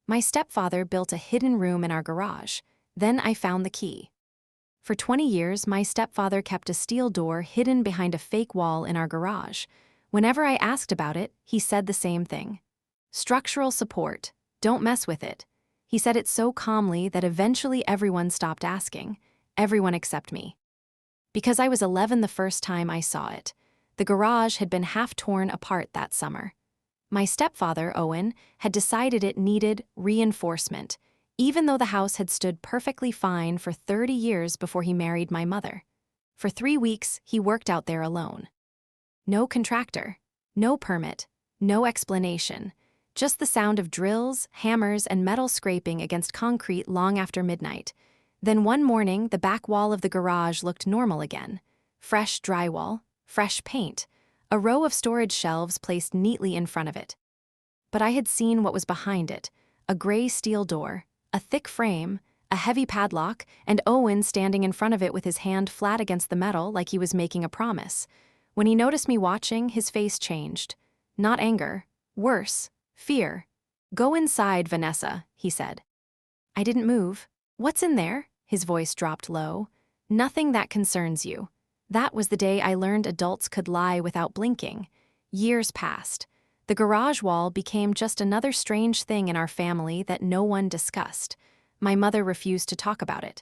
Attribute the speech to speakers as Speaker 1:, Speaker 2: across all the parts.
Speaker 1: My stepfather built a hidden room in our garage. Then I found the key. For 20 years, my stepfather kept a steel door hidden behind a fake wall in our garage. Whenever I asked about it, he said the same thing. Structural support. Don't mess with it. He said it so calmly that eventually everyone stopped asking. Everyone except me. Because I was 11 the first time I saw it. The garage had been half torn apart that summer. My stepfather, Owen, had decided it needed reinforcement, even though the house had stood perfectly fine for 30 years before he married my mother. For 3 weeks, he worked out there alone. No contractor, no permit, no explanation, just the sound of drills, hammers, and metal scraping against concrete long after midnight. Then one morning, the back wall of the garage looked normal again. Fresh drywall, fresh paint, a row of storage shelves placed neatly in front of it. But I had seen what was behind it, a gray steel door, a thick frame, a heavy padlock, and Owen standing in front of it with his hand flat against the metal like he was making a promise. When he noticed me watching, his face changed. Not anger, worse, fear. "Go inside, Vanessa," he said. I didn't move. "What's in there?" His voice dropped low. "Nothing that concerns you." That was the day I learned adults could lie without blinking. Years passed. The garage wall became just another strange thing in our family that no one discussed. My mother refused to talk about it.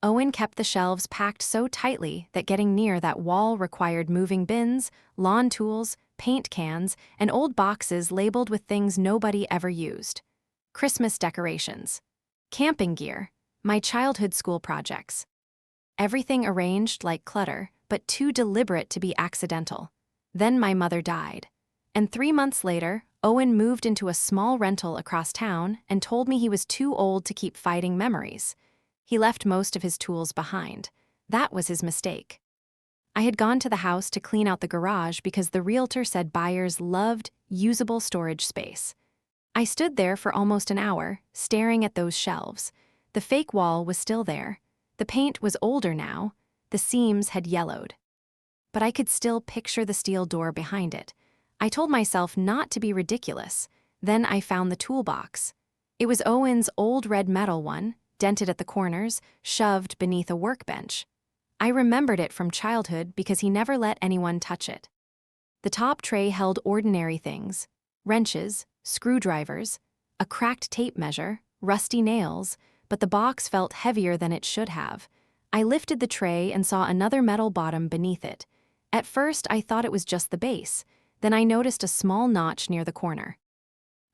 Speaker 1: Owen kept the shelves packed so tightly that getting near that wall required moving bins, lawn tools, paint cans, and old boxes labeled with things nobody ever used. Christmas decorations, camping gear, my childhood school projects. Everything arranged like clutter, but too deliberate to be accidental. Then my mother died. And 3 months later, Owen moved into a small rental across town and told me he was too old to keep fighting memories. He left most of his tools behind. That was his mistake. I had gone to the house to clean out the garage because the realtor said buyers loved usable storage space. I stood there for almost an hour, staring at those shelves. The fake wall was still there. The paint was older now. The seams had yellowed. But I could still picture the steel door behind it. I told myself not to be ridiculous. Then I found the toolbox. It was Owen's old red metal one, dented at the corners, shoved beneath a workbench. I remembered it from childhood because he never let anyone touch it. The top tray held ordinary things: wrenches, screwdrivers, a cracked tape measure, rusty nails, but the box felt heavier than it should have. I lifted the tray and saw another metal bottom beneath it. At first, I thought it was just the base. Then I noticed a small notch near the corner.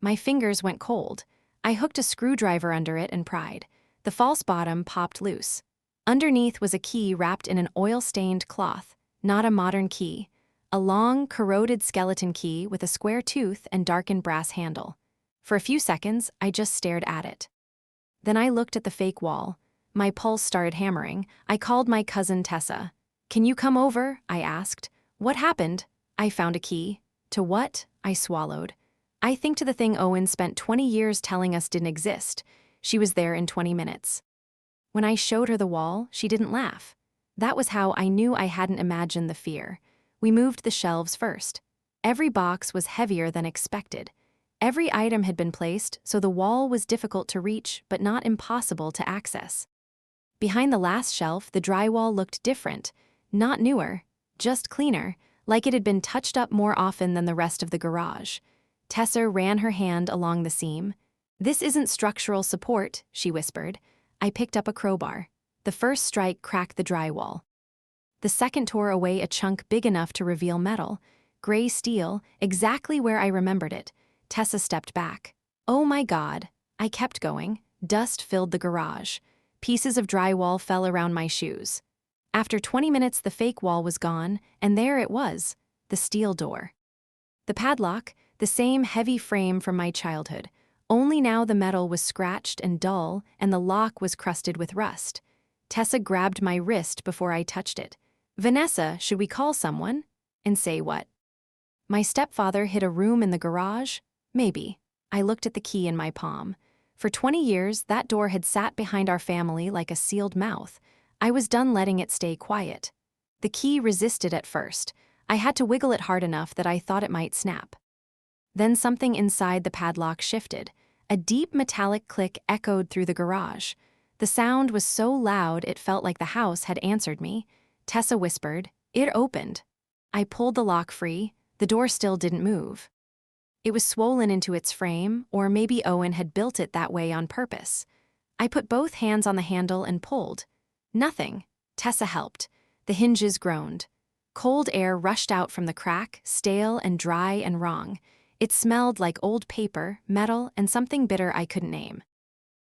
Speaker 1: My fingers went cold. I hooked a screwdriver under it and pried. The false bottom popped loose. Underneath was a key wrapped in an oil-stained cloth, not a modern key. A long, corroded skeleton key with a square tooth and darkened brass handle. For a few seconds, I just stared at it. Then I looked at the fake wall. My pulse started hammering. I called my cousin Tessa. "Can you come over?" I asked. "What happened?" "I found a key." "To what?" I swallowed. "I think to the thing Owen spent 20 years telling us didn't exist." She was there in 20 minutes. When I showed her the wall, she didn't laugh. That was how I knew I hadn't imagined the fear. We moved the shelves first. Every box was heavier than expected. Every item had been placed, so the wall was difficult to reach but not impossible to access. Behind the last shelf, the drywall looked different, not newer, just cleaner, like it had been touched up more often than the rest of the garage. Tessa ran her hand along the seam. "This isn't structural support," she whispered. I picked up a crowbar. The first strike cracked the drywall. The second tore away a chunk big enough to reveal metal, gray steel, exactly where I remembered it. Tessa stepped back. "Oh my God." I kept going. Dust filled the garage. Pieces of drywall fell around my shoes. After 20 minutes, the fake wall was gone, and there it was, the steel door. The padlock, the same heavy frame from my childhood, only now the metal was scratched and dull, and the lock was crusted with rust. Tessa grabbed my wrist before I touched it. "Vanessa, should we call someone?" "And say what?" "My stepfather hid a room in the garage?" "Maybe." I looked at the key in my palm. For 20 years, that door had sat behind our family like a sealed mouth. I was done letting it stay quiet. The key resisted at first. I had to wiggle it hard enough that I thought it might snap. Then something inside the padlock shifted. A deep metallic click echoed through the garage. The sound was so loud it felt like the house had answered me. Tessa whispered. It opened. I pulled the lock free. The door still didn't move. It was swollen into its frame, or maybe Owen had built it that way on purpose. I put both hands on the handle and pulled. Nothing. Tessa helped. The hinges groaned. Cold air rushed out from the crack, stale and dry and wrong. It smelled like old paper, metal, and something bitter I couldn't name.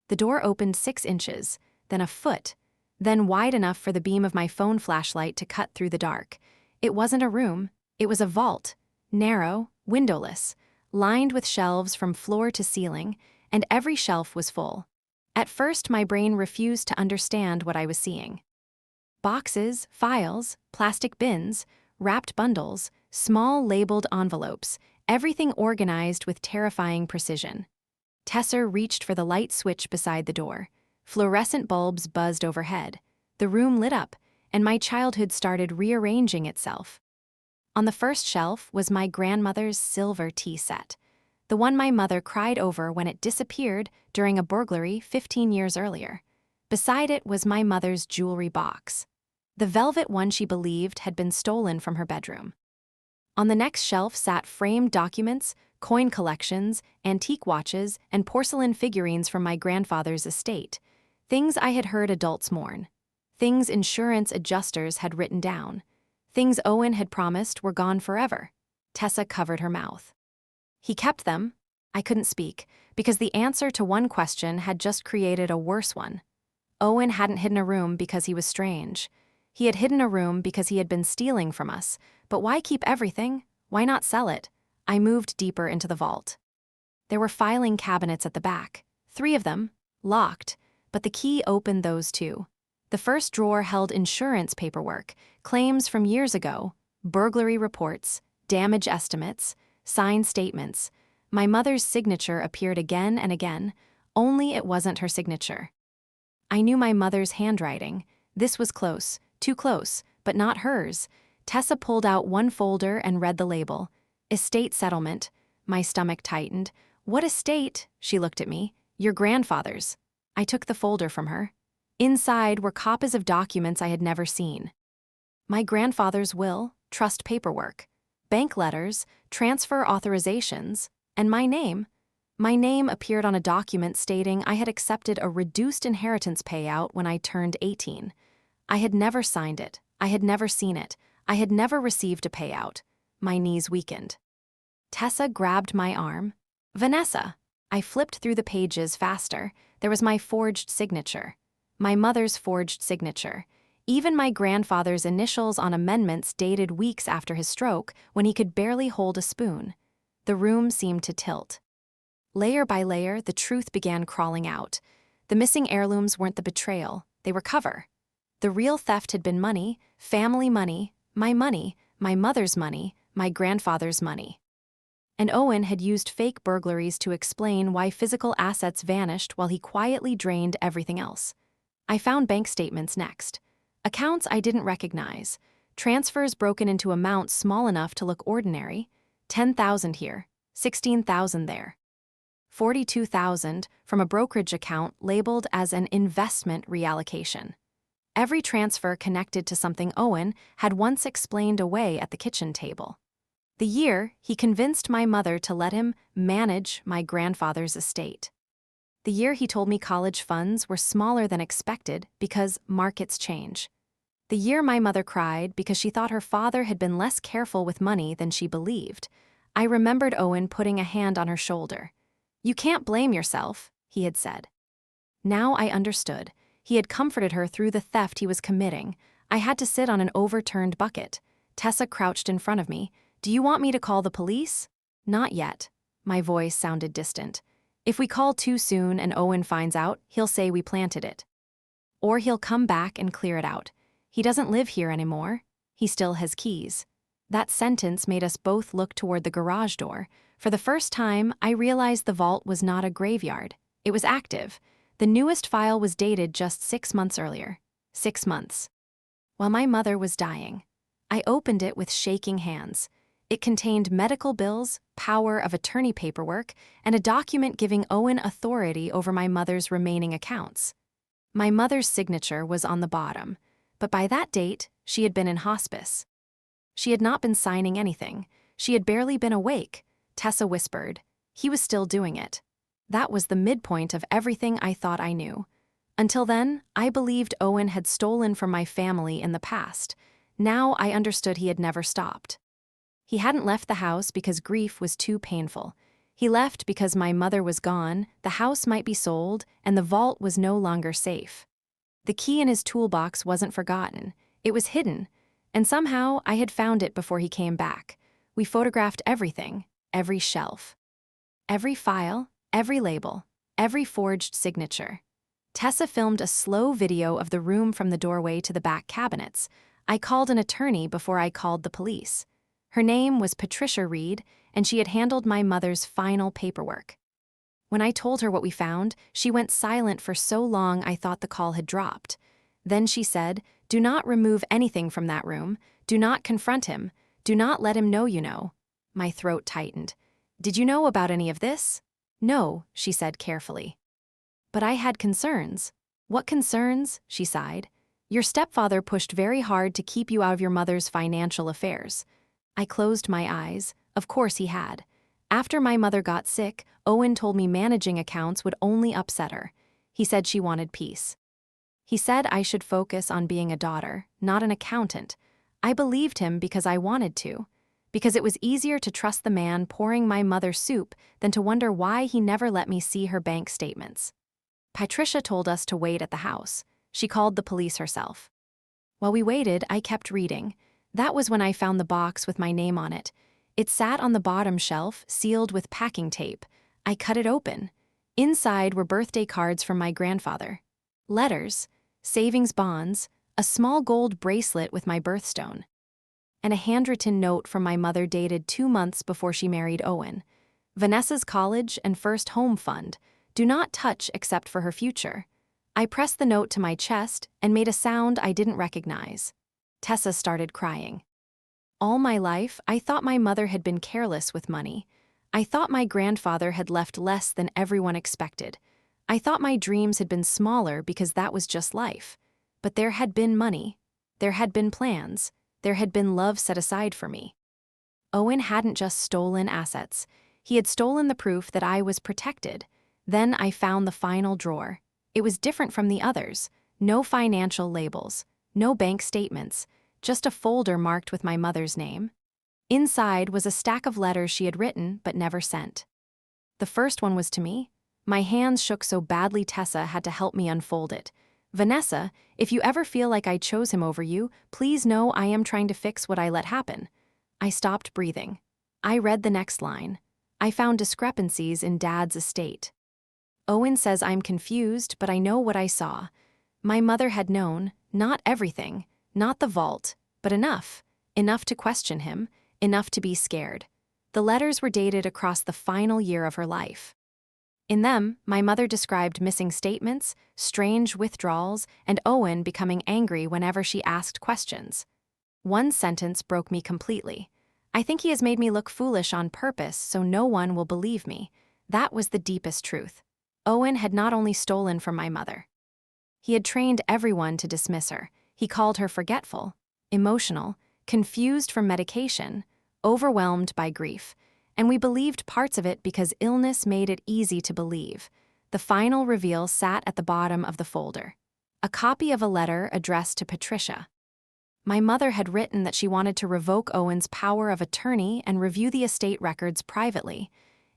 Speaker 1: The door opened 6 inches, then a foot, then wide enough for the beam of my phone flashlight to cut through the dark. It wasn't a room. It was a vault. Narrow, windowless, lined with shelves from floor to ceiling, and every shelf was full. At first, my brain refused to understand what I was seeing. Boxes, files, plastic bins, wrapped bundles, small labeled envelopes, everything organized with terrifying precision. Tessa reached for the light switch beside the door. Fluorescent bulbs buzzed overhead. The room lit up, and my childhood started rearranging itself. On the first shelf was my grandmother's silver tea set, the one my mother cried over when it disappeared during a burglary 15 years earlier. Beside it was my mother's jewelry box, the velvet one she believed had been stolen from her bedroom. On the next shelf sat framed documents, coin collections, antique watches, and porcelain figurines from my grandfather's estate, things I had heard adults mourn, things insurance adjusters had written down, things Owen had promised were gone forever. Tessa covered her mouth. He kept them. I couldn't speak, because the answer to one question had just created a worse one. Owen hadn't hidden a room because he was strange. He had hidden a room because he had been stealing from us. But why keep everything? Why not sell it? I moved deeper into the vault. There were filing cabinets at the back, 3 of them, locked, but the key opened those too. The first drawer held insurance paperwork, claims from years ago, burglary reports, damage estimates, signed statements. My mother's signature appeared again and again, only it wasn't her signature. I knew my mother's handwriting. This was close, too close, but not hers. Tessa pulled out one folder and read the label. Estate settlement. My stomach tightened. What estate? She looked at me. Your grandfather's. I took the folder from her. Inside were copies of documents I had never seen. My grandfather's will, trust paperwork, bank letters, transfer authorizations, and my name. My name appeared on a document stating I had accepted a reduced inheritance payout when I turned 18. I had never signed it. I had never seen it. I had never received a payout. My knees weakened. Tessa grabbed my arm. Vanessa. I flipped through the pages faster. There was my forged signature. My mother's forged signature. Even my grandfather's initials on amendments dated weeks after his stroke when he could barely hold a spoon. The room seemed to tilt. Layer by layer, the truth began crawling out. The missing heirlooms weren't the betrayal. They were cover. The real theft had been money, family money, my mother's money, my grandfather's money. And Owen had used fake burglaries to explain why physical assets vanished while he quietly drained everything else. I found bank statements next. Accounts I didn't recognize. Transfers broken into amounts small enough to look ordinary. 10,000 here, 16,000 there. 42,000 from a brokerage account labeled as an investment reallocation. Every transfer connected to something Owen had once explained away at the kitchen table. The year, he convinced my mother to let him manage my grandfather's estate. The year he told me college funds were smaller than expected because markets change. The year my mother cried because she thought her father had been less careful with money than she believed. I remembered Owen putting a hand on her shoulder. "You can't blame yourself," he had said. Now I understood. He had comforted her through the theft he was committing. I had to sit on an overturned bucket. Tessa crouched in front of me. "Do you want me to call the police?" "Not yet." My voice sounded distant. "If we call too soon and Owen finds out, he'll say we planted it. Or he'll come back and clear it out. He doesn't live here anymore. He still has keys." That sentence made us both look toward the garage door. For the first time, I realized the vault was not a graveyard. It was active. The newest file was dated just 6 months earlier. 6 months. While my mother was dying. I opened it with shaking hands. It contained medical bills, power of attorney paperwork, and a document giving Owen authority over my mother's remaining accounts. My mother's signature was on the bottom, but by that date, she had been in hospice. She had not been signing anything. She had barely been awake, Tessa whispered. He was still doing it. That was the midpoint of everything I thought I knew. Until then, I believed Owen had stolen from my family in the past. Now I understood he had never stopped. He hadn't left the house because grief was too painful. He left because my mother was gone, the house might be sold, and the vault was no longer safe. The key in his toolbox wasn't forgotten. It was hidden, and somehow I had found it before he came back. We photographed everything, every shelf, every file, every label, every forged signature. Tessa filmed a slow video of the room from the doorway to the back cabinets. I called an attorney before I called the police. Her name was Patricia Reed, and she had handled my mother's final paperwork. When I told her what we found, she went silent for so long I thought the call had dropped. Then she said, "Do not remove anything from that room. Do not confront him. Do not let him know you know." My throat tightened. "Did you know about any of this?" "No," she said carefully. "But I had concerns." "What concerns?" she sighed. "Your stepfather pushed very hard to keep you out of your mother's financial affairs." I closed my eyes. Of course he had. After my mother got sick, Owen told me managing accounts would only upset her. He said she wanted peace. He said I should focus on being a daughter, not an accountant. I believed him because I wanted to. Because it was easier to trust the man pouring my mother soup than to wonder why he never let me see her bank statements. Patricia told us to wait at the house. She called the police herself. While we waited, I kept reading. That was when I found the box with my name on it. It sat on the bottom shelf, sealed with packing tape. I cut it open. Inside were birthday cards from my grandfather, letters, savings bonds, a small gold bracelet with my birthstone, and a handwritten note from my mother dated 2 months before she married Owen. "Vanessa's college and first home fund. Do not touch except for her future." I pressed the note to my chest and made a sound I didn't recognize. Tessa started crying. All my life, I thought my mother had been careless with money. I thought my grandfather had left less than everyone expected. I thought my dreams had been smaller because that was just life. But there had been money. There had been plans. There had been love set aside for me. Owen hadn't just stolen assets. He had stolen the proof that I was protected. Then I found the final drawer. It was different from the others. No financial labels. No bank statements. Just a folder marked with my mother's name. Inside was a stack of letters she had written but never sent. The first one was to me. My hands shook so badly Tessa had to help me unfold it. "Vanessa, if you ever feel like I chose him over you, please know I am trying to fix what I let happen." I stopped breathing. I read the next line. I found discrepancies in Dad's estate. "Owen says I'm confused, but I know what I saw." My mother had known, not everything, not the vault, but enough. Enough to question him, enough to be scared. The letters were dated across the final year of her life. In them, my mother described missing statements, strange withdrawals, and Owen becoming angry whenever she asked questions. One sentence broke me completely. "I think he has made me look foolish on purpose so no one will believe me." That was the deepest truth. Owen had not only stolen from my mother. He had trained everyone to dismiss her. He called her forgetful, emotional, confused from medication, overwhelmed by grief. And we believed parts of it because illness made it easy to believe. The final reveal sat at the bottom of the folder. A copy of a letter addressed to Patricia. My mother had written that she wanted to revoke Owen's power of attorney and review the estate records privately.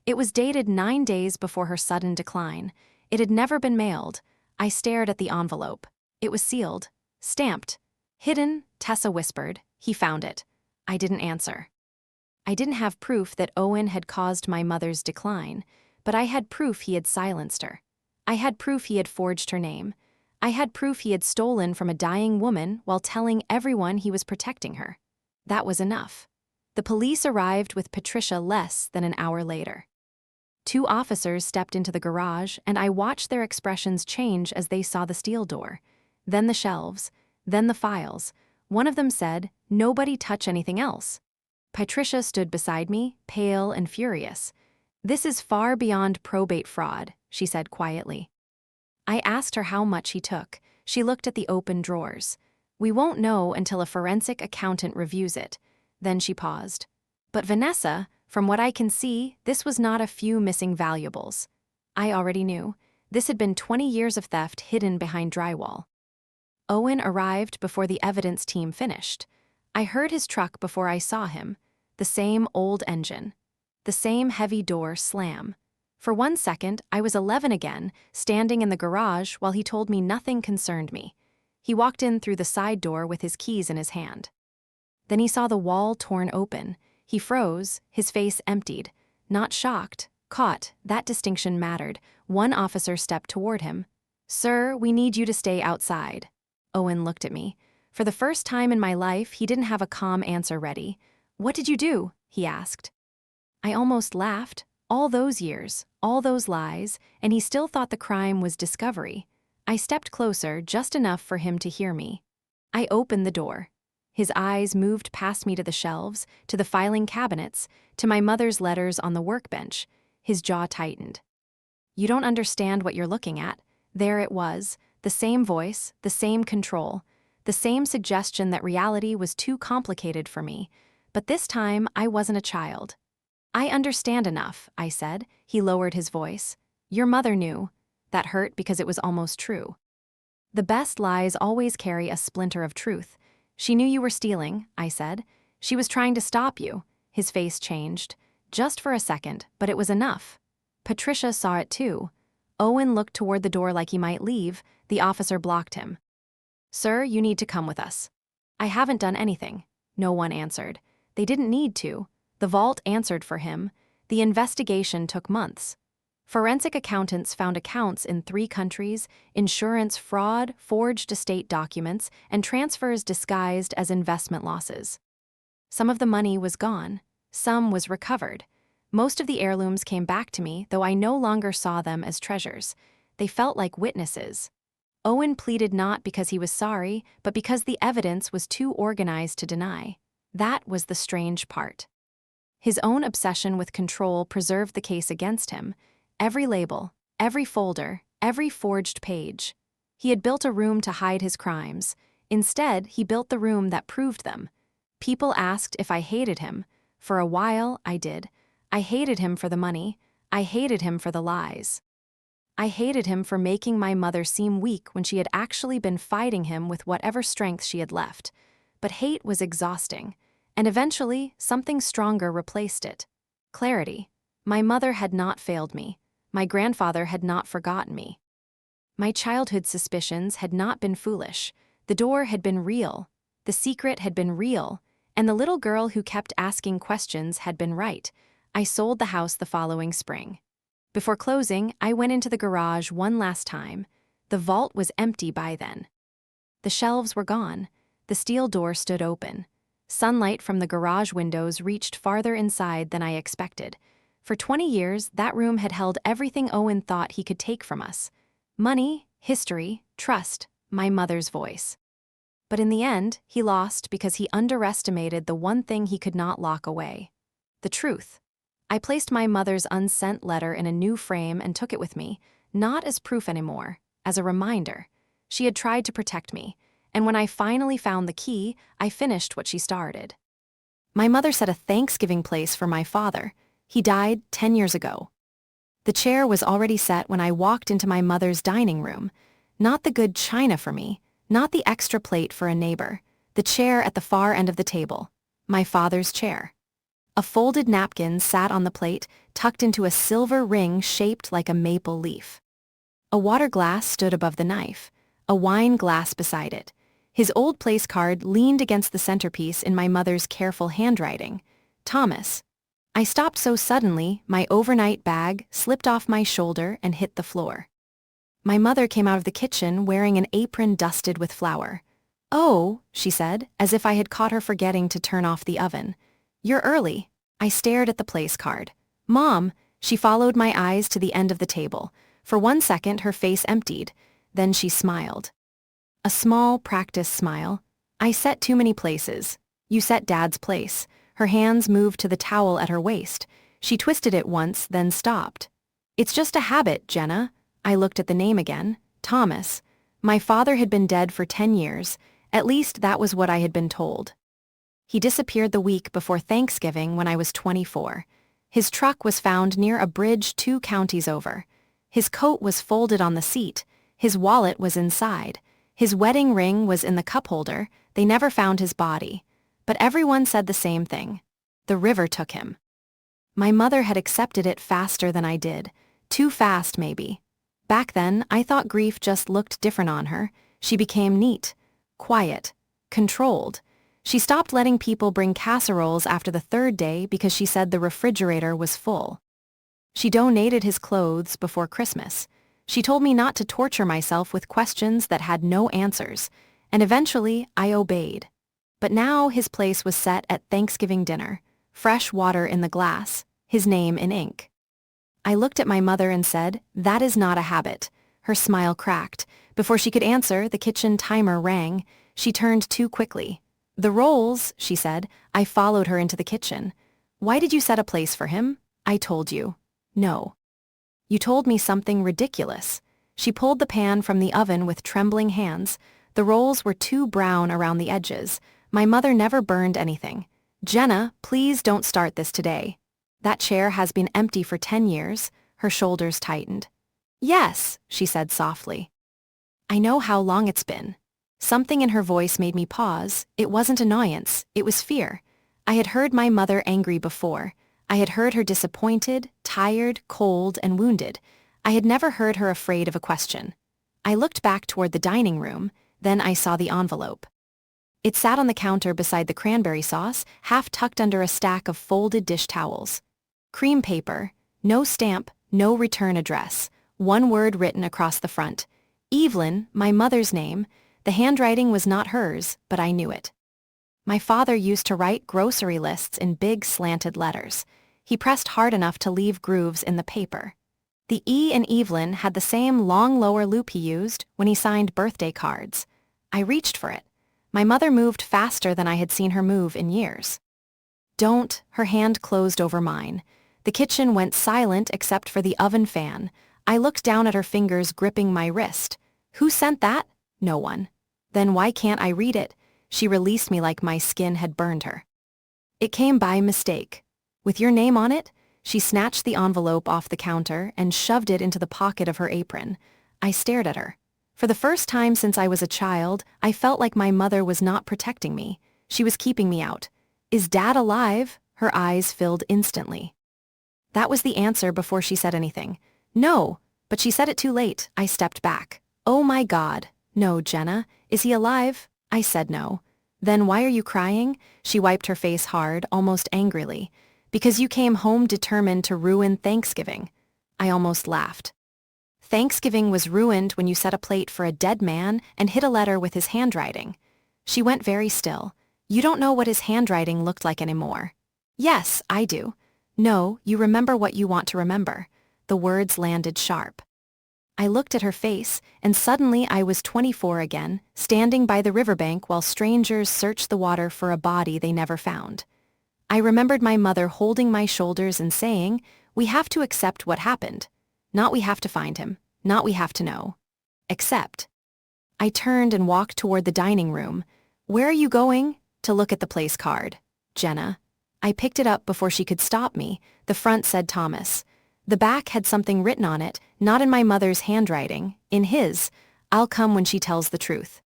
Speaker 1: It was dated 9 days before her sudden decline. It had never been mailed. I stared at the envelope. It was sealed. Stamped. "Hidden," Tessa whispered. "He found it." I didn't answer. I didn't have proof that Owen had caused my mother's decline, but I had proof he had silenced her. I had proof he had forged her name. I had proof he had stolen from a dying woman while telling everyone he was protecting her. That was enough. The police arrived with Patricia less than an hour later. 2 officers stepped into the garage, and I watched their expressions change as they saw the steel door. Then the shelves. Then the files. One of them said, "Nobody touch anything else." Patricia stood beside me, pale and furious. "This is far beyond probate fraud," she said quietly. I asked her how much he took. She looked at the open drawers. "We won't know until a forensic accountant reviews it." Then she paused. "But Vanessa, from what I can see, this was not a few missing valuables." I already knew. This had been 20 years of theft hidden behind drywall. Owen arrived before the evidence team finished. I heard his truck before I saw him. The same old engine. The same heavy door slam. For 1 second, I was 11 again, standing in the garage while he told me nothing concerned me. He walked in through the side door with his keys in his hand. Then he saw the wall torn open. He froze, his face emptied. Not shocked, caught, that distinction mattered. One officer stepped toward him. "Sir, we need you to stay outside." Owen looked at me. For the first time in my life, he didn't have a calm answer ready. "What did you do?" he asked. I almost laughed. All those years, all those lies, and he still thought the crime was discovery. I stepped closer, just enough for him to hear me. I opened the door. His eyes moved past me to the shelves, to the filing cabinets, to my mother's letters on the workbench. His jaw tightened. "You don't understand what you're looking at." There it was, the same voice, the same control, the same suggestion that reality was too complicated for me. But this time, I wasn't a child. "I understand enough," I said. He lowered his voice. "Your mother knew." That hurt because it was almost true. The best lies always carry a splinter of truth. "She knew you were stealing," I said. "She was trying to stop you." His face changed. Just for a second, but it was enough. Patricia saw it too. Owen looked toward the door like he might leave. The officer blocked him. "Sir, you need to come with us." "I haven't done anything." No one answered. They didn't need to. The vault answered for him. The investigation took months. Forensic accountants found accounts in 3 countries, insurance fraud, forged estate documents, and transfers disguised as investment losses. Some of the money was gone. Some was recovered. Most of the heirlooms came back to me, though I no longer saw them as treasures. They felt like witnesses. Owen pleaded not because he was sorry, but because the evidence was too organized to deny. That was the strange part. His own obsession with control preserved the case against him. Every label, every folder, every forged page. He had built a room to hide his crimes. Instead, he built the room that proved them. People asked if I hated him. For a while, I did. I hated him for the money. I hated him for the lies. I hated him for making my mother seem weak when she had actually been fighting him with whatever strength she had left. But hate was exhausting. And eventually, something stronger replaced it. Clarity. My mother had not failed me. My grandfather had not forgotten me. My childhood suspicions had not been foolish. The door had been real. The secret had been real. And the little girl who kept asking questions had been right. I sold the house the following spring. Before closing, I went into the garage one last time. The vault was empty by then. The shelves were gone. The steel door stood open. Sunlight from the garage windows reached farther inside than I expected. For 20 years, that room had held everything Owen thought he could take from us. Money, history, trust, my mother's voice. But in the end, he lost because he underestimated the one thing he could not lock away. The truth. I placed my mother's unsent letter in a new frame and took it with me, not as proof anymore, as a reminder. She had tried to protect me, and when I finally found the key, I finished what she started. My mother set a Thanksgiving place for my father. He died 10 years ago. The chair was already set when I walked into my mother's dining room. Not the good china for me, not the extra plate for a neighbor. The chair at the far end of the table. My father's chair. A folded napkin sat on the plate, tucked into a silver ring shaped like a maple leaf. A water glass stood above the knife, a wine glass beside it. His old place card leaned against the centerpiece in my mother's careful handwriting. Thomas. I stopped so suddenly, my overnight bag slipped off my shoulder and hit the floor. My mother came out of the kitchen wearing an apron dusted with flour. "Oh," she said, as if I had caught her forgetting to turn off the oven. "You're early." I stared at the place card. "Mom," she followed my eyes to the end of the table. For 1 second, her face emptied. Then she smiled. A small, practiced smile. "I set too many places. You set Dad's place. Her hands moved to the towel at her waist. She twisted it once, then stopped. "It's just a habit, Jenna." I looked at the name again. Thomas. My father had been dead for 10 years. At least that was what I had been told. He disappeared the week before Thanksgiving when I was 24. His truck was found near a bridge 2 counties over. His coat was folded on the seat. His wallet was inside. His wedding ring was in the cup holder. They never found his body. But everyone said the same thing. The river took him. My mother had accepted it faster than I did. Too fast, maybe. Back then, I thought grief just looked different on her. She became neat, quiet, controlled. She stopped letting people bring casseroles after the 3rd day because she said the refrigerator was full. She donated his clothes before Christmas. She told me not to torture myself with questions that had no answers, and eventually I obeyed. But now his place was set at Thanksgiving dinner, fresh water in the glass, his name in ink. I looked at my mother and said, "That is not a habit." Her smile cracked. Before she could answer, the kitchen timer rang. She turned too quickly. "The rolls," she said. I followed her into the kitchen. "Why did you set a place for him?" "I told you." "No." "You told me something ridiculous." She pulled the pan from the oven with trembling hands. The rolls were too brown around the edges. My mother never burned anything. "Jenna, please don't start this today. That chair has been empty for 10 years. Her shoulders tightened. "Yes," she said softly. "I know how long it's been." Something in her voice made me pause. It wasn't annoyance, it was fear. I had heard my mother angry before. I had heard her disappointed, tired, cold, and wounded. I had never heard her afraid of a question. I looked back toward the dining room, then I saw the envelope. It sat on the counter beside the cranberry sauce, half tucked under a stack of folded dish towels. Cream paper, no stamp, no return address, one word written across the front. Evelyn, my mother's name. The handwriting was not hers, but I knew it. My father used to write grocery lists in big slanted letters. He pressed hard enough to leave grooves in the paper. The E in Evelyn had the same long lower loop he used when he signed birthday cards. I reached for it. My mother moved faster than I had seen her move in years. "Don't," her hand closed over mine. The kitchen went silent except for the oven fan. I looked down at her fingers gripping my wrist. "Who sent that?" "No one." "Then why can't I read it?" She released me like my skin had burned her. "It came by mistake." "With your name on it?" She snatched the envelope off the counter and shoved it into the pocket of her apron. I stared at her. For the first time since I was a child, I felt like my mother was not protecting me. She was keeping me out. "Is Dad alive?" Her eyes filled instantly. That was the answer before she said anything. "No," but she said it too late. I stepped back. "Oh my God. No, Jenna. Is he alive?" I said no. "Then why are you crying?" She wiped her face hard, almost angrily. "Because you came home determined to ruin Thanksgiving." I almost laughed. "Thanksgiving was ruined when you set a plate for a dead man and hid a letter with his handwriting." She went very still. "You don't know what his handwriting looked like anymore." "Yes, I do." "No, you remember what you want to remember." The words landed sharp. I looked at her face, and suddenly I was 24 again, standing by the riverbank while strangers searched the water for a body they never found. I remembered my mother holding my shoulders and saying, "We have to accept what happened. Not we have to find him. Not we have to know. Accept." I turned and walked toward the dining room. "Where are you going?" "To look at the place card." "Jenna." I picked it up before she could stop me. The front said Thomas. The back had something written on it, not in my mother's handwriting, in his. "I'll come when she tells the truth."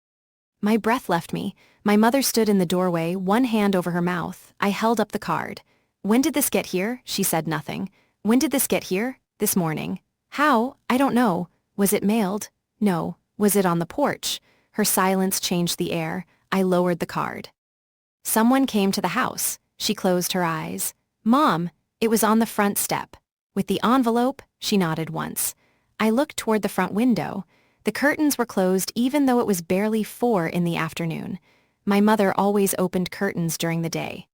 Speaker 1: My breath left me. My mother stood in the doorway, one hand over her mouth. I held up the card. "When did this get here?" She said nothing. "When did this get here?" "This morning." "How?" "I don't know." "Was it mailed?" "No." "Was it on the porch?" Her silence changed the air. I lowered the card. "Someone came to the house." She closed her eyes. "Mom." "It was on the front step." "With the envelope?" She nodded once. I looked toward the front window. The curtains were closed even though it was barely 4 in the afternoon. My mother always opened curtains during the day.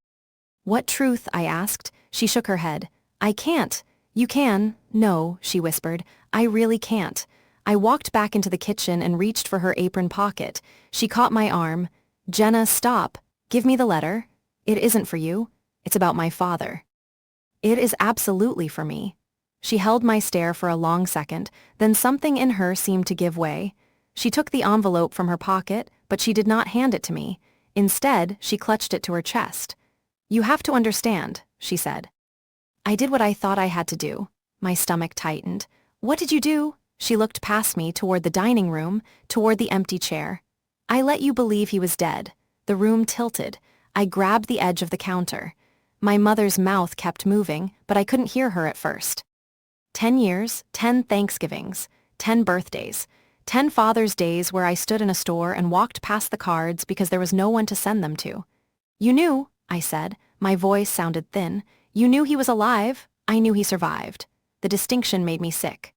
Speaker 1: "What truth?" I asked. She shook her head. "I can't." "You can." "No," she whispered. "I really can't." I walked back into the kitchen and reached for her apron pocket. She caught my arm. "Jenna, stop. Give me the letter." "It isn't for you." It's about my father. It is absolutely for me. She held my stare for a long second, then something in her seemed to give way. She took the envelope from her pocket, but she did not hand it to me. Instead, she clutched it to her chest. "You have to understand," she said. I did what I thought I had to do. My stomach tightened. "What did you do?" She looked past me toward the dining room, toward the empty chair. "I let you believe he was dead." The room tilted. I grabbed the edge of the counter. My mother's mouth kept moving, but I couldn't hear her at first. 10 years, 10 Thanksgivings, 10 birthdays, 10 Father's Days where I stood in a store and walked past the cards because there was no one to send them to. "You knew," I said. My voice sounded thin. "You knew he was alive. I knew he survived." The distinction made me sick.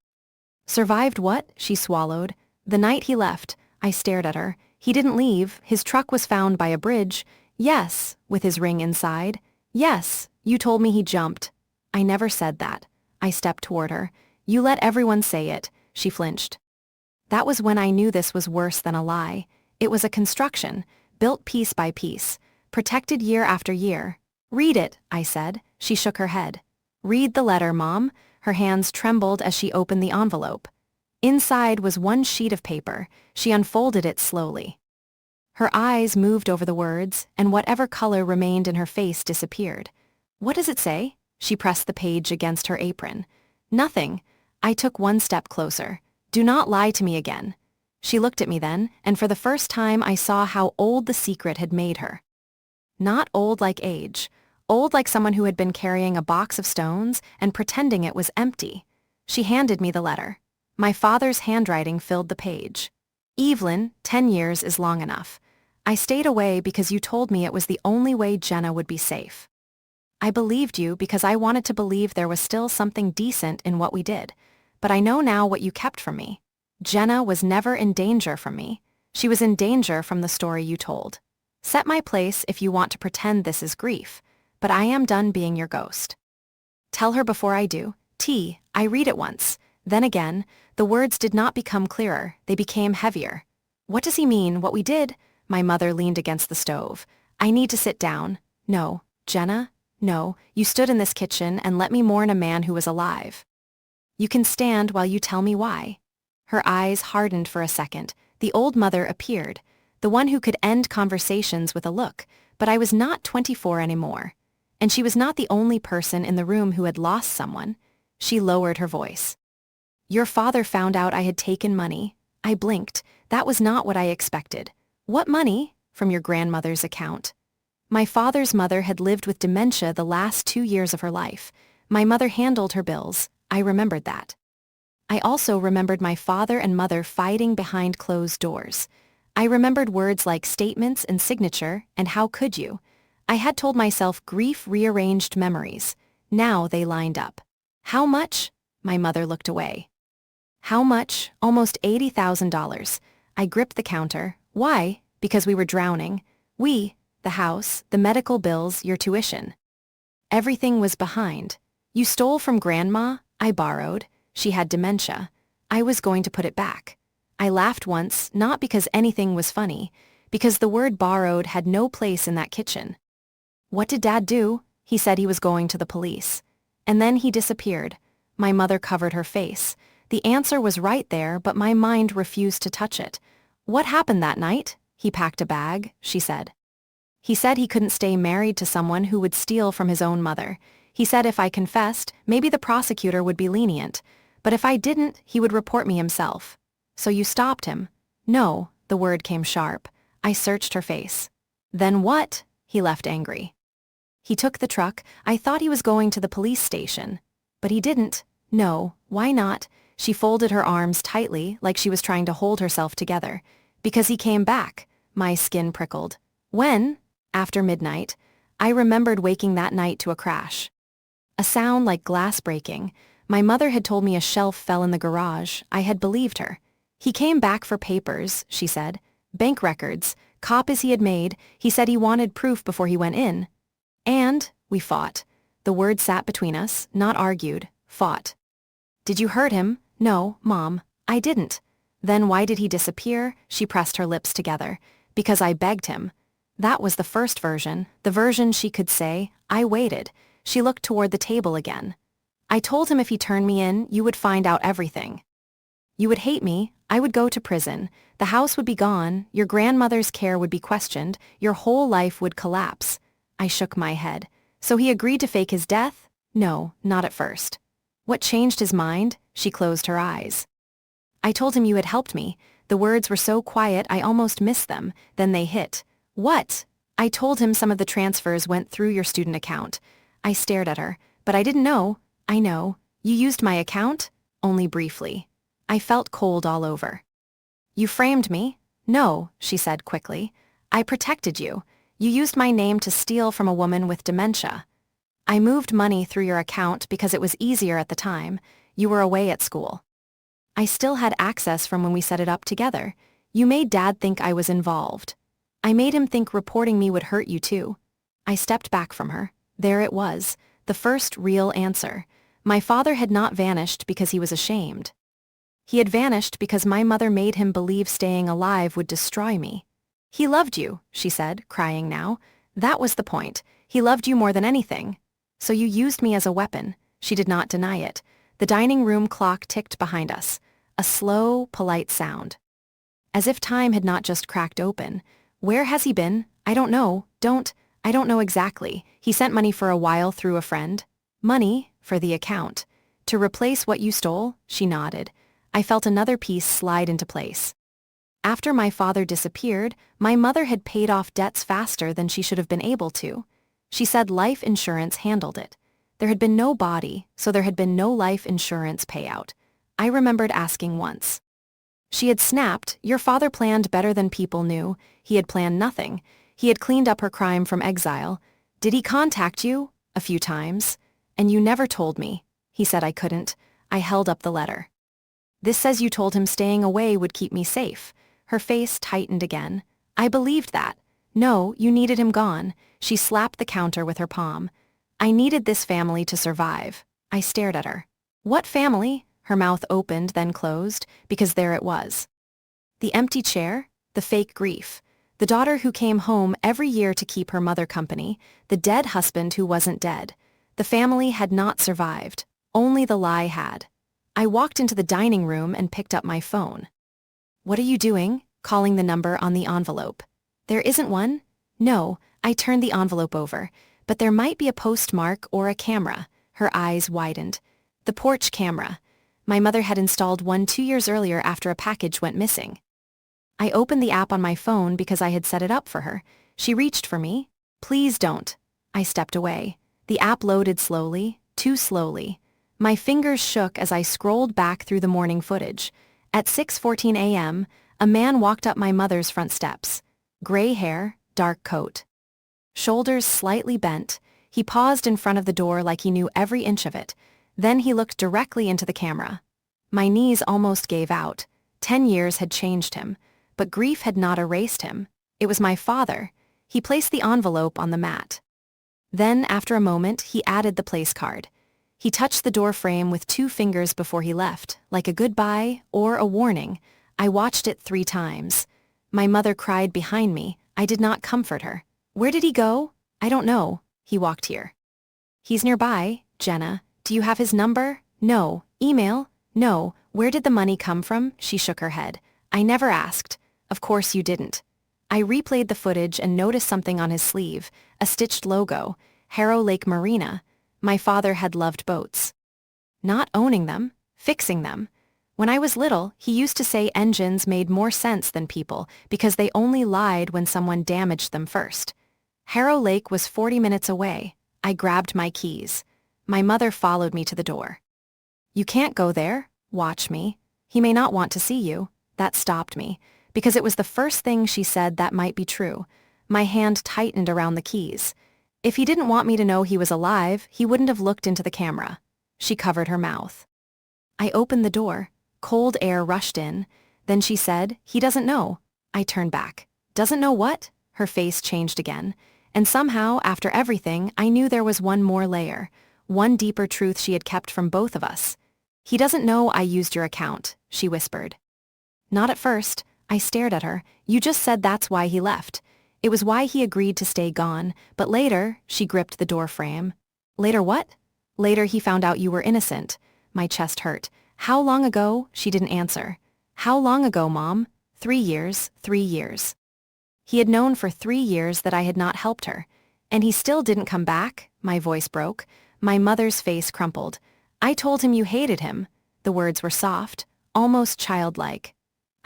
Speaker 1: "Survived what?" She swallowed. "The night he left." I stared at her. "He didn't leave. His truck was found by a bridge." "Yes," with his ring inside. "Yes, you told me he jumped." "I never said that." I stepped toward her. "You let everyone say it." She flinched. That was when I knew this was worse than a lie. It was a construction, built piece by piece, protected year after year. "Read it," I said. She shook her head. "Read the letter, Mom." Her hands trembled as she opened the envelope. Inside was one sheet of paper. She unfolded it slowly. Her eyes moved over the words, and whatever color remained in her face disappeared. "What does it say?" She pressed the page against her apron. "Nothing." I took one step closer. "Do not lie to me again." She looked at me then, and for the first time I saw how old the secret had made her. Not old like age. Old like someone who had been carrying a box of stones and pretending it was empty. She handed me the letter. My father's handwriting filled the page. "Evelyn, 10 years is long enough. I stayed away because you told me it was the only way Jenna would be safe. I believed you because I wanted to believe there was still something decent in what we did. But I know now what you kept from me. Jenna was never in danger from me. She was in danger from the story you told. Set my place if you want to pretend this is grief, but I am done being your ghost. Tell her before I do." I read it once. Then again, the words did not become clearer, they became heavier. "What does he mean, what we did?" My mother leaned against the stove. "I need to sit down." "No, Jenna, no, you stood in this kitchen and let me mourn a man who was alive. You can stand while you tell me why." Her eyes hardened for a second. The old mother appeared, the one who could end conversations with a look, but I was not 24 anymore. And she was not the only person in the room who had lost someone. She lowered her voice. "Your father found out I had taken money." I blinked. That was not what I expected. "What money?" "From your grandmother's account." My father's mother had lived with dementia the last 2 years of her life. My mother handled her bills. I remembered that. I also remembered my father and mother fighting behind closed doors. I remembered words like statements and signature, and how could you? I had told myself grief rearranged memories. Now they lined up. "How much?" My mother looked away. "How much?" "Almost $80,000. I gripped the counter. "Why?" "Because we were drowning. We, the house, the medical bills, your tuition. Everything was behind. You stole from Grandma. I borrowed. She had dementia. I was going to put it back." I laughed once, not because anything was funny, because the word borrowed had no place in that kitchen. "What did Dad do?" "He said he was going to the police. And then he disappeared." My mother covered her face. The answer was right there, but my mind refused to touch it. "What happened that night?" "He packed a bag," she said. "He said he couldn't stay married to someone who would steal from his own mother. He said if I confessed, maybe the prosecutor would be lenient. But if I didn't, he would report me himself." "So you stopped him?" "No," the word came sharp. I searched her face. "Then what?" He left angry. "He took the truck. I thought he was going to the police station." "But he didn't." "No, why not?" She folded her arms tightly, like she was trying to hold herself together. "Because he came back." My skin prickled. "When?" "After midnight." I remembered waking that night to a crash. A sound like glass breaking. My mother had told me a shelf fell in the garage. I had believed her. "He came back for papers," she said. "Bank records, copies he had made. He said he wanted proof before he went in. And we fought." The word sat between us, not argued, fought. "Did you hurt him?" "No, Mom, I didn't." "Then why did he disappear?" She pressed her lips together. "Because I begged him." That was the first version, the version she could say. I waited. She looked toward the table again. I told him if he turned me in, you would find out everything. You would hate me, I would go to prison, the house would be gone, your grandmother's care would be questioned, your whole life would collapse. I shook my head. So he agreed to fake his death? No, not at first. What changed his mind? She closed her eyes. I told him you had helped me. The words were so quiet I almost missed them, then they hit. What? I told him some of the transfers went through your student account. I stared at her, but I didn't know. I know. You used my account? Only briefly. I felt cold all over. You framed me? No, she said quickly. I protected you. You used my name to steal from a woman with dementia. I moved money through your account because it was easier at the time. You were away at school. I still had access from when we set it up together. You made Dad think I was involved. I made him think reporting me would hurt you too. I stepped back from her. There it was, the first real answer. My father had not vanished because he was ashamed. He had vanished because my mother made him believe staying alive would destroy me. He loved you, she said, crying now. That was the point. He loved you more than anything. So you used me as a weapon. She did not deny it. The dining room clock ticked behind us. A slow, polite sound. As if time had not just cracked open. Where has he been? I don't know. I don't know exactly. He sent money for a while through a friend. Money for the account. To replace what you stole? She nodded. I felt another piece slide into place. After my father disappeared, my mother had paid off debts faster than she should have been able to. She said life insurance handled it. There had been no body, so there had been no life insurance payout. I remembered asking once. She had snapped, your father planned better than people knew. He had planned nothing. He had cleaned up her crime from exile. Did he contact you? A few times. And you never told me. He said I couldn't. I held up the letter. This says you told him staying away would keep me safe. Her face tightened again. I believed that. No, you needed him gone. She slapped the counter with her palm. I needed this family to survive. I stared at her. What family? Her mouth opened, then closed, because there it was. The empty chair, the fake grief. The daughter who came home every year to keep her mother company, the dead husband who wasn't dead. The family had not survived. Only the lie had. I walked into the dining room and picked up my phone. What are you doing? Calling the number on the envelope. There isn't one? No, I turned the envelope over. But there might be a postmark or a camera. Her eyes widened. The porch camera. My mother had installed one 2 years earlier after a package went missing. I opened the app on my phone because I had set it up for her. She reached for me. Please don't. I stepped away. The app loaded slowly, too slowly. My fingers shook as I scrolled back through the morning footage. At 6:14 a.m., a man walked up my mother's front steps. Gray hair, dark coat. Shoulders slightly bent, he paused in front of the door like he knew every inch of it. Then he looked directly into the camera. My knees almost gave out. 10 years had changed him, but grief had not erased him. It was my father. He placed the envelope on the mat. Then, after a moment, he added the place card. He touched the door frame with 2 fingers before he left, like a goodbye or a warning. I watched it 3 times. My mother cried behind me. I did not comfort her. Where did he go? I don't know. He walked here. He's nearby, Jenna. Do you have his number? No. Email? No. Where did the money come from? She shook her head. I never asked. Of course you didn't. I replayed the footage and noticed something on his sleeve, a stitched logo, Harrow Lake Marina. My father had loved boats. Not owning them, fixing them. When I was little, he used to say engines made more sense than people because they only lied when someone damaged them first. Harrow Lake was 40 minutes away. I grabbed my keys. My mother followed me to the door. You can't go there. Watch me. He may not want to see you. That stopped me, because it was the first thing she said that might be true. My hand tightened around the keys. If he didn't want me to know he was alive, he wouldn't have looked into the camera. She covered her mouth. I opened the door. Cold air rushed in. Then she said, he doesn't know. I turned back. Doesn't know what? Her face changed again. And somehow, after everything, I knew there was one more layer. One deeper truth she had kept from both of us. He doesn't know I used your account, she whispered. Not at first. I stared at her. You just said that's why he left. It was why he agreed to stay gone, but later, she gripped the door frame. Later what? Later he found out you were innocent. My chest hurt. How long ago? She didn't answer. How long ago, Mom? 3 years, 3 years. He had known for 3 years that I had not helped her. And he still didn't come back. My voice broke. My mother's face crumpled. I told him you hated him. The words were soft, almost childlike.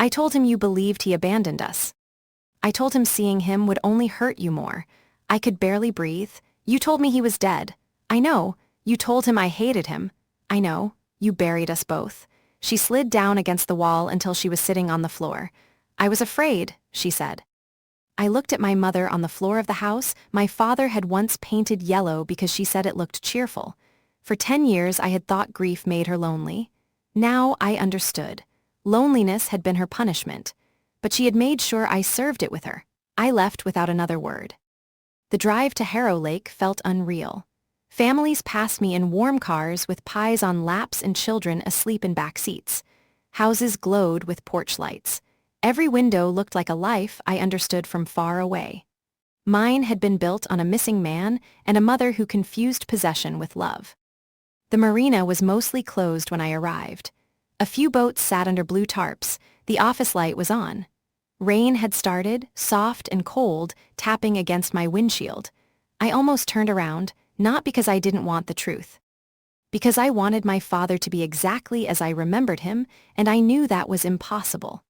Speaker 1: I told him you believed he abandoned us. I told him seeing him would only hurt you more. I could barely breathe. You told me he was dead. I know. You told him I hated him. I know. You buried us both. She slid down against the wall until she was sitting on the floor. I was afraid, she said. I looked at my mother on the floor of the house. My father had once painted yellow because she said it looked cheerful. For 10 years I had thought grief made her lonely. Now I understood. Loneliness had been her punishment. But she had made sure I served it with her. I left without another word. The drive to Harrow Lake felt unreal. Families passed me in warm cars with pies on laps and children asleep in back seats. Houses glowed with porch lights. Every window looked like a life I understood from far away. Mine had been built on a missing man and a mother who confused possession with love. The marina was mostly closed when I arrived. A few boats sat under blue tarps. The office light was on. Rain had started, soft and cold, tapping against my windshield. I almost turned around, not because I didn't want the truth. Because I wanted my father to be exactly as I remembered him, and I knew that was impossible.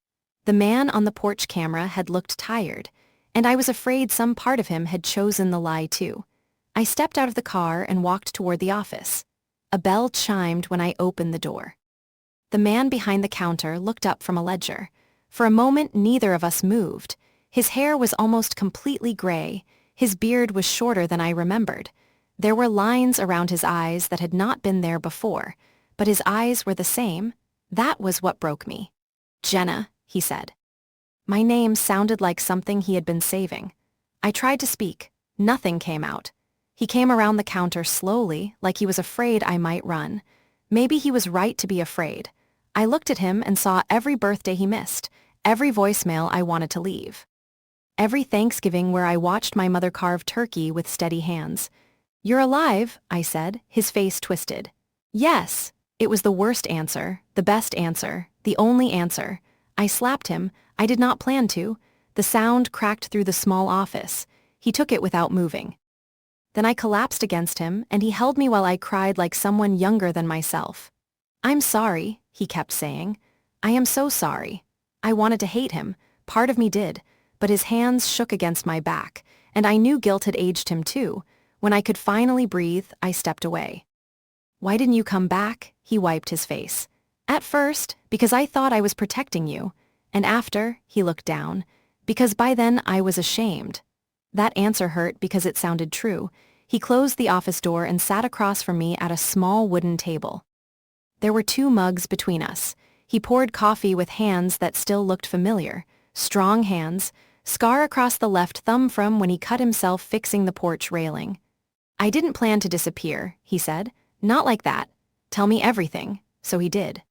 Speaker 1: The man on the porch camera had looked tired, and I was afraid some part of him had chosen the lie too. I stepped out of the car and walked toward the office. A bell chimed when I opened the door. The man behind the counter looked up from a ledger. For a moment, neither of us moved. His hair was almost completely gray. His beard was shorter than I remembered. There were lines around his eyes that had not been there before, but his eyes were the same. That was what broke me. Jenna, he said. My name sounded like something he had been saving. I tried to speak. Nothing came out. He came around the counter slowly, like he was afraid I might run. Maybe he was right to be afraid. I looked at him and saw every birthday he missed, every voicemail I wanted to leave. Every Thanksgiving where I watched my mother carve turkey with steady hands. You're alive, I said, his face twisted. Yes. It was the worst answer, the best answer, the only answer. I slapped him. I did not plan to. The sound cracked through the small office. He took it without moving. Then I collapsed against him, and he held me while I cried like someone younger than myself. I'm sorry, he kept saying. I am so sorry. I wanted to hate him. Part of me did. But his hands shook against my back, and I knew guilt had aged him too. When I could finally breathe, I stepped away. Why didn't you come back? He wiped his face. At first, because I thought I was protecting you. And after, he looked down, because by then I was ashamed. That answer hurt because it sounded true. He closed the office door and sat across from me at a small wooden table. There were 2 mugs between us. He poured coffee with hands that still looked familiar. Strong hands, scar across the left thumb from when he cut himself fixing the porch railing. I didn't plan to disappear, he said. Not like that. Tell me everything. So he did.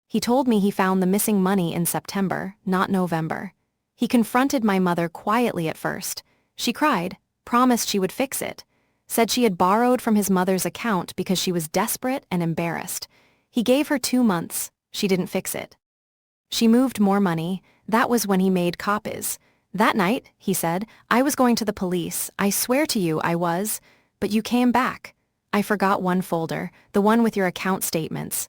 Speaker 1: He told me he found the missing money in September, not November. He confronted my mother quietly at first. She cried, promised she would fix it, said she had borrowed from his mother's account because she was desperate and embarrassed. He gave her 2 months. She didn't fix it. She moved more money. That was when he made copies. That night, he said, I was going to the police. I swear to you I was. But you came back. I forgot one folder, the one with your account statements.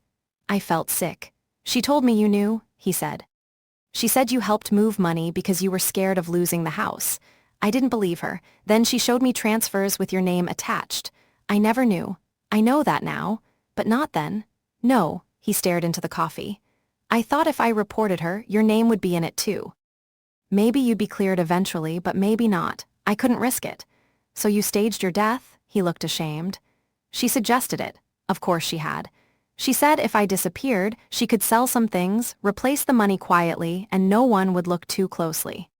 Speaker 1: I felt sick. She told me you knew, he said. She said you helped move money because you were scared of losing the house. I didn't believe her. Then she showed me transfers with your name attached. I never knew. I know that now. But not then. No, he stared into the coffee. I thought if I reported her, your name would be in it too. Maybe you'd be cleared eventually, but maybe not. I couldn't risk it. So you staged your death? He looked ashamed. She suggested it. Of course she had. She said if I disappeared, she could sell some things, replace the money quietly, and no one would look too closely.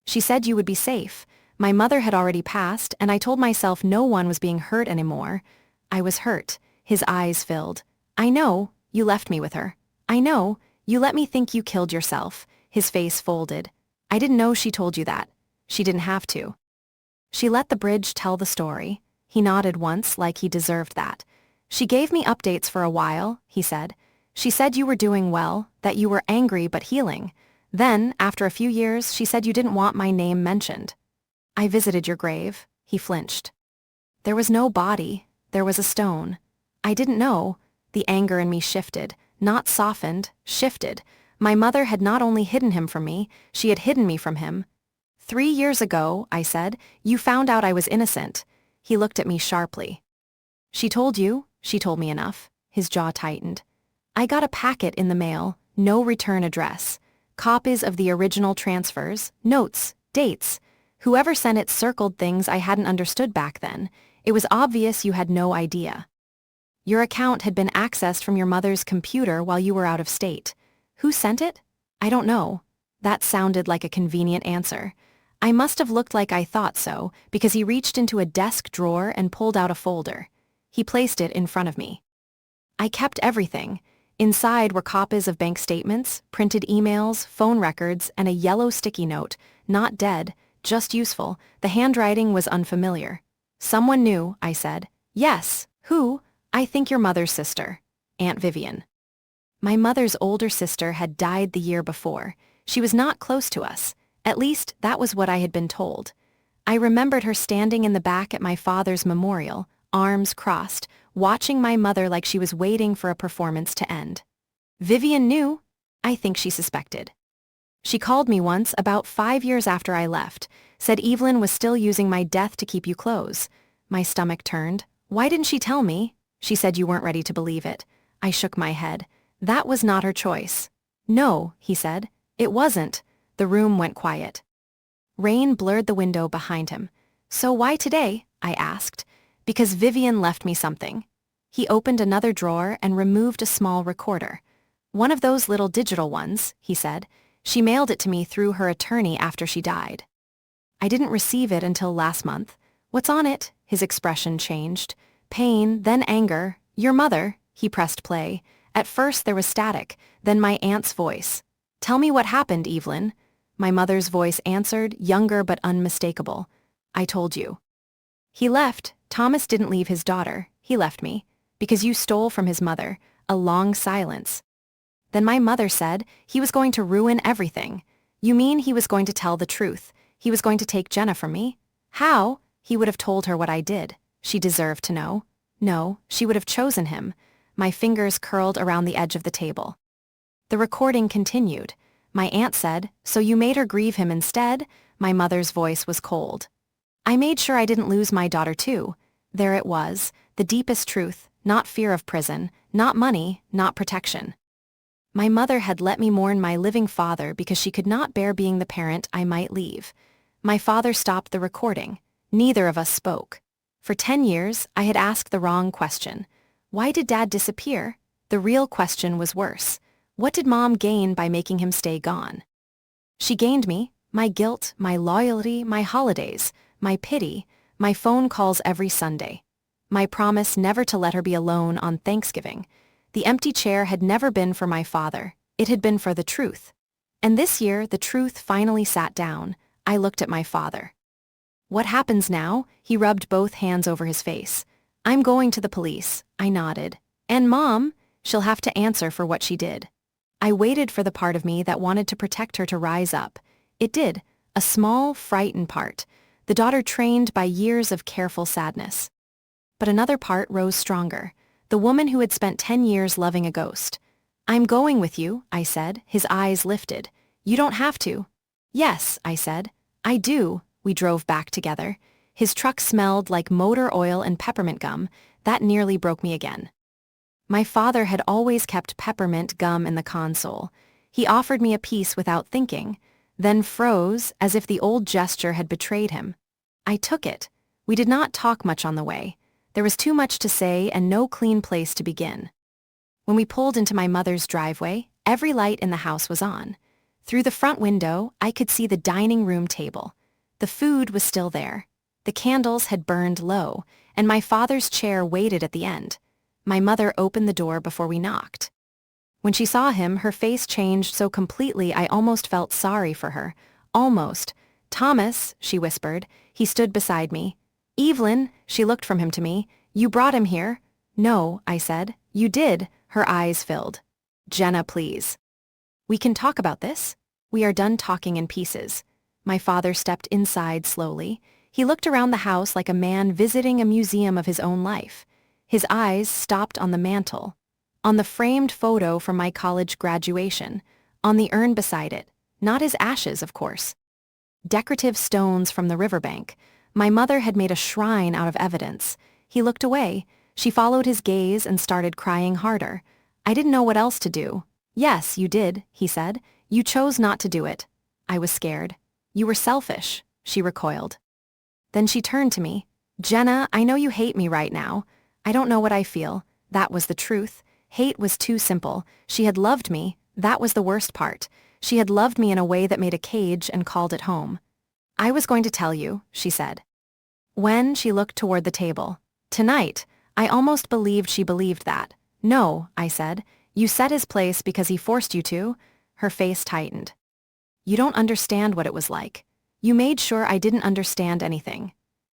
Speaker 1: She said you would be safe. My mother had already passed, and I told myself no one was being hurt anymore. I was hurt. His eyes filled. I know, you left me with her. I know, you let me think you killed yourself. His face folded. I didn't know she told you that. She didn't have to. She let the bridge tell the story. He nodded once like he deserved that. She gave me updates for a while, he said. She said you were doing well, that you were angry but healing. Then, after a few years, she said you didn't want my name mentioned. I visited your grave. He flinched. There was no body. There was a stone. I didn't know. The anger in me shifted, not softened, shifted. My mother had not only hidden him from me, she had hidden me from him. 3 years ago, I said, you found out I was innocent. He looked at me sharply. She told you? She told me enough. His jaw tightened. I got a packet in the mail, no return address. Copies of the original transfers, notes, dates. Whoever sent it circled things I hadn't understood back then. It was obvious you had no idea. Your account had been accessed from your mother's computer while you were out of state. Who sent it? I don't know. That sounded like a convenient answer. I must have looked like I thought so, because he reached into a desk drawer and pulled out a folder. He placed it in front of me. I kept everything. Inside were copies of bank statements, printed emails, phone records, and a yellow sticky note, not dead, just useful. The handwriting was unfamiliar. Someone knew, I said. Yes, who? I think your mother's sister. Aunt Vivian. My mother's older sister had died the year before. She was not close to us. At least, that was what I had been told. I remembered her standing in the back at my father's memorial, arms crossed, watching my mother like she was waiting for a performance to end. Vivian knew. I think she suspected. She called me once about 5 years after I left, said Evelyn was still using my death to keep you close. My stomach turned. Why didn't she tell me? She said you weren't ready to believe it. I shook my head. That was not her choice. No, he said. It wasn't. The room went quiet. Rain blurred the window behind him. So why today? I asked. Because Vivian left me something. He opened another drawer and removed a small recorder. One of those little digital ones, he said. She mailed it to me through her attorney after she died. I didn't receive it until last month. What's on it? His expression changed. Pain, then anger. Your mother. He pressed play. At first there was static, then my aunt's voice. Tell me what happened, Evelyn. My mother's voice answered, younger but unmistakable. I told you. He left. Thomas didn't leave his daughter. He left me. Because you stole from his mother. A long silence. Then my mother said he was going to ruin everything. You mean he was going to tell the truth? He was going to take Jenna from me? How? He would have told her what I did. She deserved to know. No, she would have chosen him. My fingers curled around the edge of the table. The recording continued. My aunt said, so you made her grieve him instead? My mother's voice was cold. I made sure I didn't lose my daughter too. There it was, the deepest truth, not fear of prison, not money, not protection. My mother had let me mourn my living father because she could not bear being the parent I might leave. My father stopped the recording. Neither of us spoke. For 10 years, I had asked the wrong question. Why did Dad disappear? The real question was worse. What did Mom gain by making him stay gone? She gained me, my guilt, my loyalty, my holidays, my pity, my phone calls every Sunday. My promise never to let her be alone on Thanksgiving. The empty chair had never been for my father. It had been for the truth. And this year, the truth finally sat down. I looked at my father. What happens now? He rubbed both hands over his face. I'm going to the police. I nodded. And Mom? She'll have to answer for what she did. I waited for the part of me that wanted to protect her to rise up. It did, a small, frightened part, the daughter trained by years of careful sadness. But another part rose stronger, the woman who had spent 10 years loving a ghost. I'm going with you, I said, his eyes lifted. You don't have to. Yes, I said. I do. We drove back together. His truck smelled like motor oil and peppermint gum. That nearly broke me again. My father had always kept peppermint gum in the console. He offered me a piece without thinking, then froze as if the old gesture had betrayed him. I took it. We did not talk much on the way. There was too much to say and no clean place to begin. When we pulled into my mother's driveway, every light in the house was on. Through the front window, I could see the dining room table. The food was still there. The candles had burned low, and my father's chair waited at the end. My mother opened the door before we knocked. When she saw him, her face changed so completely I almost felt sorry for her. Almost. Thomas, she whispered. He stood beside me. Evelyn, she looked from him to me. You brought him here. No, I said. You did. Her eyes filled. Jenna, please. We can talk about this? We are done talking in pieces. My father stepped inside slowly. He looked around the house like a man visiting a museum of his own life. His eyes stopped on the mantel, on the framed photo from my college graduation, on the urn beside it, not his ashes, of course. Decorative stones from the riverbank. My mother had made a shrine out of evidence. He looked away. She followed his gaze and started crying harder. I didn't know what else to do. Yes, you did, he said. You chose not to do it. I was scared. You were selfish, she recoiled. Then she turned to me. Jenna, I know you hate me right now. I don't know what I feel. That was the truth. Hate was too simple. She had loved me. That was the worst part. She had loved me in a way that made a cage and called it home. I was going to tell you, she said. When she looked toward the table. Tonight, I almost believed she believed that. No, I said. You set his place because he forced you to. Her face tightened. You don't understand what it was like. You made sure I didn't understand anything.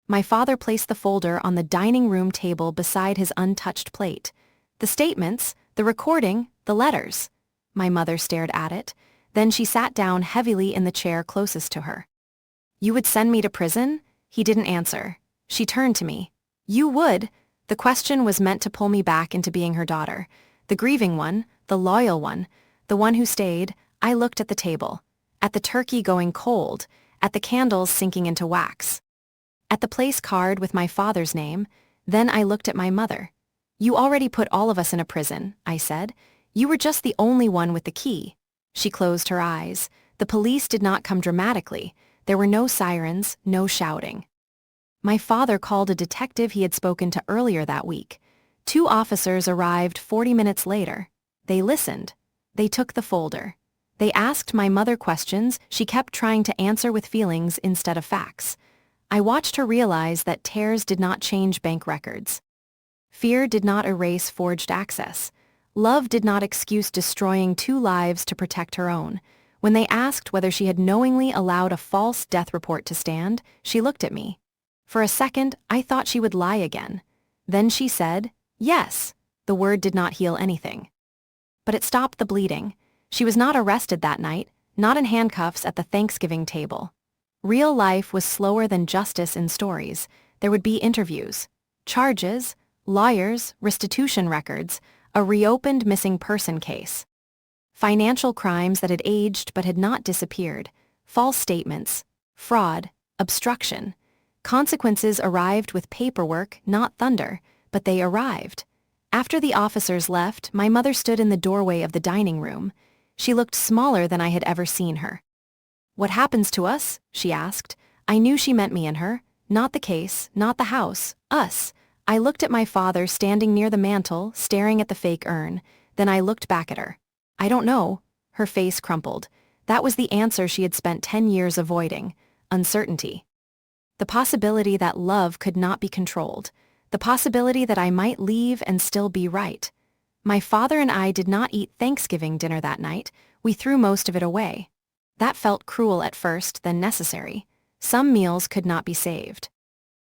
Speaker 1: My father placed the folder on the dining room table beside his untouched plate. The statements, the recording, the letters. My mother stared at it. Then she sat down heavily in the chair closest to her. You would send me to prison? He didn't answer. She turned to me. You would. The question was meant to pull me back into being her daughter. The grieving one, the loyal one, the one who stayed. I looked at the table, at the turkey going cold, at the candles sinking into wax, at the place card with my father's name. Then I looked at my mother. You already put all of us in a prison, I said. You were just the only one with the key. She closed her eyes. The police did not come dramatically. There were no sirens, no shouting. My father called a detective he had spoken to earlier that week. 2 officers arrived 40 minutes later. They listened. They took the folder. They asked my mother questions she kept trying to answer with feelings instead of facts. I watched her realize that tears did not change bank records. Fear did not erase forged access. Love did not excuse destroying 2 lives to protect her own. When they asked whether she had knowingly allowed a false death report to stand, she looked at me. For a second, I thought she would lie again. Then she said, yes. The word did not heal anything. But it stopped the bleeding. She was not arrested that night, not in handcuffs at the Thanksgiving table. Real life was slower than justice in stories. There would be interviews, charges, lawyers, restitution records, a reopened missing person case. Financial crimes that had aged but had not disappeared, false statements, fraud, obstruction. Consequences arrived with paperwork, not thunder, but they arrived. After the officers left, my mother stood in the doorway of the dining room. She looked smaller than I had ever seen her. What happens to us? She asked. I knew she meant me and her. Not the case, not the house, us. I looked at my father standing near the mantel, staring at the fake urn. Then I looked back at her. I don't know. Her face crumpled. That was the answer she had spent 10 years avoiding. Uncertainty. The possibility that love could not be controlled. The possibility that I might leave and still be right. My father and I did not eat Thanksgiving dinner that night. We threw most of it away. That felt cruel at first, then necessary. Some meals could not be saved.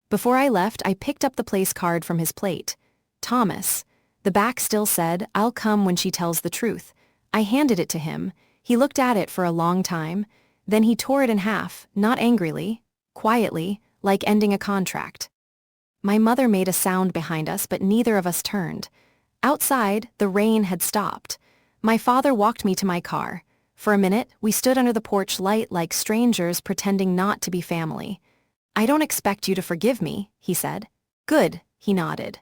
Speaker 1: Before I left, I picked up the place card from his plate. Thomas. The back still said, I'll come when she tells the truth. I handed it to him. He looked at it for a long time. Then he tore it in half, not angrily, quietly, like ending a contract. My mother made a sound behind us, but neither of us turned. Outside, the rain had stopped. My father walked me to my car. For a minute, we stood under the porch light like strangers pretending not to be family. I don't expect you to forgive me, he said. Good, he nodded.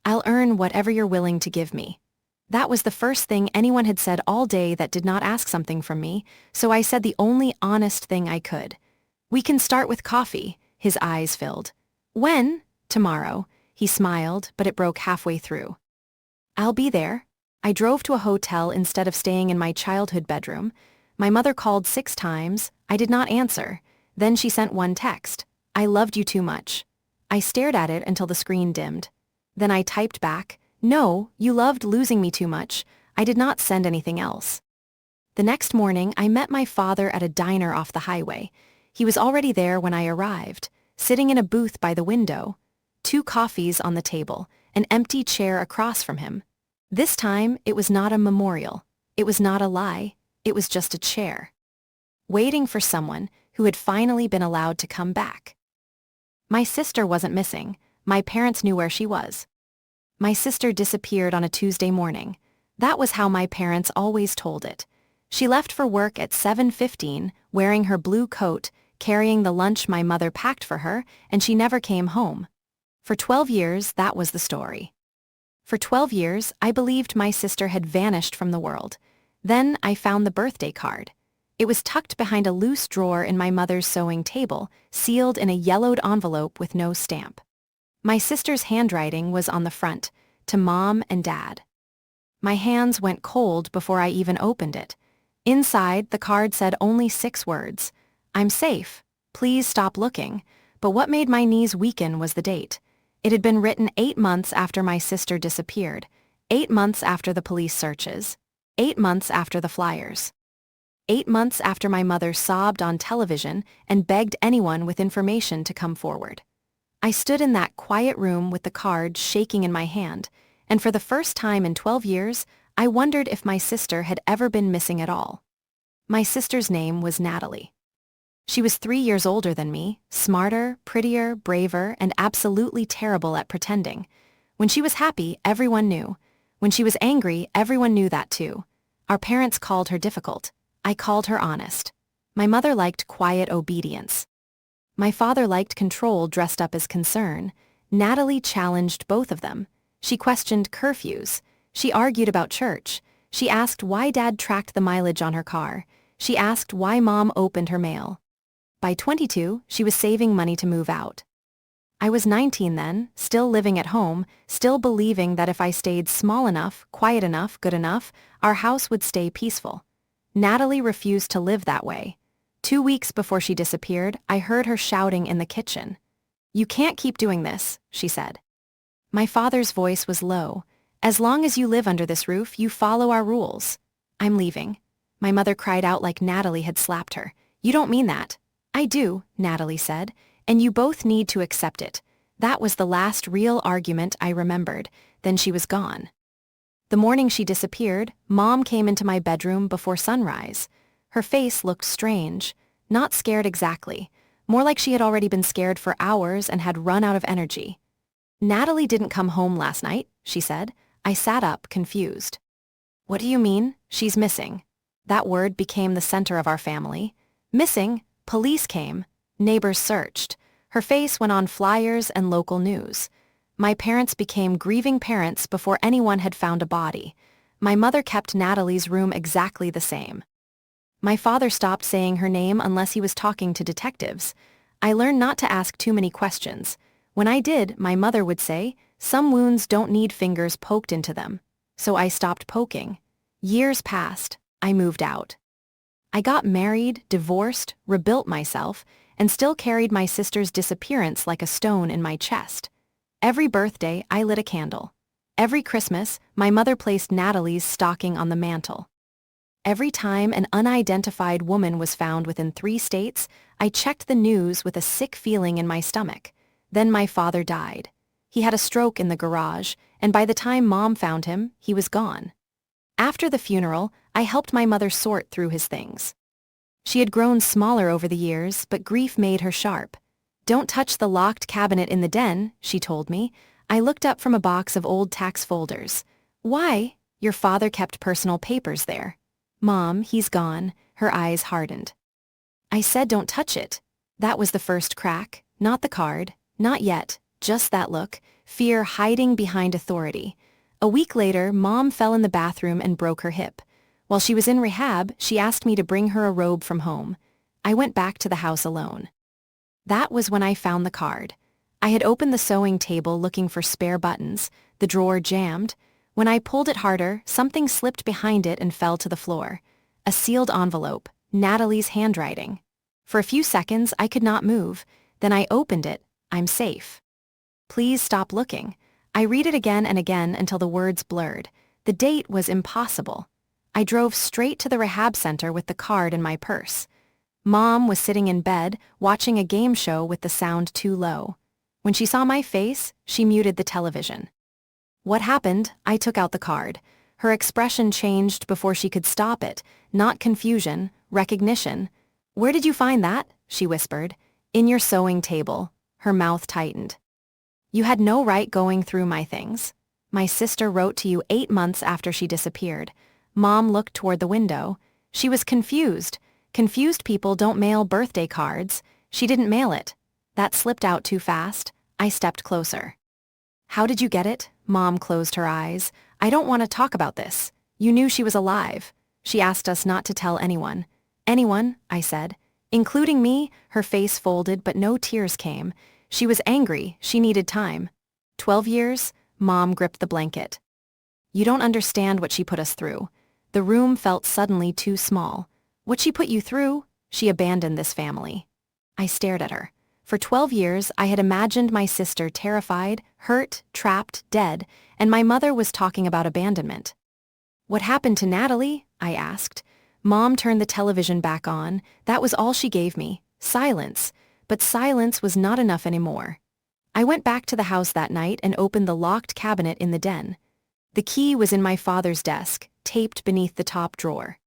Speaker 1: I'll earn whatever you're willing to give me. That was the first thing anyone had said all day that did not ask something from me, so I said the only honest thing I could. We can start with coffee. His eyes filled. When? Tomorrow. He smiled, but it broke halfway through. I'll be there. I drove to a hotel instead of staying in my childhood bedroom. My mother called 6 times. I did not answer. Then she sent one text. I loved you too much. I stared at it until the screen dimmed. Then I typed back, no, you loved losing me too much. I did not send anything else. The next morning, I met my father at a diner off the highway. He was already there when I arrived, sitting in a booth by the window, 2 coffees on the table, an empty chair across from him. This time, it was not a memorial. It was not a lie. It was just a chair. Waiting for someone who had finally been allowed to come back. My sister wasn't missing. My parents knew where she was. My sister disappeared on a Tuesday morning. That was how my parents always told it. She left for work at 7:15, wearing her blue coat, carrying the lunch my mother packed for her, and she never came home. For 12 years, that was the story. For 12 years, I believed my sister had vanished from the world. Then I found the birthday card. It was tucked behind a loose drawer in my mother's sewing table, sealed in a yellowed envelope with no stamp. My sister's handwriting was on the front, to Mom and Dad. My hands went cold before I even opened it. Inside, the card said only 6 words. I'm safe. Please stop looking. But what made my knees weaken was the date. It had been written 8 months after my sister disappeared, 8 months after the police searches, 8 months after the flyers. 8 months after my mother sobbed on television and begged anyone with information to come forward. I stood in that quiet room with the card shaking in my hand, and for the first time in 12 years, I wondered if my sister had ever been missing at all. My sister's name was Natalie. She was 3 years older than me, smarter, prettier, braver, and absolutely terrible at pretending. When she was happy, everyone knew. When she was angry, everyone knew that too. Our parents called her difficult. I called her honest. My mother liked quiet obedience. My father liked control dressed up as concern. Natalie challenged both of them. She questioned curfews. She argued about church. She asked why Dad tracked the mileage on her car. She asked why Mom opened her mail. By 22, she was saving money to move out. I was 19 then, still living at home, still believing that if I stayed small enough, quiet enough, good enough, our house would stay peaceful. Natalie refused to live that way. 2 weeks before she disappeared, I heard her shouting in the kitchen. You can't keep doing this, she said. My father's voice was low. As long as you live under this roof, you follow our rules. I'm leaving. My mother cried out like Natalie had slapped her. You don't mean that. I do, Natalie said, and you both need to accept it. That was the last real argument I remembered. Then she was gone. The morning she disappeared, Mom came into my bedroom before sunrise. Her face looked strange, not scared exactly, more like she had already been scared for hours and had run out of energy. Natalie didn't come home last night, she said. I sat up, confused. What do you mean? She's missing. That word became the center of our family. Missing? Police came. Neighbors searched. Her face went on flyers and local news. My parents became grieving parents before anyone had found a body. My mother kept Natalie's room exactly the same. My father stopped saying her name unless he was talking to detectives. I learned not to ask too many questions. When I did, my mother would say, some wounds don't need fingers poked into them. So I stopped poking. Years passed. I moved out. I got married, divorced, rebuilt myself, and still carried my sister's disappearance like a stone in my chest. Every birthday, I lit a candle. Every Christmas, my mother placed Natalie's stocking on the mantle. Every time an unidentified woman was found within 3 states, I checked the news with a sick feeling in my stomach. Then my father died. He had a stroke in the garage, and by the time Mom found him, he was gone. After the funeral, I helped my mother sort through his things. She had grown smaller over the years, but grief made her sharp. Don't touch the locked cabinet in the den, she told me. I looked up from a box of old tax folders. Why? Your father kept personal papers there. Mom, he's gone. Her eyes hardened. I said don't touch it. That was the first crack, not the card, not yet, just that look, fear hiding behind authority. A week later, Mom fell in the bathroom and broke her hip. While she was in rehab, she asked me to bring her a robe from home. I went back to the house alone. That was when I found the card. I had opened the sewing table looking for spare buttons, the drawer jammed. When I pulled it harder, something slipped behind it and fell to the floor. A sealed envelope, Natalie's handwriting. For a few seconds, I could not move. Then I opened it. I'm safe. Please stop looking. I read it again and again until the words blurred. The date was impossible. I drove straight to the rehab center with the card in my purse. Mom was sitting in bed, watching a game show with the sound too low. When she saw my face, she muted the television. What happened? I took out the card. Her expression changed before she could stop it, not confusion, recognition. "Where did you find that?" she whispered. "In your sewing table." Her mouth tightened. "You had no right going through my things. My sister wrote to you 8 months after she disappeared." Mom looked toward the window. She was confused. Confused people don't mail birthday cards. She didn't mail it. That slipped out too fast. I stepped closer. "How did you get it?" Mom closed her eyes. "I don't want to talk about this. You knew she was alive." She asked us not to tell anyone. "Anyone," I said. "Including me." Her face folded but no tears came. She was angry. She needed time. 12 years? Mom gripped the blanket. "You don't understand what she put us through." The room felt suddenly too small. "What she put you through?" "She abandoned this family." I stared at her. For 12 years, I had imagined my sister terrified, hurt, trapped, dead, and my mother was talking about abandonment. "What happened to Natalie?" I asked. Mom turned the television back on. That was all she gave me. Silence. But silence was not enough anymore. I went back to the house that night and opened the locked cabinet in the den. The key was in my father's desk, taped beneath the top drawer.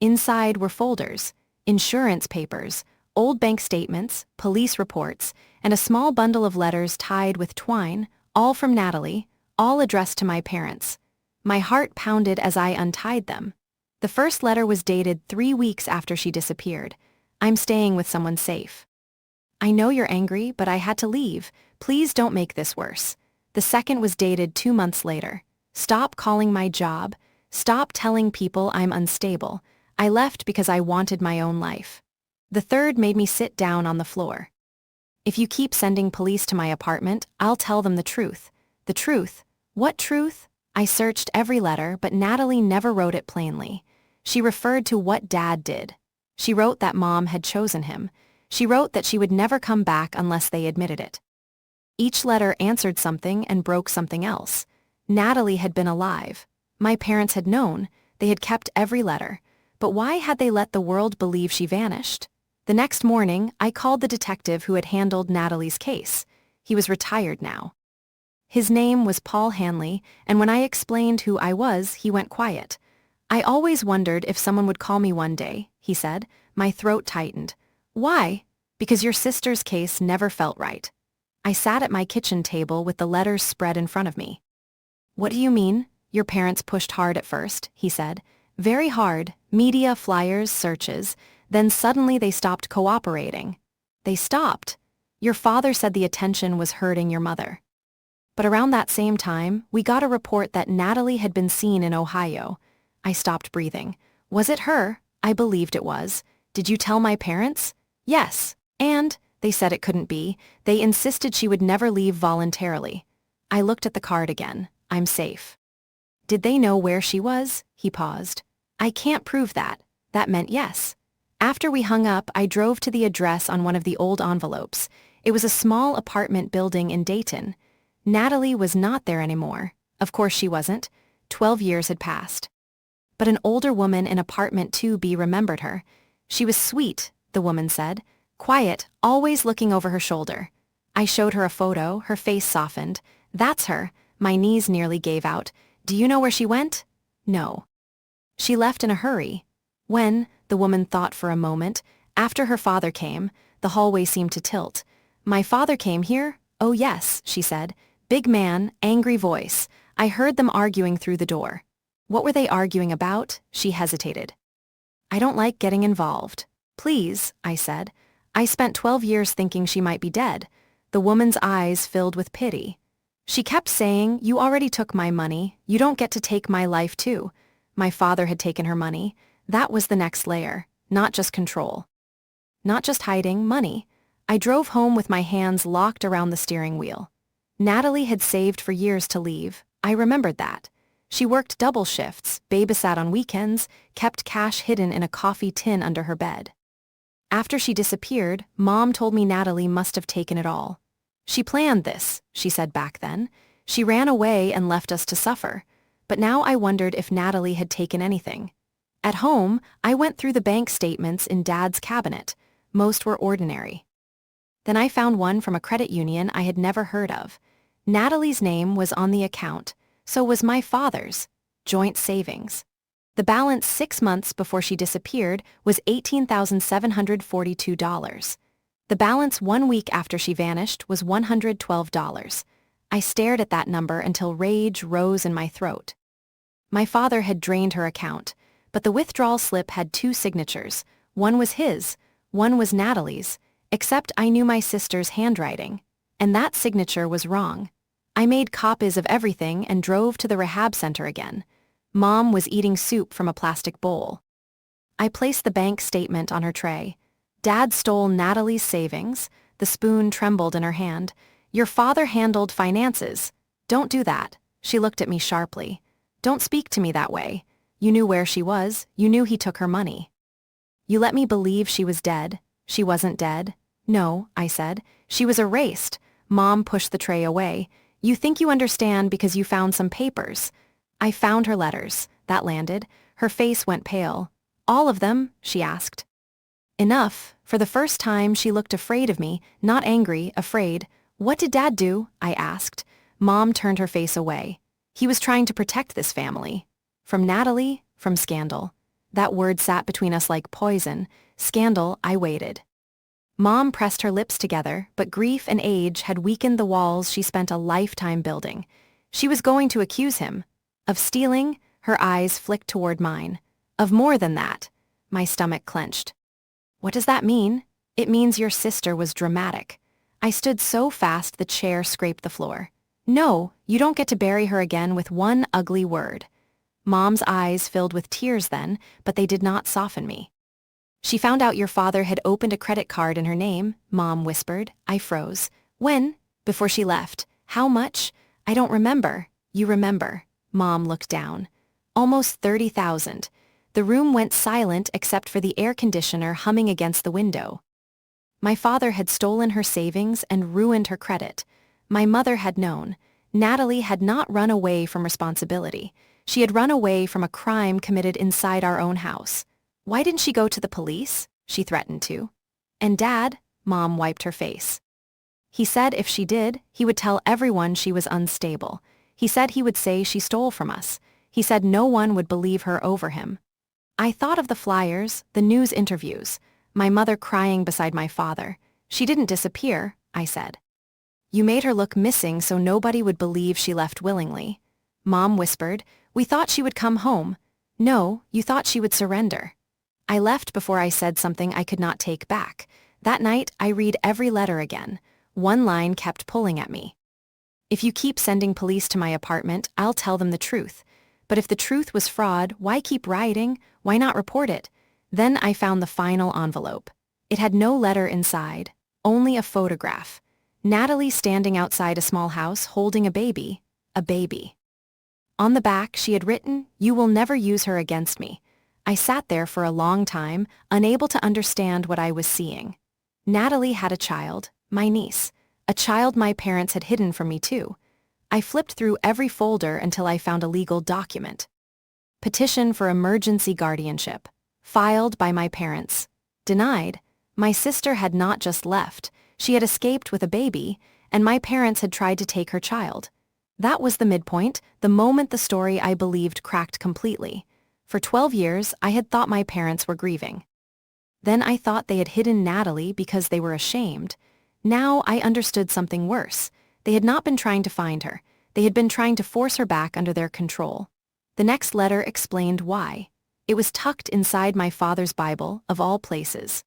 Speaker 1: Inside were folders, insurance papers, old bank statements, police reports, and a small bundle of letters tied with twine, all from Natalie, all addressed to my parents. My heart pounded as I untied them. The first letter was dated 3 weeks after she disappeared. "I'm staying with someone safe. I know you're angry, but I had to leave. Please don't make this worse." The second was dated 2 months later. "Stop calling my job. Stop telling people I'm unstable. I left because I wanted my own life." The third made me sit down on the floor. "If you keep sending police to my apartment, I'll tell them the truth." "The truth? What truth?" I searched every letter, but Natalie never wrote it plainly. She referred to what Dad did. She wrote that Mom had chosen him. She wrote that she would never come back unless they admitted it. Each letter answered something and broke something else. Natalie had been alive. My parents had known. They had kept every letter. But why had they let the world believe she vanished? The next morning, I called the detective who had handled Natalie's case. He was retired now. His name was Paul Hanley, and when I explained who I was, he went quiet. "I always wondered if someone would call me one day," he said. My throat tightened. "Why?" "Because your sister's case never felt right." I sat at my kitchen table with the letters spread in front of me. "What do you mean?" "Your parents pushed hard at first," he said. "Very hard. Media, flyers, searches. Then suddenly they stopped cooperating." "They stopped?" "Your father said the attention was hurting your mother." But around that same time, we got a report that Natalie had been seen in Ohio. I stopped breathing. "Was it her?" "I believed it was." "Did you tell my parents?" "Yes. And they said it couldn't be. They insisted she would never leave voluntarily." I looked at the card again. "I'm safe." "Did they know where she was?" He paused. "I can't prove that." That meant yes. After we hung up, I drove to the address on one of the old envelopes. It was a small apartment building in Dayton. Natalie was not there anymore. Of course she wasn't. 12 years had passed. But an older woman in apartment 2B remembered her. She was sweet, the woman said. Quiet, always looking over her shoulder. I showed her a photo, her face softened. "That's her." My knees nearly gave out. "Do you know where she went?" "No." "She left in a hurry." "When?" The woman thought for a moment. "After her father came." The hallway seemed to tilt. "My father came here?" "Oh yes," she said. "Big man, angry voice. I heard them arguing through the door." "What were they arguing about?" She hesitated. "I don't like getting involved." "Please," I said. "I spent 12 years thinking she might be dead." The woman's eyes filled with pity. She kept saying, "You already took my money. You don't get to take my life too." My father had taken her money. That was the next layer. Not just control. Not just hiding, money. I drove home with my hands locked around the steering wheel. Natalie had saved for years to leave. I remembered that. She worked double shifts, babysat on weekends, kept cash hidden in a coffee tin under her bed. After she disappeared, Mom told me Natalie must have taken it all. "She planned this," she said back then. "She ran away and left us to suffer." But now I wondered if Natalie had taken anything. At home, I went through the bank statements in Dad's cabinet. Most were ordinary. Then I found one from a credit union I had never heard of. Natalie's name was on the account, so was my father's. Joint savings. The balance 6 months before she disappeared was $18,742. The balance 1 week after she vanished was $112. I stared at that number until rage rose in my throat. My father had drained her account, but the withdrawal slip had 2 signatures. One was his, one was Natalie's, except I knew my sister's handwriting, and that signature was wrong. I made copies of everything and drove to the rehab center again. Mom was eating soup from a plastic bowl. I placed the bank statement on her tray. Dad stole Natalie's savings. The spoon trembled in her hand. Your father handled finances. Don't do that. She looked at me sharply. Don't speak to me that way. You knew where she was. You knew he took her money. You let me believe she was dead. She wasn't dead. No, I said. She was erased. Mom pushed the tray away. You think you understand because you found some papers. I found her letters. That landed. Her face went pale. All of them? She asked. Enough. For the first time, she looked afraid of me, not angry, afraid. What did Dad do? I asked. Mom turned her face away. He was trying to protect this family. From Natalie, from scandal. That word sat between us like poison. Scandal, I waited. Mom pressed her lips together, but grief and age had weakened the walls she spent a lifetime building. She was going to accuse him. Of stealing, her eyes flicked toward mine. Of more than that. My stomach clenched. What does that mean? It means your sister was dramatic. I stood so fast the chair scraped the floor. No, you don't get to bury her again with one ugly word. Mom's eyes filled with tears then, but they did not soften me. She found out your father had opened a credit card in her name, Mom whispered. I froze. When? Before she left. How much? I don't remember. You remember. Mom looked down. Almost 30,000. The room went silent except for the air conditioner humming against the window. My father had stolen her savings and ruined her credit. My mother had known. Natalie had not run away from responsibility. She had run away from a crime committed inside our own house. Why didn't she go to the police? She threatened to. And Dad? Mom wiped her face. He said if she did, he would tell everyone she was unstable. He said he would say she stole from us. He said no one would believe her over him. I thought of the flyers, the news interviews, my mother crying beside my father. She didn't disappear, I said. You made her look missing so nobody would believe she left willingly. Mom whispered, we thought she would come home. No, you thought she would surrender. I left before I said something I could not take back. That night, I read every letter again. One line kept pulling at me. If you keep sending police to my apartment, I'll tell them the truth. But if the truth was fraud, why keep rioting? Why not report it? Then I found the final envelope. It had no letter inside, only a photograph. Natalie standing outside a small house holding a baby. A baby. On the back, she had written, you will never use her against me. I sat there for a long time, unable to understand what I was seeing. Natalie had a child, my niece, a child my parents had hidden from me too. I flipped through every folder until I found a legal document. Petition for emergency guardianship. Filed by my parents. Denied. My sister had not just left, she had escaped with a baby, and my parents had tried to take her child. That was the midpoint, the moment the story I believed cracked completely. For 12 years, I had thought my parents were grieving. Then I thought they had hidden Natalie because they were ashamed. Now I understood something worse. They had not been trying to find her. They had been trying to force her back under their control. The next letter explained why. It was tucked inside my father's Bible, of all places.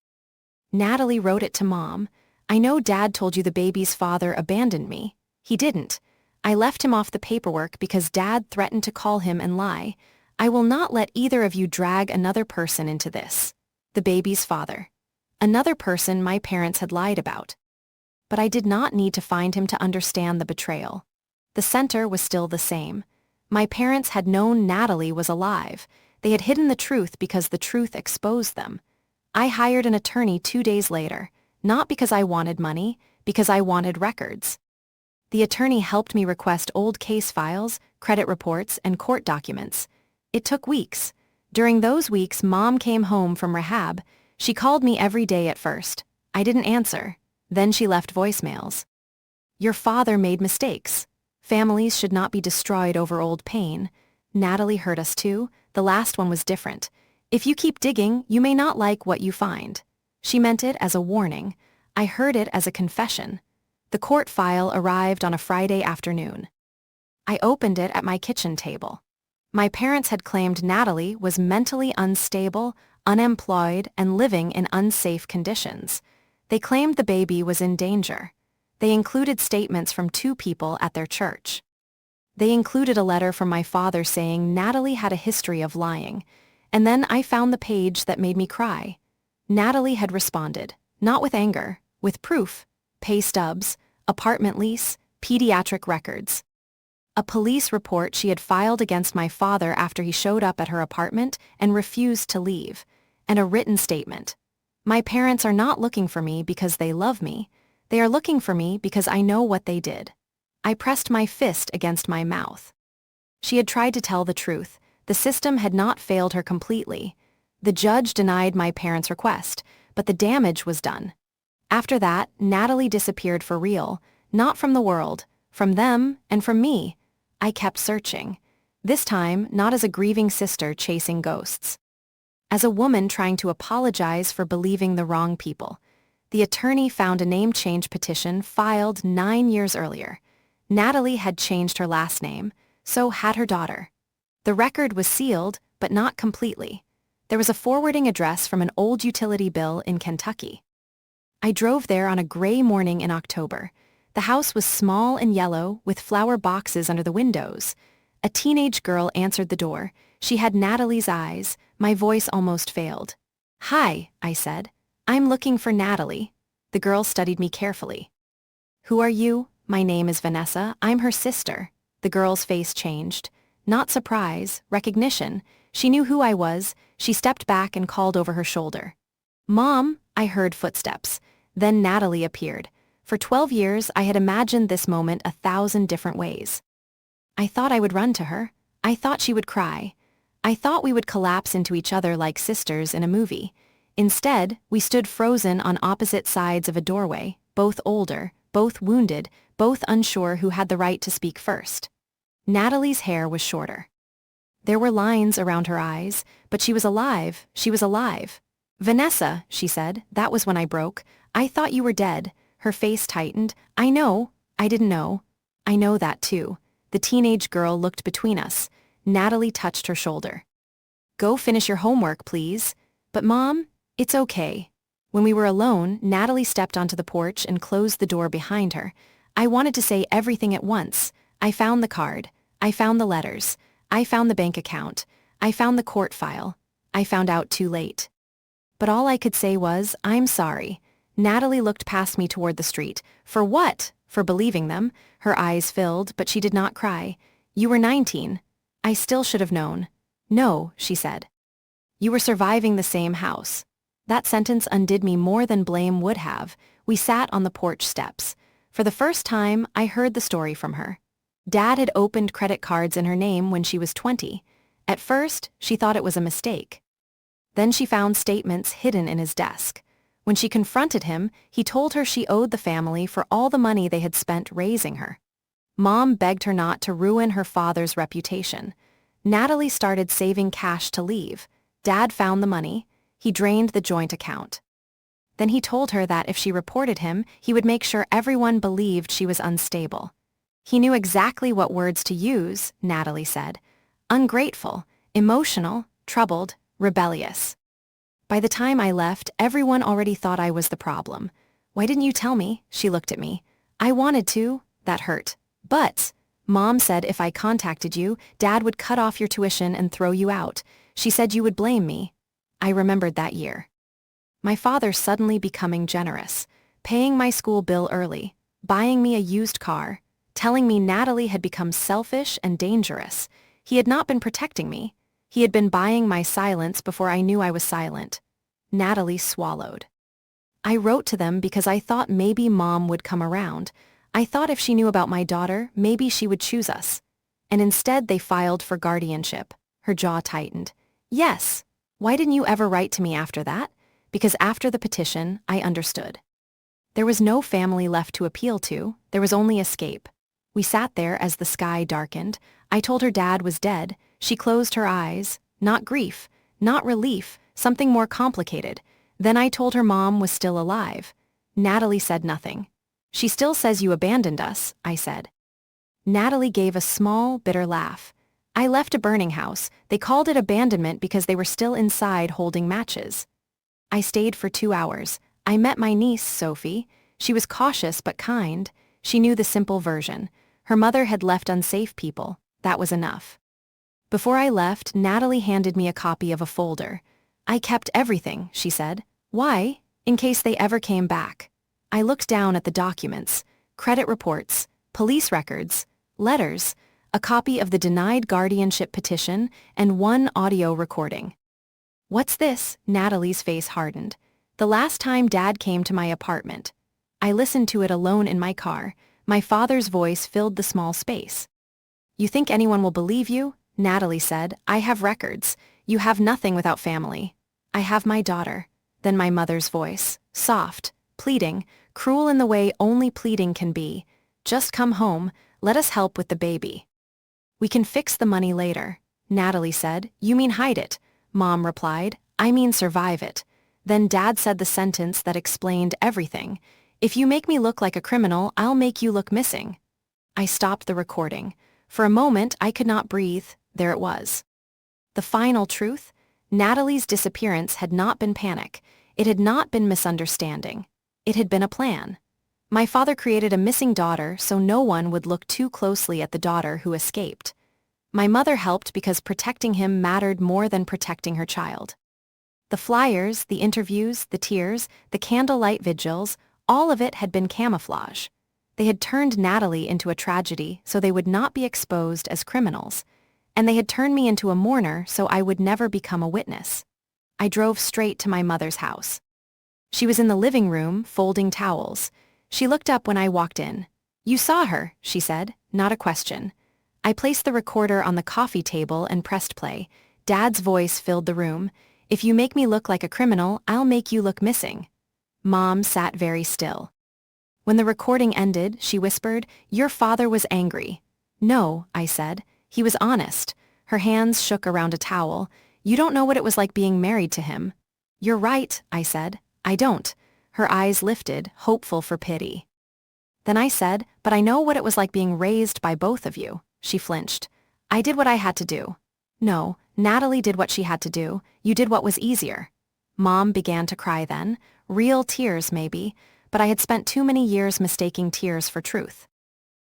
Speaker 1: Natalie wrote it to Mom. I know Dad told you the baby's father abandoned me. He didn't. I left him off the paperwork because Dad threatened to call him and lie. I will not let either of you drag another person into this. The baby's father. Another person my parents had lied about. But I did not need to find him to understand the betrayal. The center was still the same. My parents had known Natalie was alive. They had hidden the truth because the truth exposed them. I hired an attorney 2 days later, not because I wanted money, because I wanted records. The attorney helped me request old case files, credit reports, and court documents. It took weeks. During those weeks, Mom came home from rehab. She called me every day at first. I didn't answer. Then she left voicemails. Your father made mistakes. Families should not be destroyed over old pain. Natalie hurt us too. The last one was different. If you keep digging, you may not like what you find. She meant it as a warning. I heard it as a confession. The court file arrived on a Friday afternoon. I opened it at my kitchen table. My parents had claimed Natalie was mentally unstable, unemployed, and living in unsafe conditions. They claimed the baby was in danger. They included statements from 2 people at their church. They included a letter from my father saying Natalie had a history of lying. And then I found the page that made me cry. Natalie had responded, not with anger, with proof, pay stubs, apartment lease, pediatric records. A police report she had filed against my father after he showed up at her apartment and refused to leave, and a written statement. My parents are not looking for me because they love me. They are looking for me because I know what they did. I pressed my fist against my mouth. She had tried to tell the truth. The system had not failed her completely. The judge denied my parents' request, but the damage was done. After that, Natalie disappeared for real, not from the world, from them, and from me. I kept searching. This time, not as a grieving sister chasing ghosts. As a woman trying to apologize for believing the wrong people. The attorney found a name change petition filed 9 years earlier. Natalie had changed her last name, so had her daughter. The record was sealed, but not completely. There was a forwarding address from an old utility bill in Kentucky. I drove there on a gray morning in October. The house was small and yellow, with flower boxes under the windows. A teenage girl answered the door. She had Natalie's eyes. My voice almost failed. Hi, I said. I'm looking for Natalie. The girl studied me carefully. Who are you? My name is Vanessa. I'm her sister. The girl's face changed. Not surprise, recognition. She knew who I was. She stepped back and called over her shoulder. Mom, I heard footsteps. Then Natalie appeared. For 12 years, I had imagined this moment 1,000 different ways. I thought I would run to her. I thought she would cry. I thought we would collapse into each other like sisters in a movie. Instead, we stood frozen on opposite sides of a doorway, both older, both wounded, both unsure who had the right to speak first. Natalie's hair was shorter. There were lines around her eyes, but she was alive. She was alive. Vanessa, she said, that was when I broke. I thought you were dead. Her face tightened. I know. I didn't know. I know that too. The teenage girl looked between us. Natalie touched her shoulder. Go finish your homework, please. But Mom, it's okay. When we were alone, Natalie stepped onto the porch and closed the door behind her. I wanted to say everything at once. I found the card. I found the letters. I found the bank account. I found the court file. I found out too late. But all I could say was, I'm sorry. Natalie looked past me toward the street. For what? For believing them. Her eyes filled, but she did not cry. You were 19. I still should have known. No, she said. You were surviving the same house. That sentence undid me more than blame would have. We sat on the porch steps. For the first time, I heard the story from her. Dad had opened credit cards in her name when she was 20. At first, she thought it was a mistake. Then she found statements hidden in his desk. When she confronted him, he told her she owed the family for all the money they had spent raising her. Mom begged her not to ruin her father's reputation. Natalie started saving cash to leave. Dad found the money. He drained the joint account. Then he told her that if she reported him, he would make sure everyone believed she was unstable. He knew exactly what words to use, Natalie said. Ungrateful, emotional, troubled, rebellious. By the time I left, everyone already thought I was the problem. Why didn't you tell me? She looked at me. I wanted to. That hurt. But, Mom said if I contacted you, Dad would cut off your tuition and throw you out. She said you would blame me. I remembered that year. My father suddenly becoming generous, paying my school bill early, buying me a used car, telling me Natalie had become selfish and dangerous. He had not been protecting me. He had been buying my silence before I knew I was silent. Natalie swallowed. I wrote to them because I thought maybe Mom would come around. I thought if she knew about my daughter, maybe she would choose us. And instead they filed for guardianship. Her jaw tightened. Yes. Why didn't you ever write to me after that? Because after the petition, I understood. There was no family left to appeal to, there was only escape. We sat there as the sky darkened. I told her dad was dead. She closed her eyes. Not grief, not relief, something more complicated. Then I told her mom was still alive. Natalie said nothing. She still says you abandoned us, I said. Natalie gave a small, bitter laugh. I left a burning house. They called it abandonment because they were still inside holding matches. I stayed for 2 hours. I met my niece, Sophie. She was cautious but kind. She knew the simple version. Her mother had left unsafe people. That was enough. Before I left, Natalie handed me a copy of a folder. I kept everything, she said. Why? In case they ever came back. I looked down at the documents, credit reports, police records, letters, a copy of the denied guardianship petition, and one audio recording. What's this? Natalie's face hardened. The last time Dad came to my apartment. I listened to it alone in my car. My father's voice filled the small space. You think anyone will believe you? Natalie said. I have records. You have nothing without family. I have my daughter. Then my mother's voice, soft, pleading, cruel in the way only pleading can be. Just come home, let us help with the baby. We can fix the money later. Natalie said. You mean hide it? Mom replied. I mean survive it. Then Dad said the sentence that explained everything. If you make me look like a criminal, I'll make you look missing. I stopped the recording. For a moment, I could not breathe. There it was. The final truth? Natalie's disappearance had not been panic. It had not been misunderstanding. It had been a plan. My father created a missing daughter so no one would look too closely at the daughter who escaped. My mother helped because protecting him mattered more than protecting her child. The flyers, the interviews, the tears, the candlelight vigils, all of it had been camouflage. They had turned Natalie into a tragedy so they would not be exposed as criminals. And they had turned me into a mourner so I would never become a witness. I drove straight to my mother's house. She was in the living room, folding towels. She looked up when I walked in. You saw her, she said, not a question. I placed the recorder on the coffee table and pressed play. Dad's voice filled the room. If you make me look like a criminal, I'll make you look missing. Mom sat very still. When the recording ended, she whispered, Your father was angry. No, I said. He was honest. Her hands shook around a towel. You don't know what it was like being married to him. You're right, I said. I don't. Her eyes lifted, hopeful for pity. Then I said, but I know what it was like being raised by both of you. She flinched. I did what I had to do. No, Natalie did what she had to do. You did what was easier. Mom began to cry then. Real tears, maybe, but I had spent too many years mistaking tears for truth.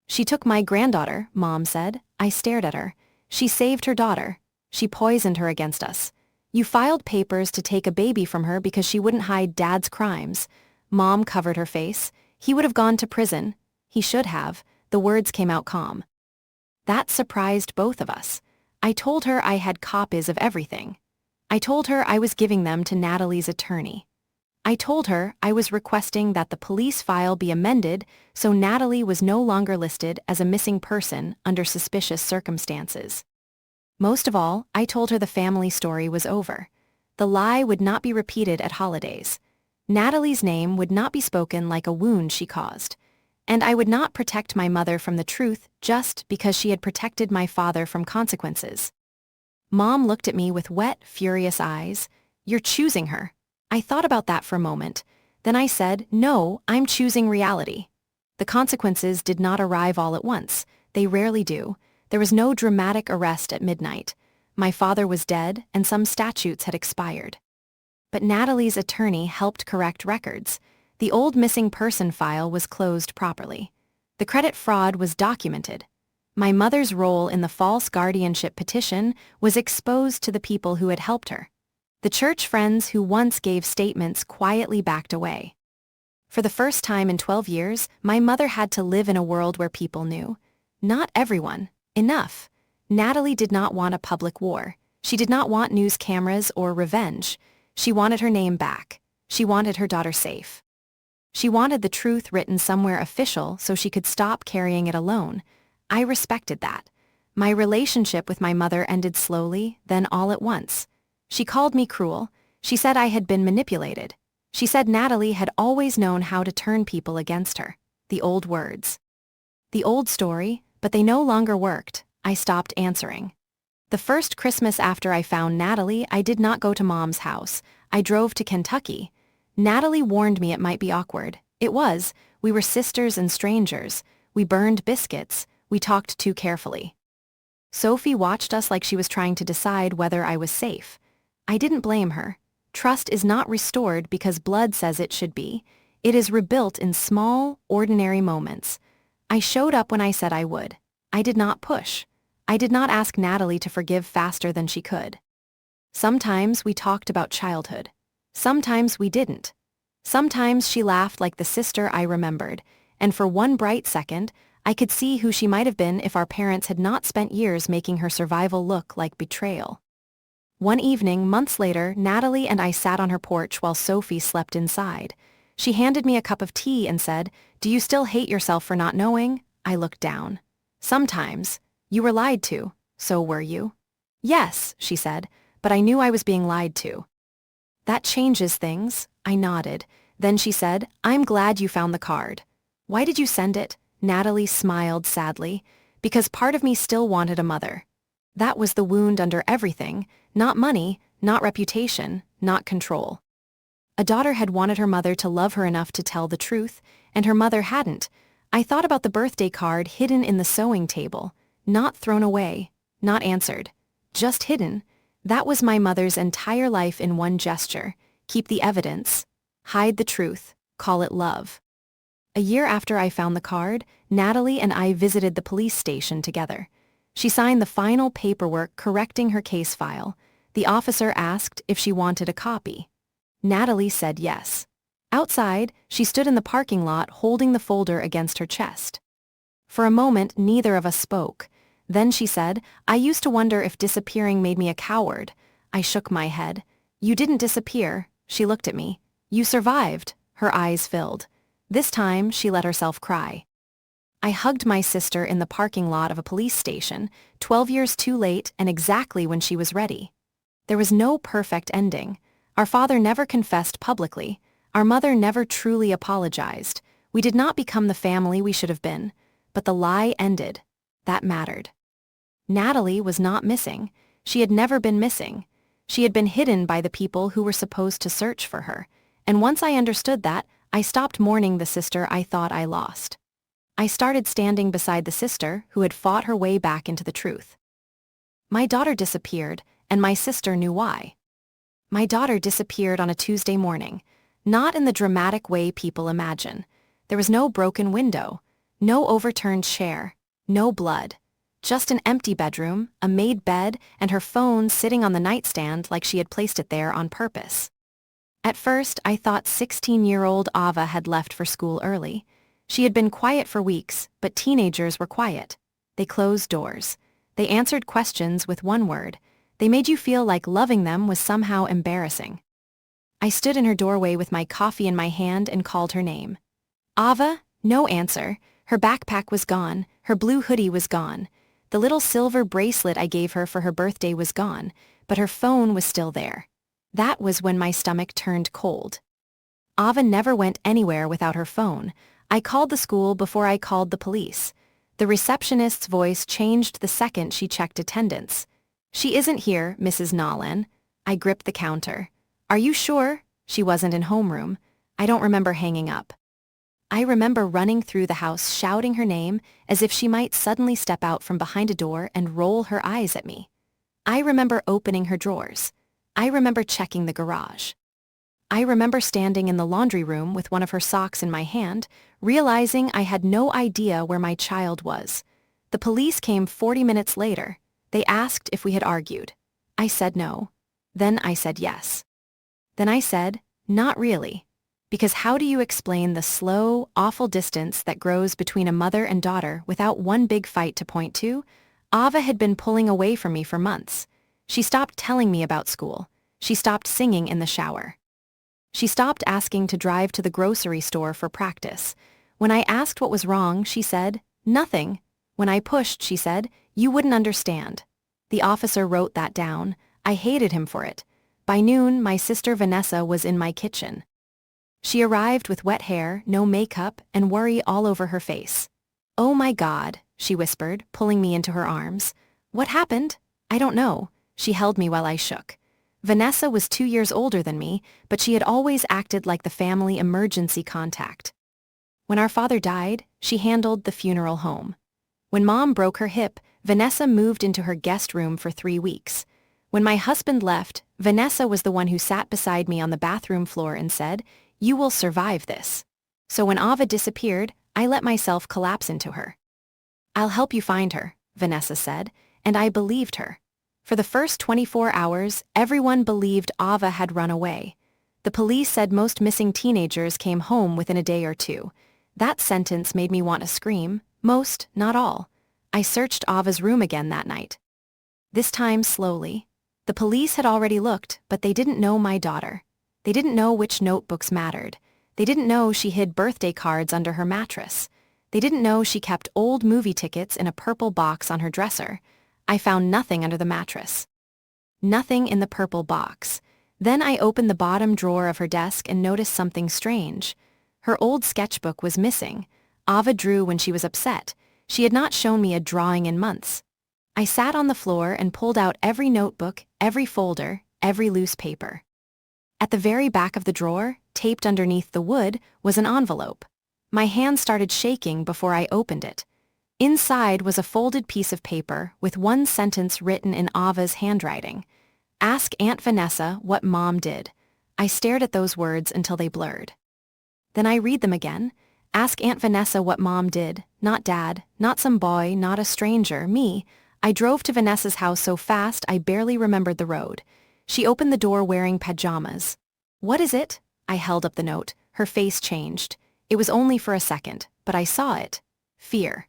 Speaker 1: She took my granddaughter, Mom said. I stared at her. She saved her daughter. She poisoned her against us. You filed papers to take a baby from her because she wouldn't hide Dad's crimes. Mom covered her face. He would have gone to prison. He should have. The words came out calm. That surprised both of us. I told her I had copies of everything. I told her I was giving them to Natalie's attorney. I told her I was requesting that the police file be amended so Natalie was no longer listed as a missing person under suspicious circumstances. Most of all, I told her the family story was over. The lie would not be repeated at holidays. Natalie's name would not be spoken like a wound she caused. And I would not protect my mother from the truth just because she had protected my father from consequences. Mom looked at me with wet, furious eyes. You're choosing her. I thought about that for a moment. Then I said, no, I'm choosing reality. The consequences did not arrive all at once. They rarely do. There was no dramatic arrest at midnight. My father was dead, and some statutes had expired. But Natalie's attorney helped correct records. The old missing person file was closed properly. The credit fraud was documented. My mother's role in the false guardianship petition was exposed to the people who had helped her. The church friends who once gave statements quietly backed away. For the first time in 12 years, my mother had to live in a world where people knew. Not everyone. Enough. Natalie did not want a public war. She did not want news cameras or revenge. She wanted her name back. She wanted her daughter safe. She wanted the truth written somewhere official so she could stop carrying it alone. I respected that. My relationship with my mother ended slowly, then all at once. She called me cruel. She said I had been manipulated. She said Natalie had always known how to turn people against her. The old words. The old story, but they no longer worked. I stopped answering. The first Christmas after I found Natalie, I did not go to Mom's house. I drove to Kentucky. Natalie warned me it might be awkward. It was. We were sisters and strangers. We burned biscuits. We talked too carefully. Sophie watched us like she was trying to decide whether I was safe. I didn't blame her. Trust is not restored because blood says it should be. It is rebuilt in small, ordinary moments. I showed up when I said I would. I did not push. I did not ask Natalie to forgive faster than she could. Sometimes we talked about childhood. Sometimes we didn't. Sometimes she laughed like the sister I remembered, and for one bright second, I could see who she might have been if our parents had not spent years making her survival look like betrayal. One evening, months later, Natalie and I sat on her porch while Sophie slept inside. She handed me a cup of tea and said, "Do you still hate yourself for not knowing?" I looked down. "Sometimes. You were lied to. So were you?" "Yes," she said, "but I knew I was being lied to." "That changes things." I nodded. Then she said, "I'm glad you found the card." "Why did you send it?" Natalie smiled sadly. "Because part of me still wanted a mother." That was the wound under everything, not money, not reputation, not control. A daughter had wanted her mother to love her enough to tell the truth, and her mother hadn't. I thought about the birthday card hidden in the sewing table, not thrown away, not answered, just hidden. That was my mother's entire life in one gesture. Keep the evidence, hide the truth, call it love. A year after I found the card, Natalie and I visited the police station together. She signed the final paperwork correcting her case file. The officer asked if she wanted a copy. Natalie said yes. Outside, she stood in the parking lot holding the folder against her chest. For a moment, neither of us spoke. Then she said, "I used to wonder if disappearing made me a coward." I shook my head. "You didn't disappear." She looked at me. "You survived." Her eyes filled. This time, she let herself cry. I hugged my sister in the parking lot of a police station, 12 years too late and exactly when she was ready. There was no perfect ending. Our father never confessed publicly. Our mother never truly apologized. We did not become the family we should have been. But the lie ended. That mattered. Natalie was not missing. She had never been missing. She had been hidden by the people who were supposed to search for her. And once I understood that, I stopped mourning the sister I thought I lost. I started standing beside the sister who had fought her way back into the truth. My daughter disappeared, and my sister knew why. My daughter disappeared on a Tuesday morning, not in the dramatic way people imagine. There was no broken window, no overturned chair, no blood. Just an empty bedroom, a made bed, and her phone sitting on the nightstand like she had placed it there on purpose. At first, I thought 16-year-old Ava had left for school early. She had been quiet for weeks, but teenagers were quiet. They closed doors. They answered questions with one word. They made you feel like loving them was somehow embarrassing. I stood in her doorway with my coffee in my hand and called her name. Ava? No answer. Her backpack was gone. Her blue hoodie was gone. The little silver bracelet I gave her for her birthday was gone, but her phone was still there. That was when my stomach turned cold. Ava never went anywhere without her phone. I called the school before I called the police. The receptionist's voice changed the second she checked attendance. "She isn't here, Mrs. Nolan." I gripped the counter. "Are you sure?" She wasn't in homeroom. I don't remember hanging up. I remember running through the house shouting her name as if she might suddenly step out from behind a door and roll her eyes at me. I remember opening her drawers. I remember checking the garage. I remember standing in the laundry room with one of her socks in my hand, realizing I had no idea where my child was. The police came 40 minutes later. They asked if we had argued. I said no. Then I said yes. Then I said, not really. Because how do you explain the slow, awful distance that grows between a mother and daughter without one big fight to point to? Ava had been pulling away from me for months. She stopped telling me about school. She stopped singing in the shower. She stopped asking to drive to the grocery store for practice. When I asked what was wrong, she said, "Nothing." When I pushed, she said, "You wouldn't understand." The officer wrote that down. I hated him for it. By noon, my sister Vanessa was in my kitchen. She arrived with wet hair, no makeup, and worry all over her face. "Oh my God," she whispered, pulling me into her arms. "What happened?" "I don't know." She held me while I shook. Vanessa was 2 years older than me, but she had always acted like the family emergency contact. When our father died, she handled the funeral home. When Mom broke her hip, Vanessa moved into her guest room for 3 weeks. When my husband left, Vanessa was the one who sat beside me on the bathroom floor and said, "You will survive this." So when Ava disappeared, I let myself collapse into her. "I'll help you find her," Vanessa said, and I believed her. For the first 24 hours, everyone believed Ava had run away. The police said most missing teenagers came home within a day or two. That sentence made me want to scream. Most, not all. I searched Ava's room again that night. This time slowly. The police had already looked, but they didn't know my daughter. They didn't know which notebooks mattered. They didn't know she hid birthday cards under her mattress. They didn't know she kept old movie tickets in a purple box on her dresser. I found nothing under the mattress. Nothing in the purple box. Then I opened the bottom drawer of her desk and noticed something strange. Her old sketchbook was missing. Ava drew when she was upset. She had not shown me a drawing in months. I sat on the floor and pulled out every notebook, every folder, every loose paper. At the very back of the drawer, taped underneath the wood, was an envelope. My hand started shaking before I opened it. Inside was a folded piece of paper with one sentence written in Ava's handwriting. "Ask Aunt Vanessa what Mom did." I stared at those words until they blurred. Then I read them again. "Ask Aunt Vanessa what Mom did, not Dad, not some boy, not a stranger, me." I drove to Vanessa's house so fast I barely remembered the road. She opened the door wearing pajamas. "What is it?" I held up the note. Her face changed. It was only for a second, but I saw it. Fear.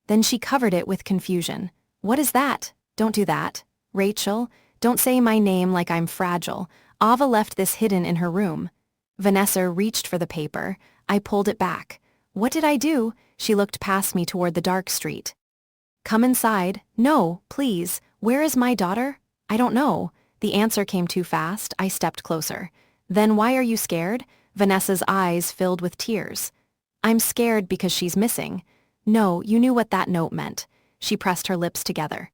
Speaker 1: Then she covered it with confusion. "What is that? Don't do that. Rachel, don't say my name like I'm fragile. Ava left this hidden in her room." Vanessa reached for the paper. I pulled it back. "What did I do?" She looked past me toward the dark street. "Come inside." "No, please. Where is my daughter?" "I don't know." The answer came too fast. I stepped closer. "Then why are you scared?" Vanessa's eyes filled with tears. "I'm scared because she's missing." "No, you knew what that note meant." She pressed her lips together.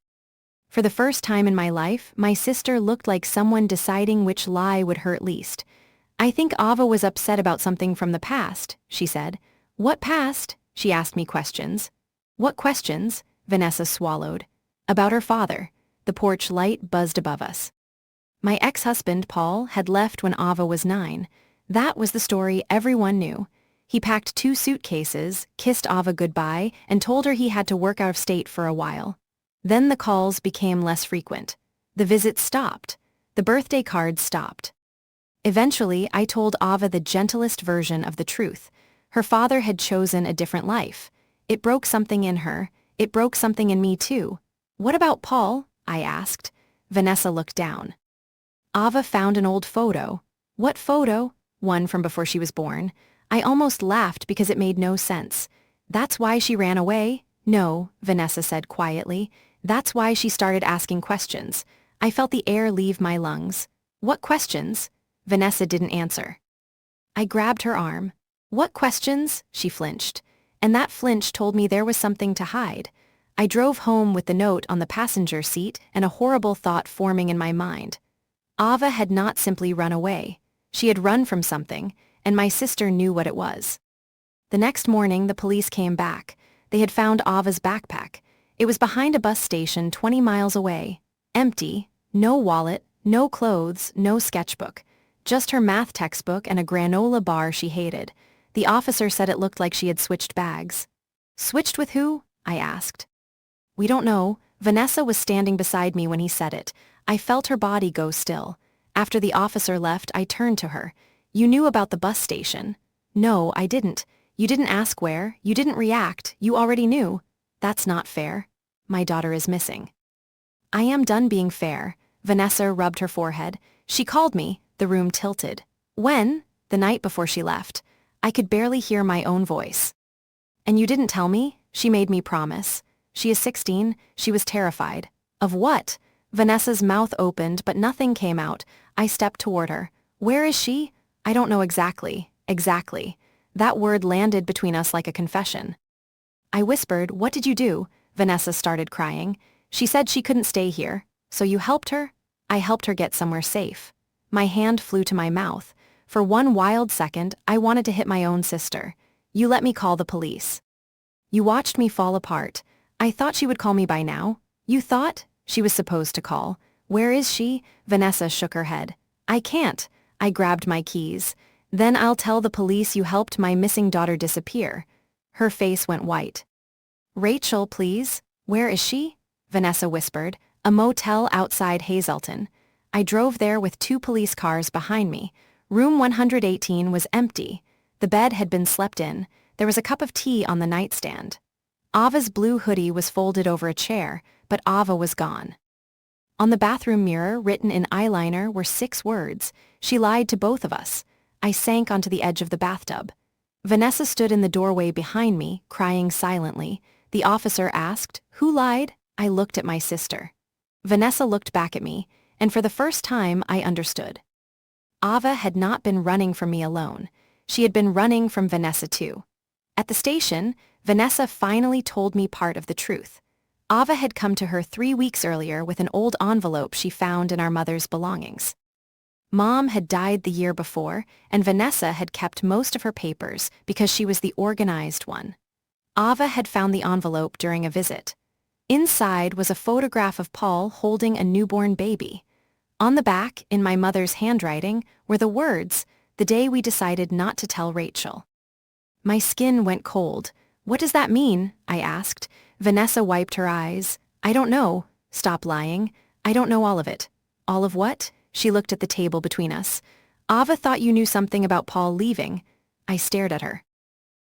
Speaker 1: For the first time in my life, my sister looked like someone deciding which lie would hurt least. "I think Ava was upset about something from the past," she said. "What past?" She asked me questions. "What questions?" Vanessa swallowed. "About her father." The porch light buzzed above us. My ex-husband, Paul, had left when Ava was 9. That was the story everyone knew. He packed 2 suitcases, kissed Ava goodbye, and told her he had to work out of state for a while. Then the calls became less frequent. The visits stopped. The birthday cards stopped. Eventually, I told Ava the gentlest version of the truth. Her father had chosen a different life. It broke something in her. It broke something in me too. "What about Paul?" I asked. Vanessa looked down. Ava found an old photo. "What photo?" "One from before she was born." I almost laughed because it made no sense. "That's why she ran away?" "No," Vanessa said quietly. "That's why she started asking questions." I felt the air leave my lungs. "What questions?" Vanessa didn't answer. I grabbed her arm. "What questions?" She flinched. And that flinch told me there was something to hide. I drove home with the note on the passenger seat and a horrible thought forming in my mind. Ava had not simply run away. She had run from something, and my sister knew what it was. The next morning, the police came back. They had found Ava's backpack. It was behind a bus station 20 miles away. Empty, no wallet, no clothes, no sketchbook. Just her math textbook and a granola bar she hated. The officer said it looked like she had switched bags. "Switched with who?" I asked. "We don't know." Vanessa was standing beside me when he said it. I felt her body go still. After the officer left, I turned to her. "You knew about the bus station." "No, I didn't." "You didn't ask where. You didn't react. You already knew." "That's not fair. My daughter is missing." "I am done being fair." Vanessa rubbed her forehead. "She called me." The room tilted. "When?" "The night before she left." I could barely hear my own voice. "And you didn't tell me?" "She made me promise." "She is 16. She was terrified." "Of what?" Vanessa's mouth opened, but nothing came out. I stepped toward her. Where is she? I don't know exactly. Exactly. That word landed between us like a confession. I whispered, "What did you do?" Vanessa started crying. She said she couldn't stay here. So you helped her? I helped her get somewhere safe. My hand flew to my mouth. For one wild second, I wanted to hit my own sister. You let me call the police. You watched me fall apart. I thought she would call me by now. You thought? She was supposed to call. Where is she? Vanessa shook her head. I can't. I grabbed my keys. Then I'll tell the police you helped my missing daughter disappear. Her face went white. Rachel, please. Where is she? Vanessa whispered. A motel outside Hazelton. I drove there with 2 police cars behind me. Room 118 was empty. The bed had been slept in. There was a cup of tea on the nightstand. Ava's blue hoodie was folded over a chair, but Ava was gone. On the bathroom mirror, written in eyeliner, were 6 words. She lied to both of us. I sank onto the edge of the bathtub. Vanessa stood in the doorway behind me, crying silently. The officer asked, "Who lied?" I looked at my sister. Vanessa looked back at me, and for the first time I understood. Ava had not been running from me alone. She had been running from Vanessa too. At the station, Vanessa finally told me part of the truth. Ava had come to her 3 weeks earlier with an old envelope she found in our mother's belongings. Mom had died the year before, and Vanessa had kept most of her papers because she was the organized one. Ava had found the envelope during a visit. Inside was a photograph of Paul holding a newborn baby. On the back, in my mother's handwriting, were the words, "The day we decided not to tell Rachel." My skin went cold. "What does that mean?" I asked. Vanessa wiped her eyes. "I don't know." "Stop lying. I don't know all of it." "All of what?" She looked at the table between us. "Ava thought you knew something about Paul leaving." I stared at her.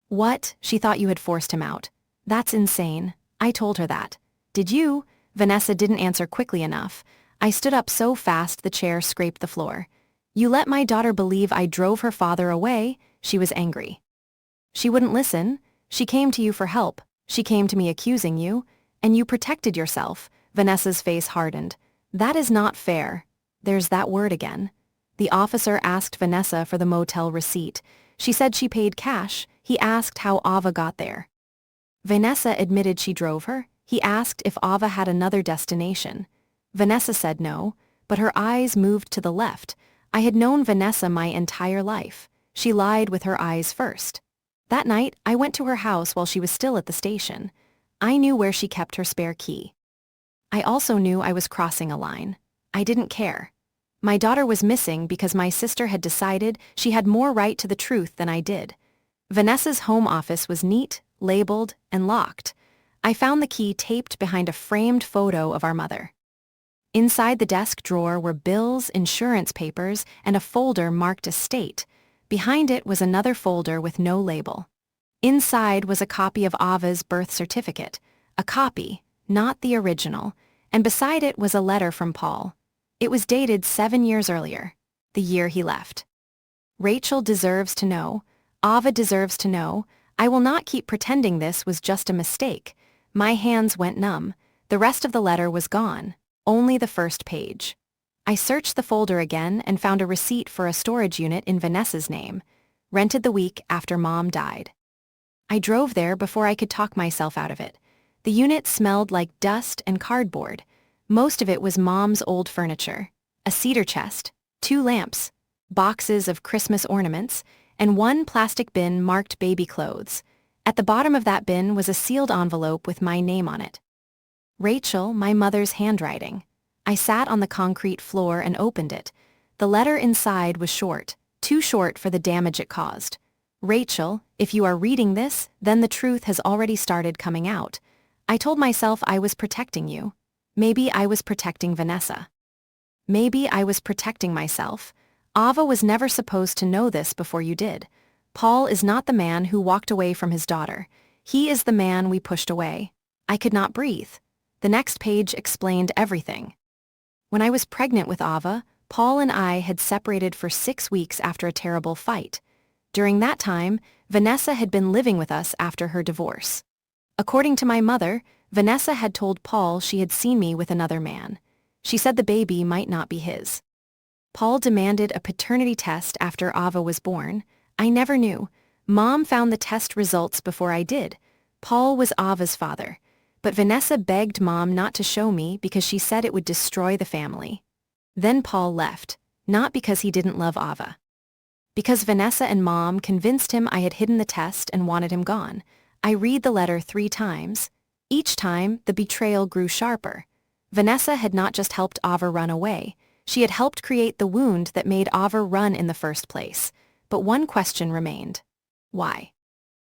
Speaker 1: "What? She thought you had forced him out." "That's insane." I told her that. "Did you?" Vanessa didn't answer quickly enough. I stood up so fast the chair scraped the floor. "You let my daughter believe I drove her father away?" She was angry. "She wouldn't listen. She came to you for help. She came to me accusing you. And you protected yourself." Vanessa's face hardened. "That is not fair." There's that word again. The officer asked Vanessa for the motel receipt. She said she paid cash. He asked how Ava got there. Vanessa admitted she drove her. He asked if Ava had another destination. Vanessa said no, but her eyes moved to the left. I had known Vanessa my entire life. She lied with her eyes first. That night, I went to her house while she was still at the station. I knew where she kept her spare key. I also knew I was crossing a line. I didn't care. My daughter was missing because my sister had decided she had more right to the truth than I did. Vanessa's home office was neat, labeled, and locked. I found the key taped behind a framed photo of our mother. Inside the desk drawer were bills, insurance papers, and a folder marked estate. Behind it was another folder with no label. Inside was a copy of Ava's birth certificate. A copy, not the original, and beside it was a letter from Paul. It was dated 7 years earlier, the year he left. "Rachel deserves to know. Ava deserves to know. I will not keep pretending this was just a mistake." My hands went numb. The rest of the letter was gone. Only the first page. I searched the folder again and found a receipt for a storage unit in Vanessa's name, rented the week after Mom died. I drove there before I could talk myself out of it. The unit smelled like dust and cardboard. Most of it was Mom's old furniture. A cedar chest, 2 lamps, boxes of Christmas ornaments, and 1 plastic bin marked baby clothes. At the bottom of that bin was a sealed envelope with my name on it. Rachel, my mother's handwriting. I sat on the concrete floor and opened it. The letter inside was short, too short for the damage it caused. "Rachel, if you are reading this, then the truth has already started coming out. I told myself I was protecting you. Maybe I was protecting Vanessa. Maybe I was protecting myself. Ava was never supposed to know this before you did. Paul is not the man who walked away from his daughter. He is the man we pushed away." I could not breathe. The next page explained everything. When I was pregnant with Ava, Paul and I had separated for 6 weeks after a terrible fight. During that time, Vanessa had been living with us after her divorce. According to my mother, Vanessa had told Paul she had seen me with another man. She said the baby might not be his. Paul demanded a paternity test after Ava was born. I never knew. Mom found the test results before I did. Paul was Ava's father. But Vanessa begged Mom not to show me because she said it would destroy the family. Then Paul left, not because he didn't love Ava. Because Vanessa and Mom convinced him I had hidden the test and wanted him gone. I read the letter 3 times. Each time, the betrayal grew sharper. Vanessa had not just helped Ava run away. She had helped create the wound that made Ava run in the first place. But one question remained. Why?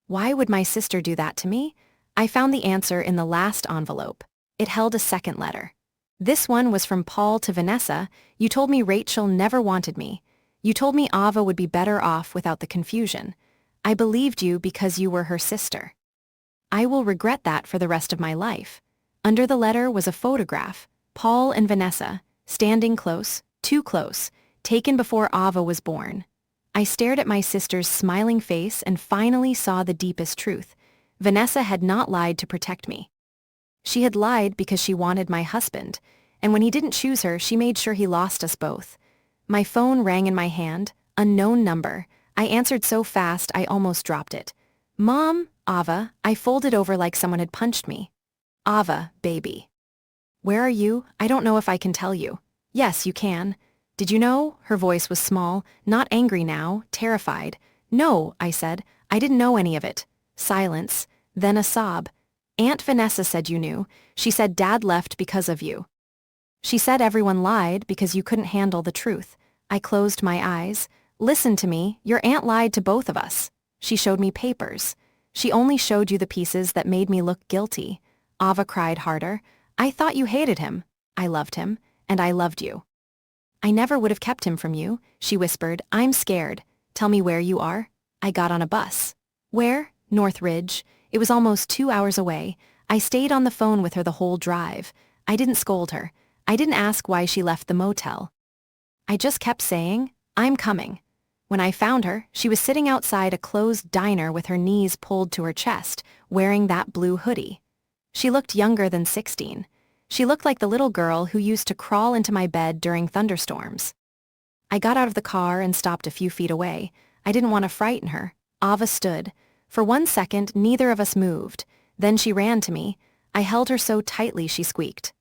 Speaker 1: Why would my sister do that to me? I found the answer in the last envelope. It held a second letter. This one was from Paul to Vanessa. You told me Rachel never wanted me. You told me Ava would be better off without the confusion. I believed you because you were her sister. I will regret that for the rest of my life. Under the letter was a photograph, Paul and Vanessa, standing close, too close, taken before Ava was born. I stared at my sister's smiling face and finally saw the deepest truth. Vanessa had not lied to protect me. She had lied because she wanted my husband, and when he didn't choose her, she made sure he lost us both. My phone rang in my hand, unknown number. I answered so fast I almost dropped it. Mom, Ava, I folded over like someone had punched me. Ava, baby. Where are you? I don't know if I can tell you. Yes, you can. Did you know? Her voice was small, not angry now, terrified. No, I said. I didn't know any of it. Silence, then a sob. Aunt Vanessa said you knew. She said Dad left because of you. She said everyone lied because you couldn't handle the truth. I closed my eyes. Listen to me, your aunt lied to both of us. She showed me papers. She only showed you the pieces that made me look guilty. Ava cried harder. I thought you hated him. I loved him, and I loved you. I never would have kept him from you, she whispered. I'm scared. Tell me where you are. I got on a bus. Where? Northridge. It was almost 2 hours away. I stayed on the phone with her the whole drive. I didn't scold her. I didn't ask why she left the motel. I just kept saying, I'm coming. When I found her, she was sitting outside a closed diner with her knees pulled to her chest, wearing that blue hoodie. She looked younger than 16. She looked like the little girl who used to crawl into my bed during thunderstorms. I got out of the car and stopped a few feet away. I didn't want to frighten her. Ava stood. For 1 second, neither of us moved. Then she ran to me. I held her so tightly she squeaked.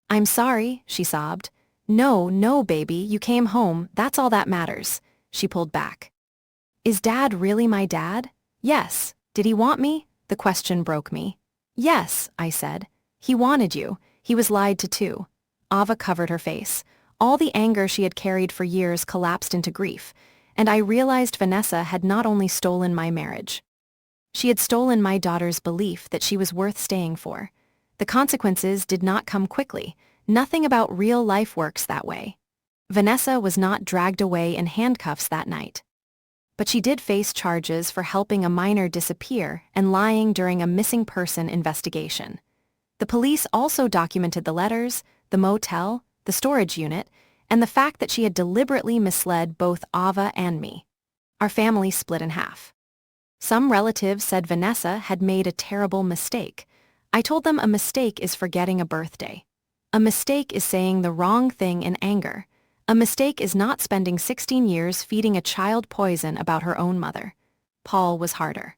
Speaker 1: I'm sorry, she sobbed. No, baby, you came home, that's all that matters. She pulled back. Is Dad really my dad? Yes. Did he want me? The question broke me. Yes, I said. He wanted you. He was lied to too. Ava covered her face. All the anger she had carried for years collapsed into grief, and I realized Vanessa had not only stolen my marriage. She had stolen my daughter's belief that she was worth staying for. The consequences did not come quickly. Nothing about real life works that way. Vanessa was not dragged away in handcuffs that night. But she did face charges for helping a minor disappear and lying during a missing person investigation. The police also documented the letters, the motel, the storage unit, and the fact that she had deliberately misled both Ava and me. Our family split in half. Some relatives said Vanessa had made a terrible mistake. I told them a mistake is forgetting a birthday. A mistake is saying the wrong thing in anger. A mistake is not spending 16 years feeding a child poison about her own mother. Paul was harder.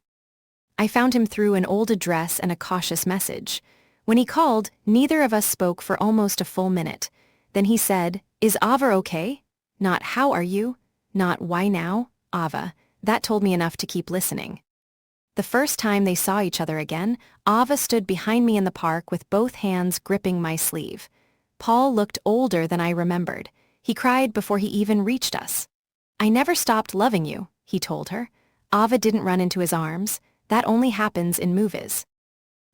Speaker 1: I found him through an old address and a cautious message. When he called, neither of us spoke for almost a full minute. Then he said, Is Ava okay? Not how are you? Not why now, Ava. That told me enough to keep listening. The first time they saw each other again, Ava stood behind me in the park with both hands gripping my sleeve. Paul looked older than I remembered. He cried before he even reached us. I never stopped loving you, he told her. Ava didn't run into his arms. That only happens in movies.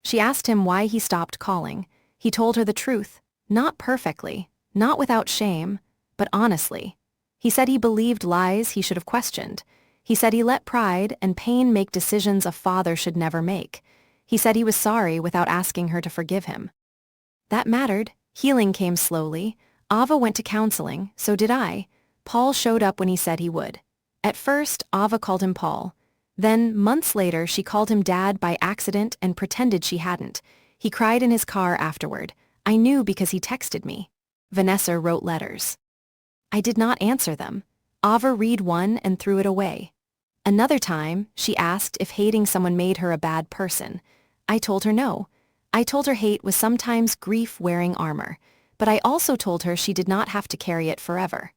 Speaker 1: She asked him why he stopped calling. He told her the truth. Not perfectly, not without shame, but honestly. He said he believed lies he should have questioned. He said he let pride and pain make decisions a father should never make. He said he was sorry without asking her to forgive him. That mattered. Healing came slowly. Ava went to counseling, so did I. Paul showed up when he said he would. At first, Ava called him Paul. Then, months later, she called him Dad by accident and pretended she hadn't. He cried in his car afterward. I knew because he texted me. Vanessa wrote letters. I did not answer them. Ava read one and threw it away. Another time, she asked if hating someone made her a bad person. I told her no. I told her hate was sometimes grief wearing armor, but I also told her she did not have to carry it forever.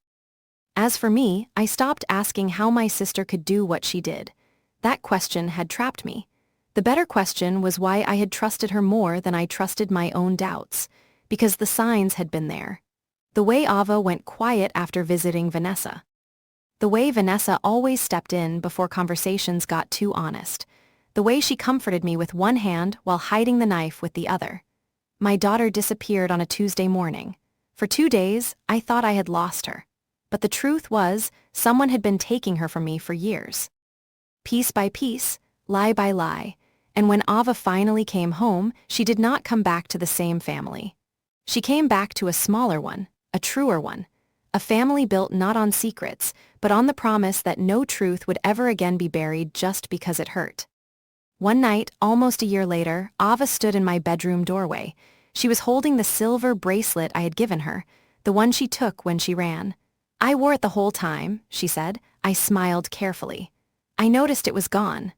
Speaker 1: As for me, I stopped asking how my sister could do what she did. That question had trapped me. The better question was why I had trusted her more than I trusted my own doubts, because the signs had been there. The way Ava went quiet after visiting Vanessa. The way Vanessa always stepped in before conversations got too honest. The way she comforted me with one hand while hiding the knife with the other. My daughter disappeared on a Tuesday morning. For 2 days, I thought I had lost her. But the truth was, someone had been taking her from me for years. Piece by piece, lie by lie, and when Ava finally came home, she did not come back to the same family. She came back to a smaller one, a truer one. A family built not on secrets, but on the promise that no truth would ever again be buried just because it hurt. One night, almost a year later, Ava stood in my bedroom doorway. She was holding the silver bracelet I had given her, the one she took when she ran. I wore it the whole time, she said. I smiled carefully. I noticed it was gone.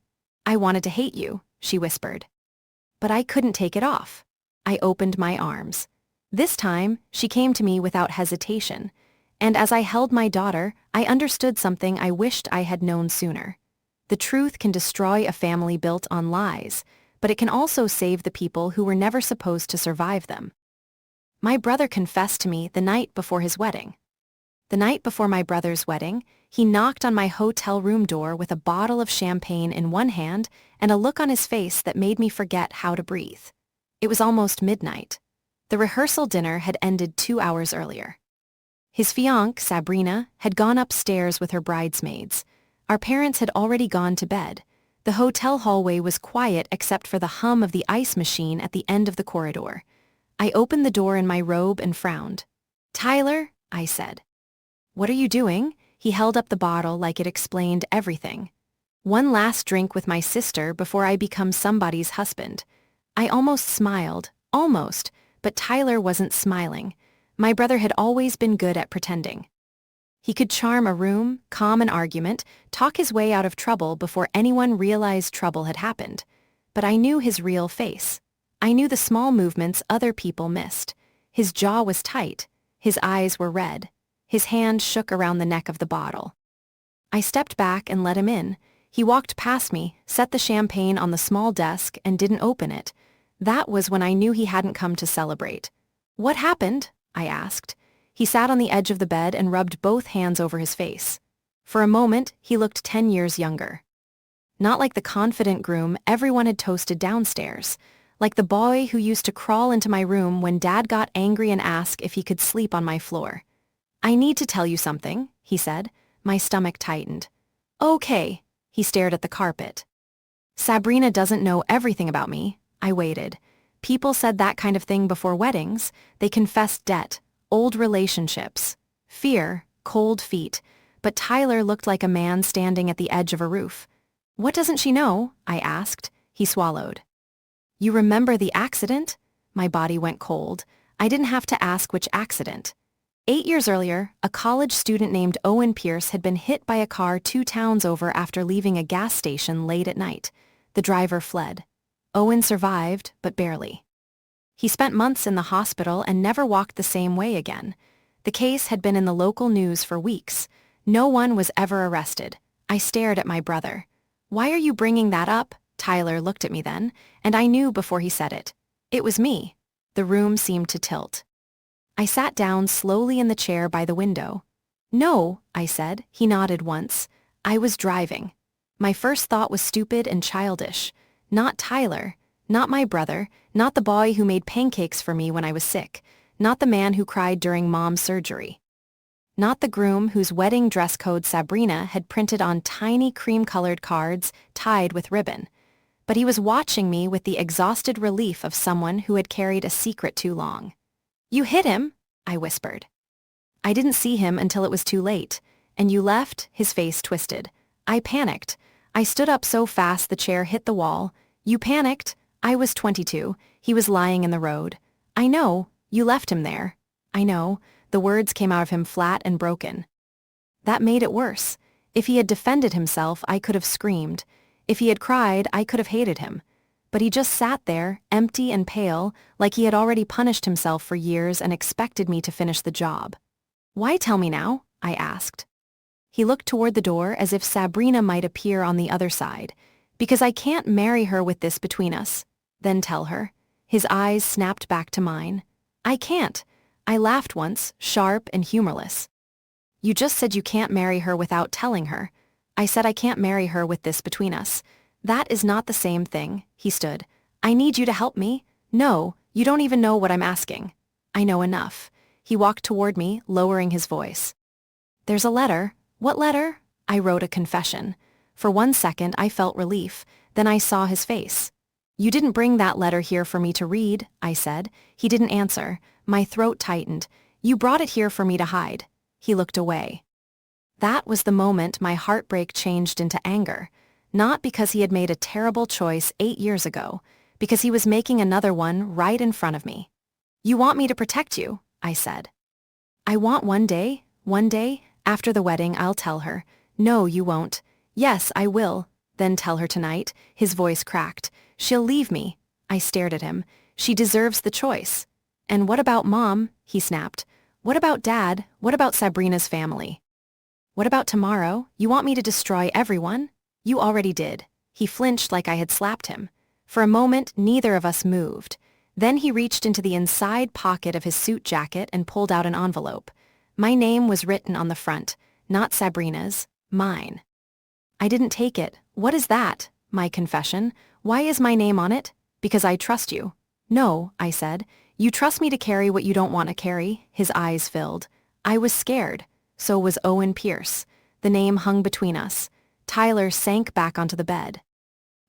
Speaker 1: I wanted to hate you, she whispered. But I couldn't take it off. I opened my arms. This time, she came to me without hesitation. And as I held my daughter, I understood something I wished I had known sooner. The truth can destroy a family built on lies, but it can also save the people who were never supposed to survive them. My brother confessed to me the night before his wedding. The night before my brother's wedding, he knocked on my hotel room door with a bottle of champagne in one hand and a look on his face that made me forget how to breathe. It was almost midnight. The rehearsal dinner had ended 2 hours earlier. His fiancée, Sabrina, had gone upstairs with her bridesmaids. Our parents had already gone to bed. The hotel hallway was quiet except for the hum of the ice machine at the end of the corridor. I opened the door in my robe and frowned. "Tyler," I said. "What are you doing?" He held up the bottle like it explained everything. "One last drink with my sister before I become somebody's husband." I almost smiled, almost, but Tyler wasn't smiling. My brother had always been good at pretending. He could charm a room, calm an argument, talk his way out of trouble before anyone realized trouble had happened. But I knew his real face. I knew the small movements other people missed. His jaw was tight. His eyes were red. His hand shook around the neck of the bottle. I stepped back and let him in. He walked past me, set the champagne on the small desk, and didn't open it. That was when I knew he hadn't come to celebrate. "What happened?" I asked. He sat on the edge of the bed and rubbed both hands over his face. For a moment, he looked 10 years younger. Not like the confident groom everyone had toasted downstairs. Like the boy who used to crawl into my room when Dad got angry and ask if he could sleep on my floor. "I need to tell you something," he said. My stomach tightened. "Okay." He stared at the carpet. "Sabrina doesn't know everything about me." I waited. People said that kind of thing before weddings. They confessed debt, old relationships, fear, cold feet. But Tyler looked like a man standing at the edge of a roof. "What doesn't she know?" I asked. He swallowed. "You remember the accident?" My body went cold. I didn't have to ask which accident. 8 years earlier, a college student named Owen Pierce had been hit by a car 2 towns over after leaving a gas station late at night. The driver fled. Owen survived, but barely. He spent months in the hospital and never walked the same way again. The case had been in the local news for weeks. No one was ever arrested. I stared at my brother. "Why are you bringing that up?" Tyler looked at me then, and I knew before he said it. It was me. The room seemed to tilt. I sat down slowly in the chair by the window. "No," I said. He nodded once. "I was driving." My first thought was stupid and childish. Not Tyler, not my brother, not the boy who made pancakes for me when I was sick, not the man who cried during Mom's surgery. Not the groom whose wedding dress code Sabrina had printed on tiny cream-colored cards tied with ribbon. But he was watching me with the exhausted relief of someone who had carried a secret too long. "You hit him," I whispered. "I didn't see him until it was too late. And you left?" His face twisted. I panicked. I stood up so fast the chair hit the wall. "You panicked?" I was 22. He was lying in the road. "I know. You left him there." I know, the words came out of him flat and broken. That made it worse. If he had defended himself, I could have screamed. If he had cried, I could have hated him. But he just sat there, empty and pale, like he had already punished himself for years and expected me to finish the job. "Why tell me now?" I asked. He looked toward the door as if Sabrina might appear on the other side. "Because I can't marry her with this between us." "Then tell her." His eyes snapped back to mine. "I can't." I laughed once, sharp and humorless. "You just said you can't marry her without telling her." "I said I can't marry her with this between us." "That is not the same thing." He stood. "I need you to help me." "No, you don't even know what I'm asking." "I know enough." He walked toward me, lowering his voice. "There's a letter." "What letter?" "I wrote a confession." For 1 second I felt relief, then I saw his face. "You didn't bring that letter here for me to read," I said. He didn't answer. My throat tightened. "You brought it here for me to hide." He looked away. That was the moment my heartbreak changed into anger. Not because he had made a terrible choice 8 years ago, because he was making another one right in front of me. "You want me to protect you," I said. "I want one day, after the wedding I'll tell her." "No, you won't." "Yes, I will." "Then tell her tonight." His voice cracked. "She'll leave me." I stared at him. "She deserves the choice." "And what about Mom?" he snapped. "What about Dad? What about Sabrina's family? What about tomorrow? You want me to destroy everyone?" "You already did." He flinched like I had slapped him. For a moment, neither of us moved. Then he reached into the inside pocket of his suit jacket and pulled out an envelope. My name was written on the front, not Sabrina's, mine. I didn't take it. "What is that?" "My confession." "Why is my name on it?" "Because I trust you." "No," I said. "You trust me to carry what you don't want to carry." His eyes filled. I was scared. So was Owen Pierce. The name hung between us. Tyler sank back onto the bed.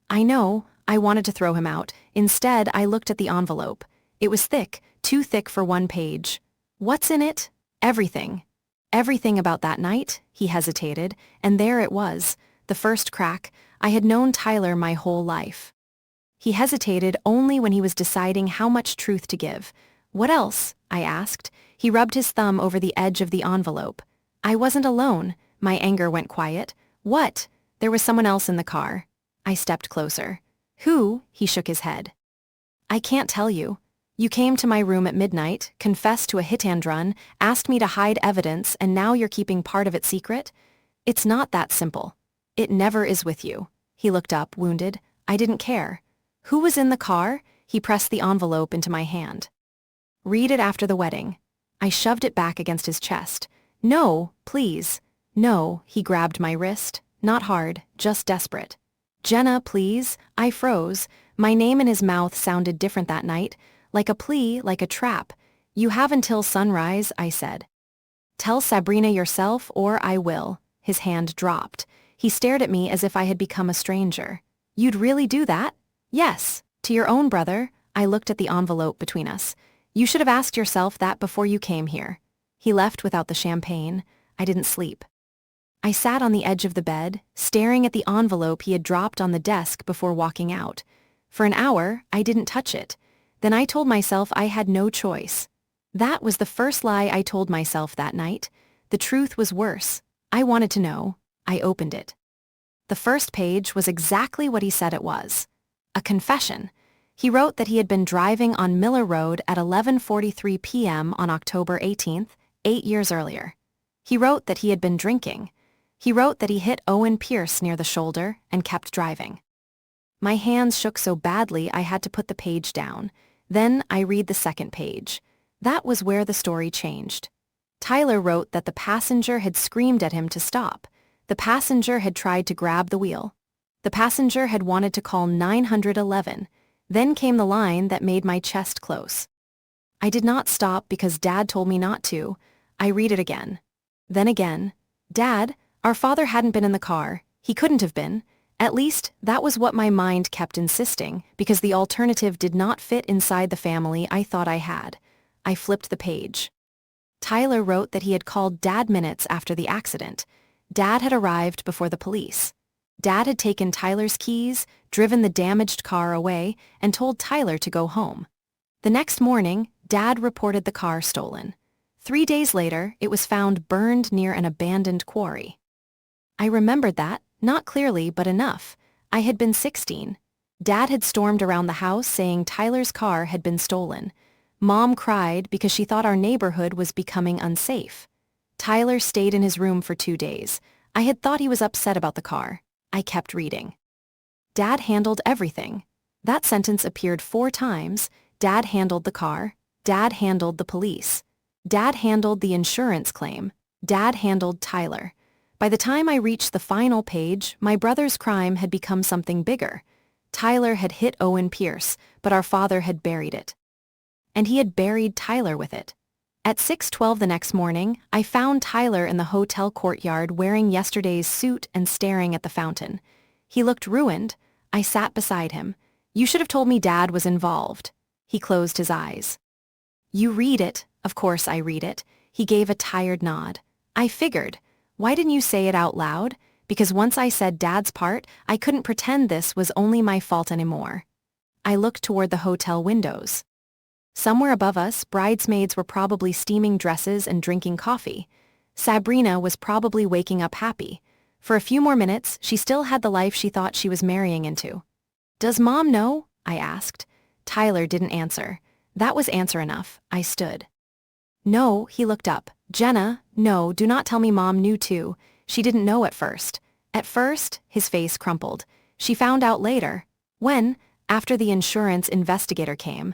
Speaker 1: I know, I wanted to throw him out. Instead, I looked at the envelope. It was thick, too thick for one page. "What's in it?" "Everything." "Everything about that night?" He hesitated, and there it was. The first crack. I had known Tyler my whole life. He hesitated only when he was deciding how much truth to give. "What else?" I asked. He rubbed his thumb over the edge of the envelope. I wasn't alone. My anger went quiet. "What?" "There was someone else in the car." I stepped closer. "Who?" He shook his head. "I can't tell you. You came to my room at midnight, confessed to a hit-and-run, asked me to hide evidence, and now you're keeping part of it secret? It's not that simple. It never is with you." He looked up, wounded. I didn't care. "Who was in the car?" He pressed the envelope into my hand. "Read it after the wedding." I shoved it back against his chest. "No, please." "No," he grabbed my wrist. Not hard, just desperate. "Jenna, please." I froze. My name in his mouth sounded different that night, like a plea, like a trap. "You have until sunrise," I said. "Tell Sabrina yourself, or I will." His hand dropped. He stared at me as if I had become a stranger. "You'd really do that?" "Yes. To your own brother." I looked at the envelope between us. "You should have asked yourself that before you came here." He left without the champagne. I didn't sleep. I sat on the edge of the bed, staring at the envelope he had dropped on the desk before walking out. For an hour, I didn't touch it. Then I told myself I had no choice. That was the first lie I told myself that night. The truth was worse. I wanted to know. I opened it. The first page was exactly what he said it was. A confession. He wrote that he had been driving on Miller Road at 11:43 p.m. on October 18th, 8 years earlier. He wrote that he had been drinking. He wrote that he hit Owen Pierce near the shoulder and kept driving. My hands shook so badly I had to put the page down. Then I read the second page. That was where the story changed. Tyler wrote that the passenger had screamed at him to stop. The passenger had tried to grab the wheel. The passenger had wanted to call 911. Then came the line that made my chest close. "I did not stop because Dad told me not to." I read it again. Then again. "Dad, our father hadn't been in the car. He couldn't have been. At least, that was what my mind kept insisting, because the alternative did not fit inside the family I thought I had." I flipped the page. Tyler wrote that he had called Dad minutes after the accident. Dad had arrived before the police. Dad had taken Tyler's keys, driven the damaged car away, and told Tyler to go home. The next morning, Dad reported the car stolen. 3 days later, it was found burned near an abandoned quarry. I remembered that, not clearly but enough. I had been 16. Dad had stormed around the house saying Tyler's car had been stolen. Mom cried because she thought our neighborhood was becoming unsafe. Tyler stayed in his room for 2 days. I had thought he was upset about the car. I kept reading. Dad handled everything. That sentence appeared 4 times. Dad handled the car. Dad handled the police. Dad handled the insurance claim. Dad handled Tyler. By the time I reached the final page, my brother's crime had become something bigger. Tyler had hit Owen Pierce, but our father had buried it. And he had buried Tyler with it. At 6:12 the next morning, I found Tyler in the hotel courtyard wearing yesterday's suit and staring at the fountain. He looked ruined. I sat beside him. You should have told me Dad was involved. He closed his eyes. You read it. Of course I read it. He gave a tired nod. I figured. Why didn't you say it out loud? Because once I said Dad's part, I couldn't pretend this was only my fault anymore. I looked toward the hotel windows. Somewhere above us, bridesmaids were probably steaming dresses and drinking coffee. Sabrina was probably waking up happy. For a few more minutes, she still had the life she thought she was marrying into. Does Mom know? I asked. Tyler didn't answer. That was answer enough. I stood. No, he looked up. Jenna, no, do not tell me Mom knew too. She didn't know at first. At first, his face crumpled. She found out later. When, after the insurance investigator came.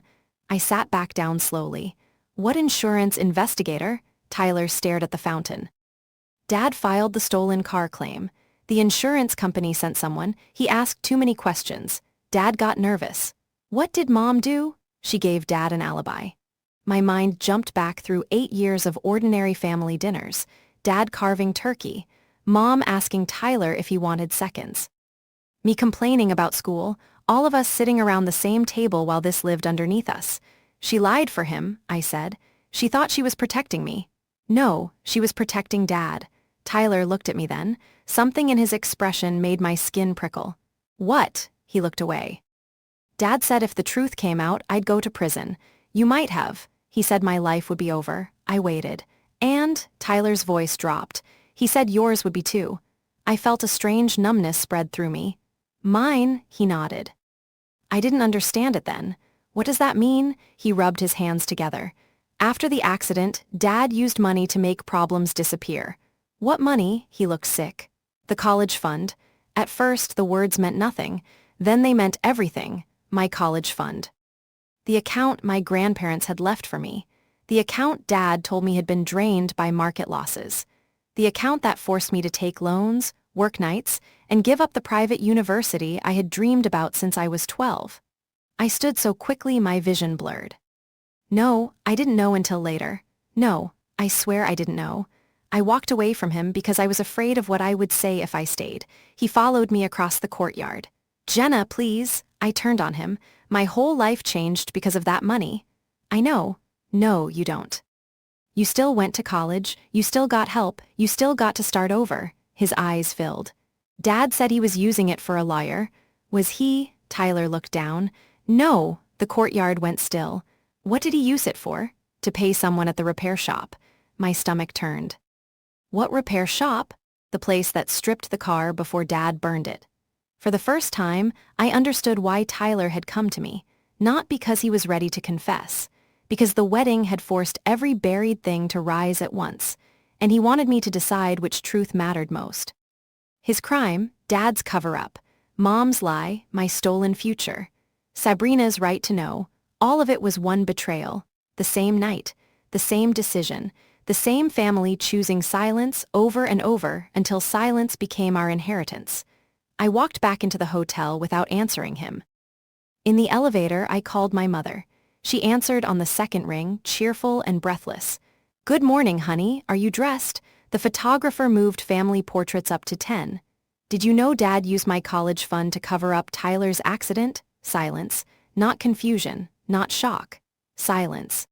Speaker 1: I sat back down slowly. What insurance investigator? Tyler stared at the fountain. Dad filed the stolen car claim. The insurance company sent someone. He asked too many questions. Dad got nervous. What did Mom do? She gave Dad an alibi. My mind jumped back through 8 years of ordinary family dinners. Dad carving turkey. Mom asking Tyler if he wanted seconds. Me complaining about school, all of us sitting around the same table while this lived underneath us. She lied for him, I said. She thought she was protecting me. No, she was protecting Dad. Tyler looked at me then. Something in his expression made my skin prickle. What? He looked away. Dad said if the truth came out, I'd go to prison. You might have. He said my life would be over. I waited. And, Tyler's voice dropped. He said yours would be too. I felt a strange numbness spread through me. Mine, he nodded. I didn't understand it then. What does that mean? He rubbed his hands together. After the accident, Dad used money to make problems disappear. What money? He looked sick. The college fund. At first, the words meant nothing. Then they meant everything. My college fund. The account my grandparents had left for me. The account Dad told me had been drained by market losses. The account that forced me to take loans, work nights, and give up the private university I had dreamed about since I was 12. I stood so quickly my vision blurred. No, I didn't know until later. No, I swear I didn't know. I walked away from him because I was afraid of what I would say if I stayed. He followed me across the courtyard. Jenna, please. I turned on him. My whole life changed because of that money. I know. No, you don't. You still went to college, you still got help, you still got to start over. His eyes filled. Dad said he was using it for a lawyer. Was he? Tyler looked down. No, the courtyard went still. What did he use it for? To pay someone at the repair shop. My stomach turned. What repair shop? The place that stripped the car before Dad burned it. For the first time, I understood why Tyler had come to me. Not because he was ready to confess. Because the wedding had forced every buried thing to rise at once, and he wanted me to decide which truth mattered most. His crime, Dad's cover-up, Mom's lie, my stolen future, Sabrina's right to know, all of it was one betrayal, the same night, the same decision, the same family choosing silence over and over until silence became our inheritance. I walked back into the hotel without answering him. In the elevator, I called my mother. She answered on the second ring, cheerful and breathless. Good morning, honey. Are you dressed? The photographer moved family portraits up to 10. Did you know Dad used my college fund to cover up Tyler's accident? Silence. Not confusion. Not shock. Silence.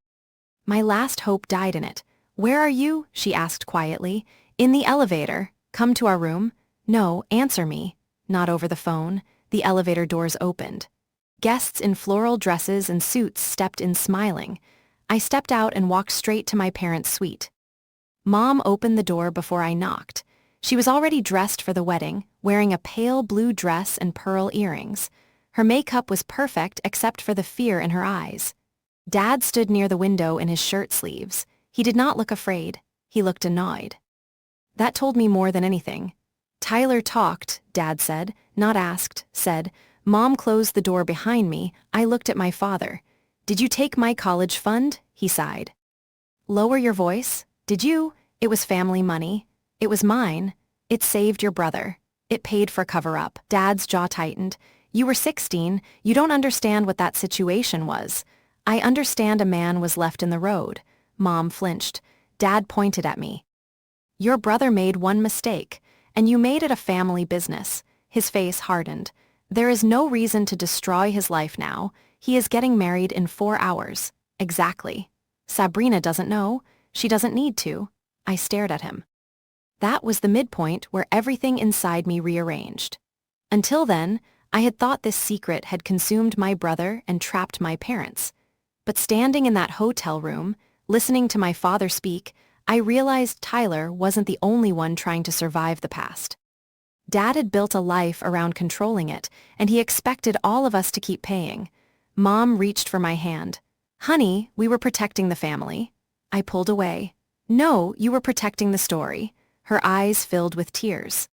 Speaker 1: My last hope died in it. Where are you? She asked quietly. In the elevator. Come to our room. No, answer me. Not over the phone. The elevator doors opened. Guests in floral dresses and suits stepped in smiling. I stepped out and walked straight to my parents' suite. Mom opened the door before I knocked. She was already dressed for the wedding, wearing a pale blue dress and pearl earrings. Her makeup was perfect except for the fear in her eyes. Dad stood near the window in his shirt sleeves. He did not look afraid. He looked annoyed. That told me more than anything. Tyler talked, Dad said, not asked, said. Mom closed the door behind me. I looked at my father. Did you take my college fund? He sighed. Lower your voice. Did you? It was family money. It was mine. It saved your brother. It paid for cover-up. Dad's jaw tightened. You were 16. You don't understand what that situation was. I understand a man was left in the road. Mom flinched. Dad pointed at me. Your brother made one mistake, and you made it a family business. His face hardened. There is no reason to destroy his life now. He is getting married in 4 hours. Exactly. Sabrina doesn't know. She doesn't need to. I stared at him. That was the midpoint where everything inside me rearranged. Until then, I had thought this secret had consumed my brother and trapped my parents. But standing in that hotel room, listening to my father speak, I realized Tyler wasn't the only one trying to survive the past. Dad had built a life around controlling it, and he expected all of us to keep paying. Mom reached for my hand. Honey, we were protecting the family. I pulled away. No, you were protecting the story. Her eyes filled with tears.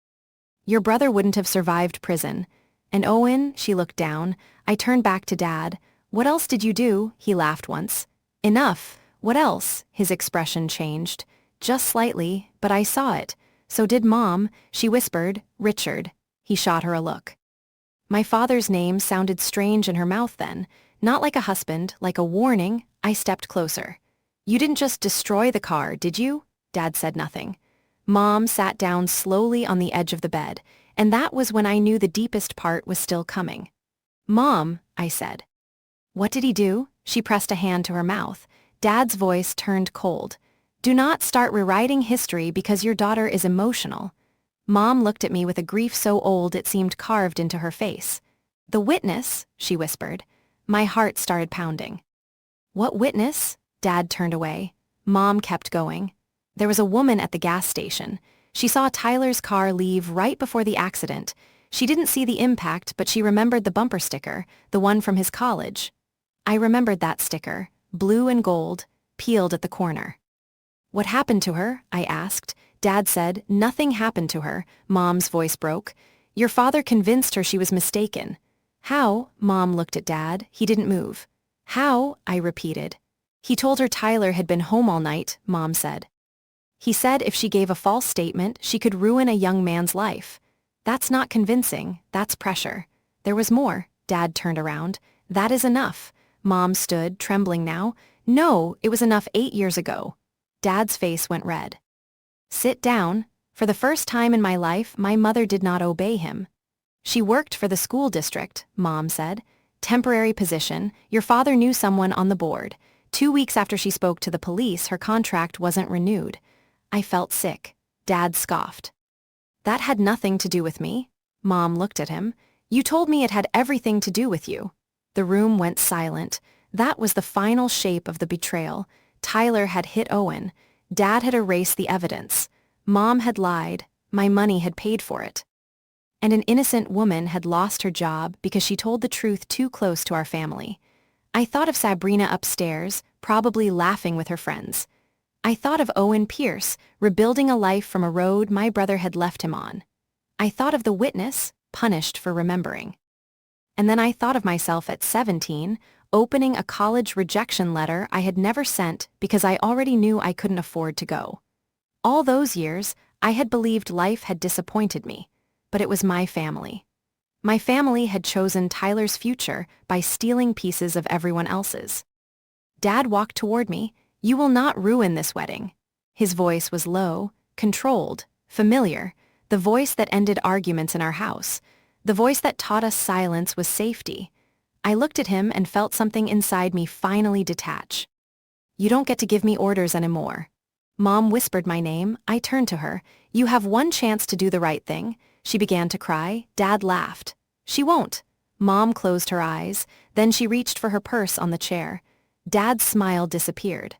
Speaker 1: Your brother wouldn't have survived prison. And Owen, she looked down. I turned back to Dad. What else did you do? He laughed once. Enough. What else? His expression changed. Just slightly, but I saw it. So did Mom. She whispered, Richard. He shot her a look. My father's name sounded strange in her mouth then. Not like a husband, like a warning. I stepped closer. You didn't just destroy the car, did you? Dad said nothing. Mom sat down slowly on the edge of the bed, and that was when I knew the deepest part was still coming. Mom, I said. What did he do? She pressed a hand to her mouth. Dad's voice turned cold. Do not start rewriting history because your daughter is emotional. Mom looked at me with a grief so old it seemed carved into her face. The witness, she whispered. My heart started pounding. What witness? Dad turned away. Mom kept going. There was a woman at the gas station. She saw Tyler's car leave right before the accident. She didn't see the impact, but she remembered the bumper sticker, the one from his college. I remembered that sticker, blue and gold, peeled at the corner. What happened to her? I asked. Dad said, nothing happened to her. Mom's voice broke. Your father convinced her she was mistaken. How? Mom looked at Dad. He didn't move. How? I repeated. He told her Tyler had been home all night, Mom said. He said if she gave a false statement, she could ruin a young man's life. That's not convincing. That's pressure. There was more. Dad turned around. That is enough. Mom stood, trembling now. No, it was enough 8 years ago. Dad's face went red. Sit down. For the first time in my life, my mother did not obey him. She worked for the school district, Mom said. Temporary position. Your father knew someone on the board. 2 weeks after she spoke to the police, her contract wasn't renewed. I felt sick. Dad scoffed. That had nothing to do with me. Mom looked at him. You told me it had everything to do with you. The room went silent. That was the final shape of the betrayal. Tyler had hit Owen. Dad had erased the evidence. Mom had lied. My money had paid for it. And an innocent woman had lost her job because she told the truth too close to our family. I thought of Sabrina upstairs, probably laughing with her friends. I thought of Owen Pierce, rebuilding a life from a road my brother had left him on. I thought of the witness, punished for remembering. And then I thought of myself at 17, opening a college rejection letter I had never sent because I already knew I couldn't afford to go. All those years, I had believed life had disappointed me, but it was my family. My family had chosen Tyler's future by stealing pieces of everyone else's. Dad walked toward me. You will not ruin this wedding. His voice was low, controlled, familiar, the voice that ended arguments in our house, the voice that taught us silence was safety. I looked at him and felt something inside me finally detach. You don't get to give me orders anymore. Mom whispered my name. I turned to her. You have one chance to do the right thing. She began to cry. Dad laughed. She won't. Mom closed her eyes. Then she reached for her purse on the chair. Dad's smile disappeared.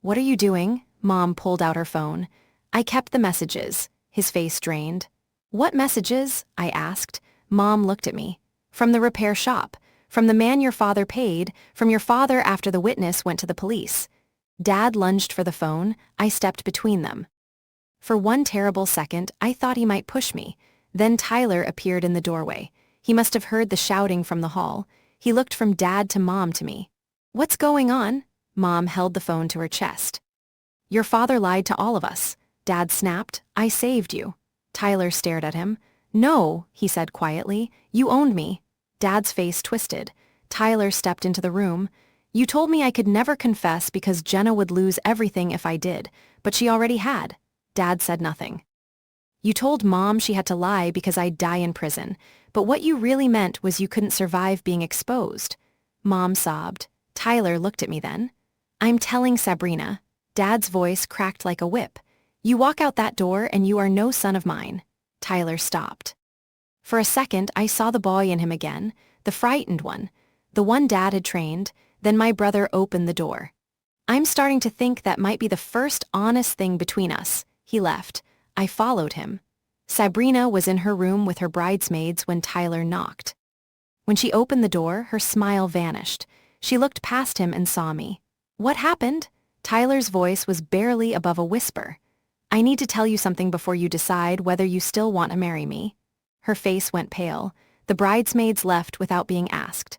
Speaker 1: "What are you doing?" Mom pulled out her phone. "I kept the messages." His face drained. "What messages?" I asked. Mom looked at me. "From the repair shop. From the man your father paid. From your father after the witness went to the police." Dad lunged for the phone. I stepped between them. For one terrible second, I thought he might push me. Then Tyler appeared in the doorway. He must have heard the shouting from the hall. He looked from Dad to Mom to me. "What's going on?" Mom held the phone to her chest. "Your father lied to all of us." Dad snapped. "I saved you." Tyler stared at him. "No," he said quietly. "You owned me." Dad's face twisted. Tyler stepped into the room. "You told me I could never confess because Jenna would lose everything if I did, but she already had." Dad said nothing. "You told Mom she had to lie because I'd die in prison, but what you really meant was you couldn't survive being exposed." Mom sobbed. Tyler looked at me then. "I'm telling Sabrina." Dad's voice cracked like a whip. "You walk out that door and you are no son of mine." Tyler stopped. For a second, I saw the boy in him again, the frightened one, the one Dad had trained. Then my brother opened the door. "I'm starting to think that might be the first honest thing between us." He left. I followed him. Sabrina was in her room with her bridesmaids when Tyler knocked. When she opened the door, her smile vanished. She looked past him and saw me. "What happened?" Tyler's voice was barely above a whisper. "I need to tell you something before you decide whether you still want to marry me." Her face went pale. The bridesmaids left without being asked.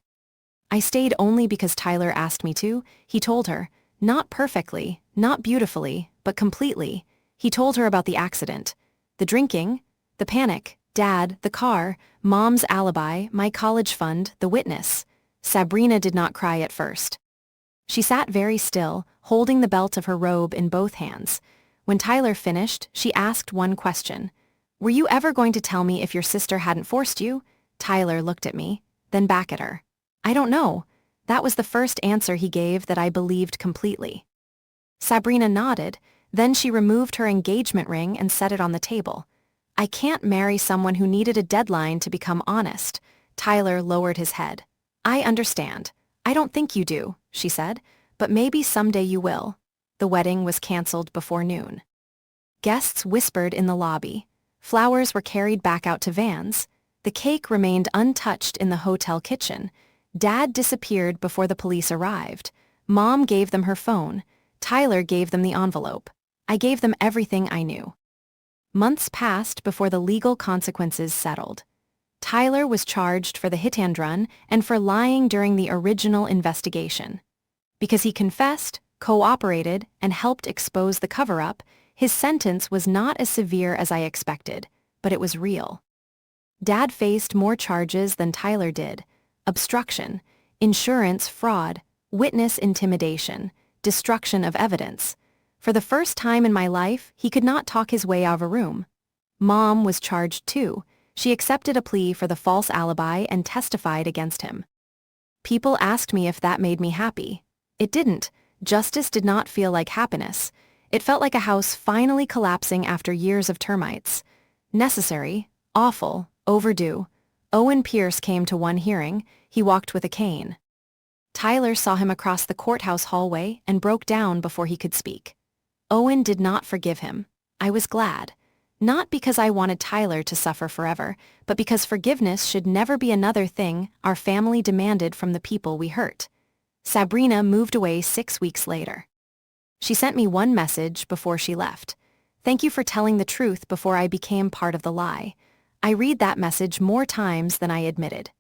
Speaker 1: "I stayed only because Tyler asked me to," he told her. Not perfectly, not beautifully, but completely. He told her about the accident. The drinking, the panic, Dad, the car, Mom's alibi, my college fund, the witness. Sabrina did not cry at first. She sat very still, holding the belt of her robe in both hands. When Tyler finished, she asked one question. "Were you ever going to tell me if your sister hadn't forced you?" Tyler looked at me, then back at her. "I don't know." That was the first answer he gave that I believed completely. Sabrina nodded, then she removed her engagement ring and set it on the table. "I can't marry someone who needed a deadline to become honest." Tyler lowered his head. "I understand. I don't think you do," she said, "but maybe someday you will." The wedding was canceled before noon. Guests whispered in the lobby. Flowers were carried back out to vans. The cake remained untouched in the hotel kitchen. Dad disappeared before the police arrived. Mom gave them her phone. Tyler gave them the envelope. I gave them everything I knew. Months passed before the legal consequences settled. Tyler was charged for the hit-and-run and for lying during the original investigation. Because he confessed, cooperated, and helped expose the cover-up, his sentence was not as severe as I expected, but it was real. Dad faced more charges than Tyler did: obstruction, insurance fraud, witness intimidation, destruction of evidence. For the first time in my life, he could not talk his way out of a room. Mom was charged too. She accepted a plea for the false alibi and testified against him. People asked me if that made me happy. It didn't. Justice did not feel like happiness. It felt like a house finally collapsing after years of termites. Necessary, awful, overdue. Owen Pierce came to one hearing. He walked with a cane. Tyler saw him across the courthouse hallway and broke down before he could speak. Owen did not forgive him. I was glad. Not because I wanted Tyler to suffer forever, but because forgiveness should never be another thing our family demanded from the people we hurt. Sabrina moved away 6 weeks later. She sent me one message before she left. "Thank you for telling the truth before I became part of the lie." I read that message more times than I admitted.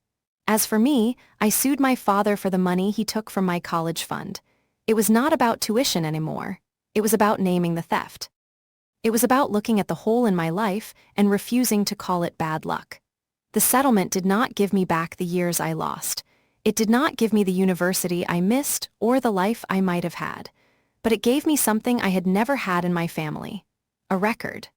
Speaker 1: As for me, I sued my father for the money he took from my college fund. It was not about tuition anymore. It was about naming the theft. It was about looking at the hole in my life and refusing to call it bad luck. The settlement did not give me back the years I lost. It did not give me the university I missed or the life I might have had. But it gave me something I had never had in my family: a record.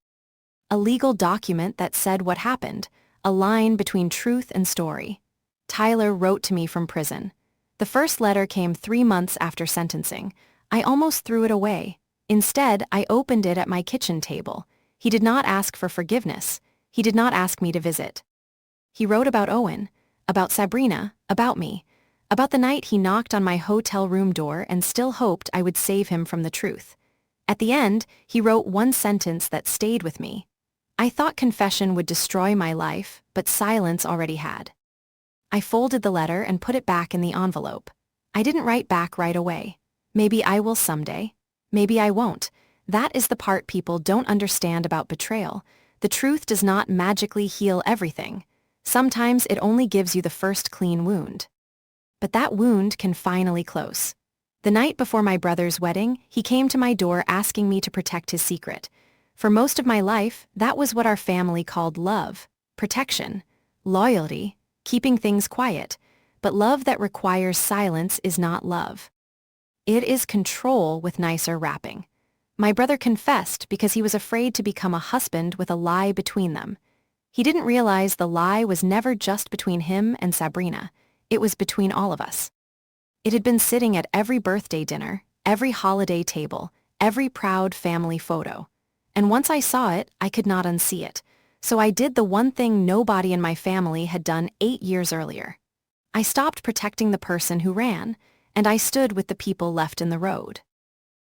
Speaker 1: A legal document that said what happened, a line between truth and story. Tyler wrote to me from prison. The first letter came 3 months after sentencing. I almost threw it away. Instead, I opened it at my kitchen table. He did not ask for forgiveness. He did not ask me to visit. He wrote about Owen, about Sabrina, about me. About the night he knocked on my hotel room door and still hoped I would save him from the truth. At the end, he wrote one sentence that stayed with me. I thought confession would destroy my life, but silence already had. I folded the letter and put it back in the envelope. I didn't write back right away. Maybe I will someday. Maybe I won't. That is the part people don't understand about betrayal. The truth does not magically heal everything. Sometimes it only gives you the first clean wound. But that wound can finally close. The night before my brother's wedding, he came to my door asking me to protect his secret. For most of my life, that was what our family called love, protection, loyalty, keeping things quiet. But love that requires silence is not love. It is control with nicer wrapping. My brother confessed because he was afraid to become a husband with a lie between them. He didn't realize the lie was never just between him and Sabrina. It was between all of us. It had been sitting at every birthday dinner, every holiday table, every proud family photo. And once I saw it, I could not unsee it. So I did the one thing nobody in my family had done 8 years earlier. I stopped protecting the person who ran, and I stood with the people left in the road.